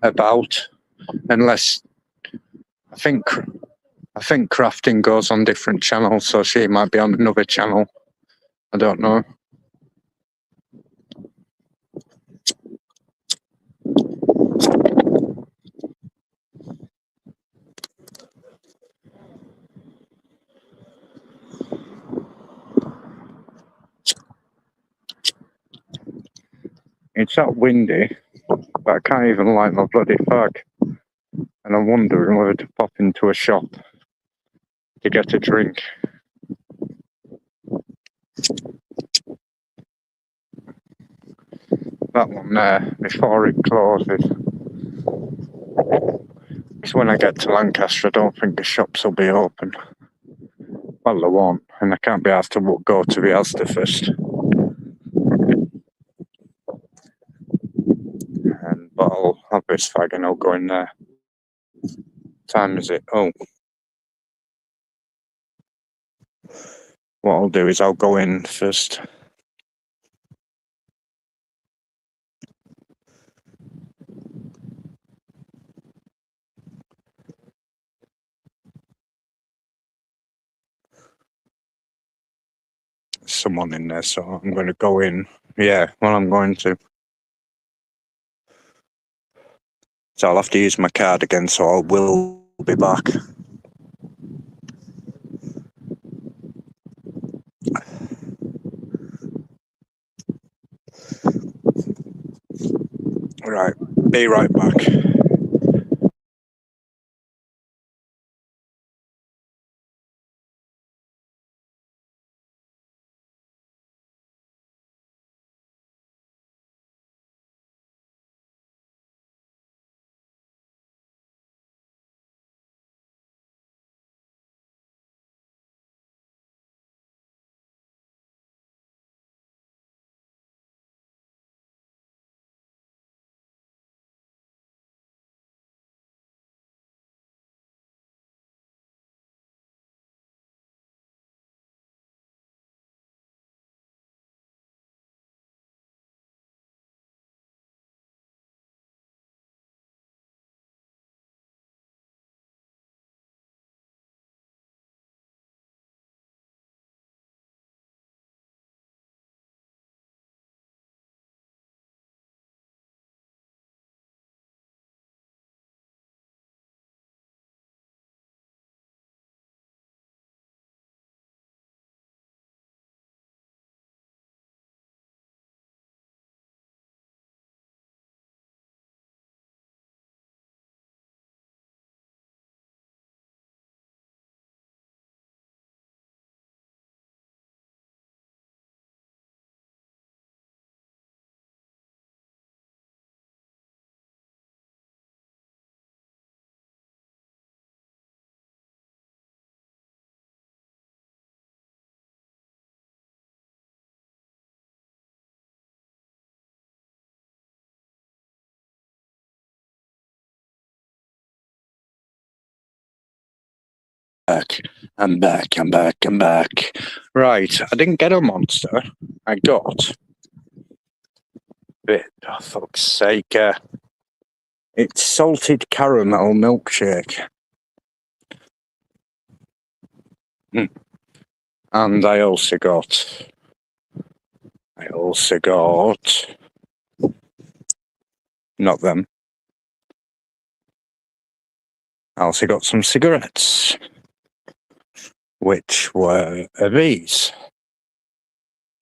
Speaker 1: about, unless I think crafting goes on different channels, so she might be on another channel. I don't know. It's that windy, but I can't even light my bloody fag. And I'm wondering whether to pop into a shop to get a drink. That one there, before it closes. Because when I get to Lancaster, I don't think the shops will be open. Well, they won't. and I can't be asked to go to the Asda first. But I'll have this fag and I'll go in there. Time is it? Oh. What I'll do is I'll go in first. Someone in there, so I'm going to go in. Yeah, well, I'm going to. So I'll have to use my card again, so I will be back. Right, be right back. I'm back. Right, I didn't get a Monster. I got bit. Oh, fuck's sake! It's salted caramel milkshake, and I also got. Not them. I also got some cigarettes, which were these.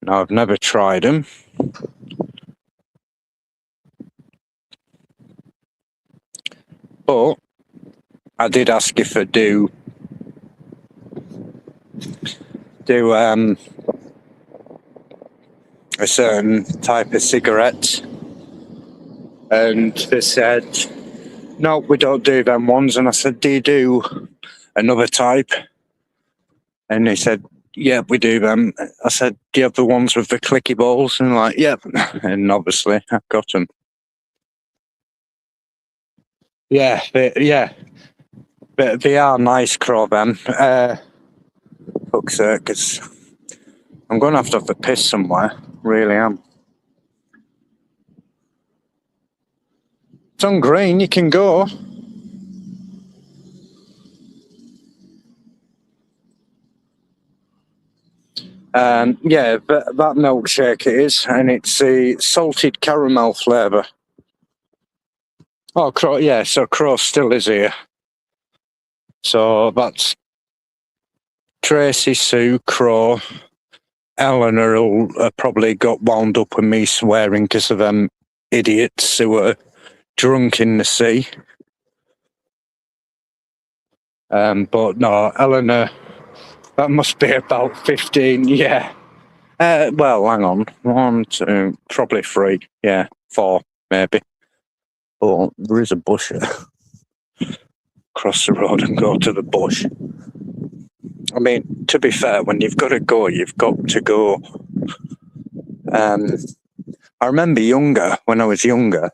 Speaker 1: Now, I've never tried them. But I did ask if I do a certain type of cigarette, and they said, no, we don't do them ones. And I said, do you do another type? And they said, yeah, we do them. I said, do you have the ones with the clicky balls? And like, yep. And obviously I've got them. Yeah, but they are nice, Crow, them. Fuck's sake, 'cause I'm going to have a piss somewhere. Really am. It's on green, you can go. Yeah, but that milkshake it is, and it's a salted caramel flavour. Oh, Crow, yeah, so Crow still is here. So that's Tracy, Sue, Crow. Eleanor will probably got wound up with me swearing because of them idiots who were drunk in the sea. But no, Eleanor, that must be about 15, yeah. Well, hang on. 1, 2, probably 3, yeah, 4, maybe. But there is a bush here. Cross the road and go to the bush. I mean, to be fair, when you've got to go, you've got to go. I remember when I was younger,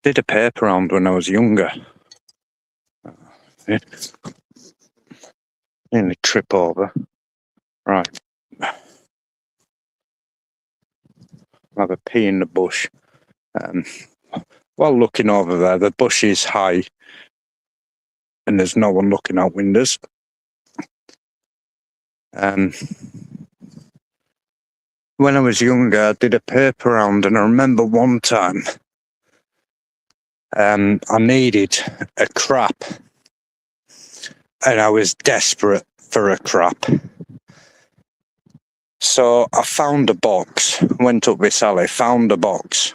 Speaker 1: did a paper round when I was younger. Nearly trip over. Right. Have a pee in the bush. While looking over there, the bush is high and there's no one looking out windows. When I was younger, I did a paper round, and I remember one time I needed a crap and I was desperate for a crap. So I found a box, went up this alley, found a box,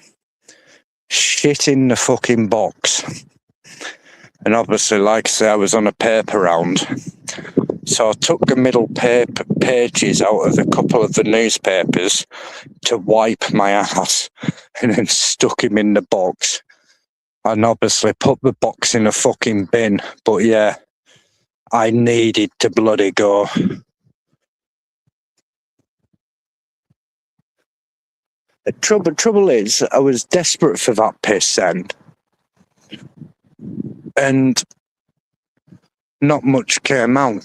Speaker 1: shit in the fucking box. And obviously, like I say, I was on a paper round. So I took the middle pages out of a couple of the newspapers to wipe my ass and then stuck him in the box. And obviously put the box in a fucking bin. But yeah, I needed to bloody go. The trouble is, I was desperate for that piss end. And not much came out.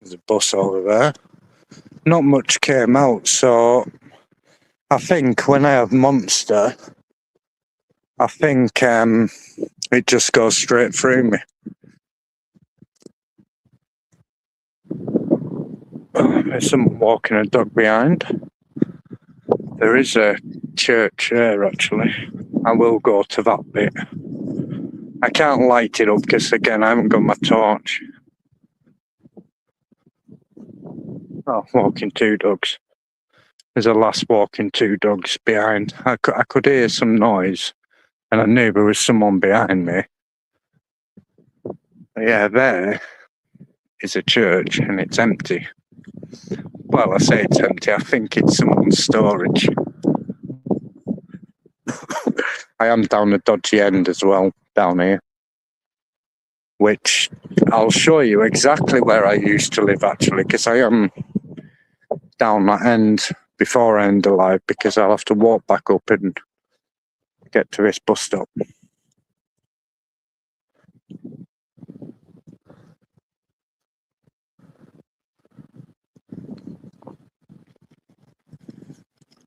Speaker 1: There's a bus over there. Not much came out, so I think when I have Monster, I think it just goes straight through me. There's someone walking a dog behind. There is a church there, actually. I will go to that bit. I can't light it up because, again, I haven't got my torch. Oh, walking two dogs. There's a lass walking two dogs behind. I could hear some noise and I knew there was someone behind me. Yeah, there is a church and it's empty. Well, I say it's empty. I think it's someone's storage. I am down the dodgy end as well, down here. Which I'll show you exactly where I used to live, actually, because I am down that end before I end alive, because I'll have to walk back up and get to this bus stop.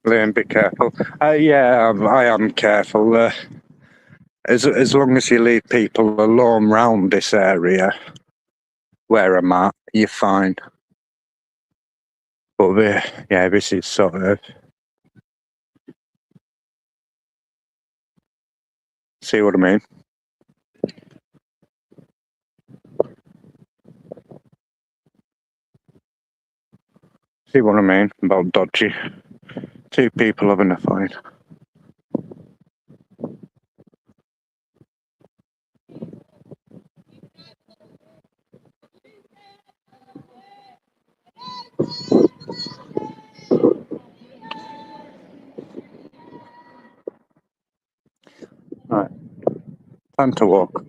Speaker 1: Liam, be careful. Yeah, I am careful. As long as you leave people alone round this area where I'm at, you're fine. But yeah, this is sort of... See what I mean? See what I mean about dodgy? Two people having a fight. Right, time to walk.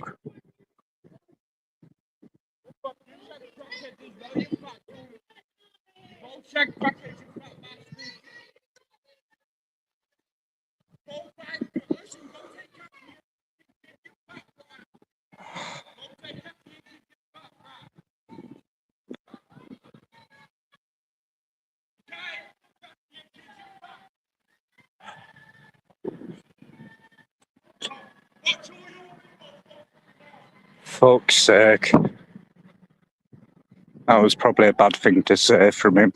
Speaker 1: Fuck's sake. That was probably a bad thing to say from him.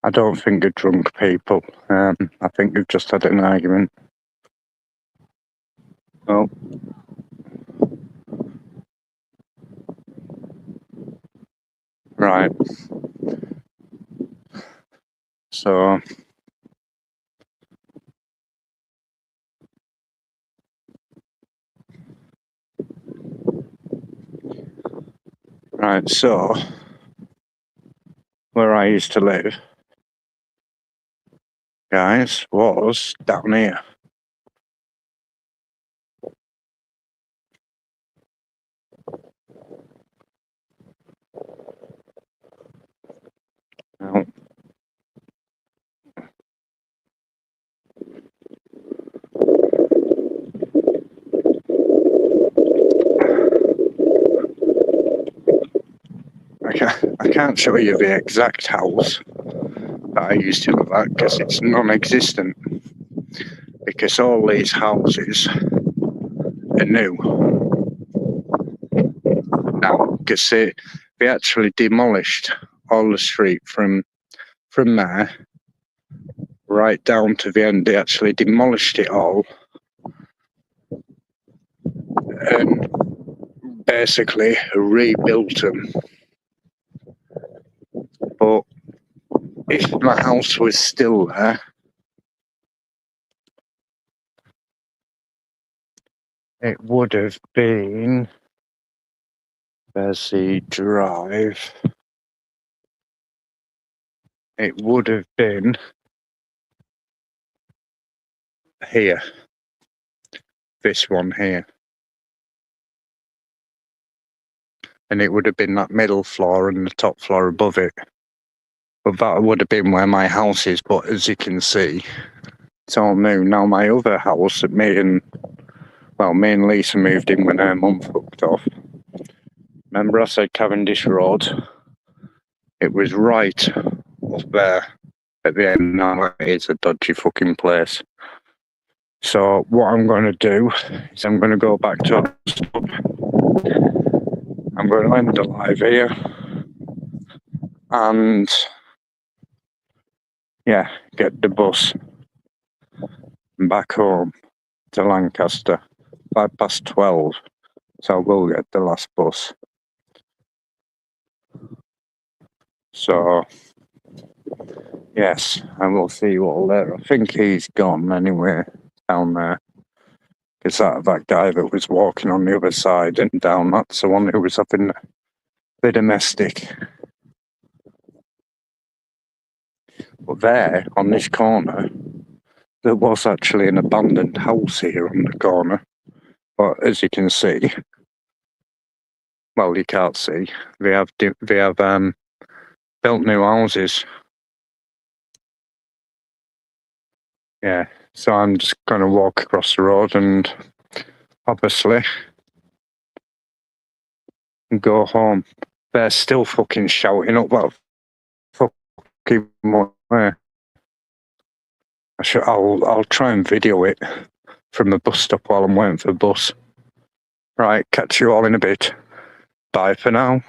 Speaker 1: I don't think they're drunk people. I think they've just had an argument. Oh. Right. So Right, so where I used to live, guys, was down here. Now, I can't show you the exact house that I used to live at because it's non-existent. Because all these houses are new now. Because they actually demolished all the street from there right down to the end. They actually demolished it all and basically rebuilt them. But if my house was still there, it would have been, there's the drive, it would have been here, this one here. And it would have been that middle floor and the top floor above it. But that would have been where my house is, but as you can see, it's all new. Now my other house that me and Lisa moved in when her mum fucked off. Remember I said Cavendish Road? It was right up there at the end. Now it's a dodgy fucking place. So what I'm going to do is I'm going to go back to the stop. I'm going to end the live here. And yeah, get the bus back home to Lancaster. 12:05. So I will get the last bus. So yes, I will see you all there. I think he's gone anyway down there. Because that guy that was walking on the other side and down, that's the one who was up in the domestic. But there, on this corner, there was actually an abandoned house here on the corner. But as you can see, well, you can't see, they have built new houses. Yeah, so I'm just going to walk across the road and obviously go home. They're still fucking shouting up that fucking way. I'll try and video it from the bus stop while I'm waiting for the bus. Right, catch you all in a bit. Bye for now.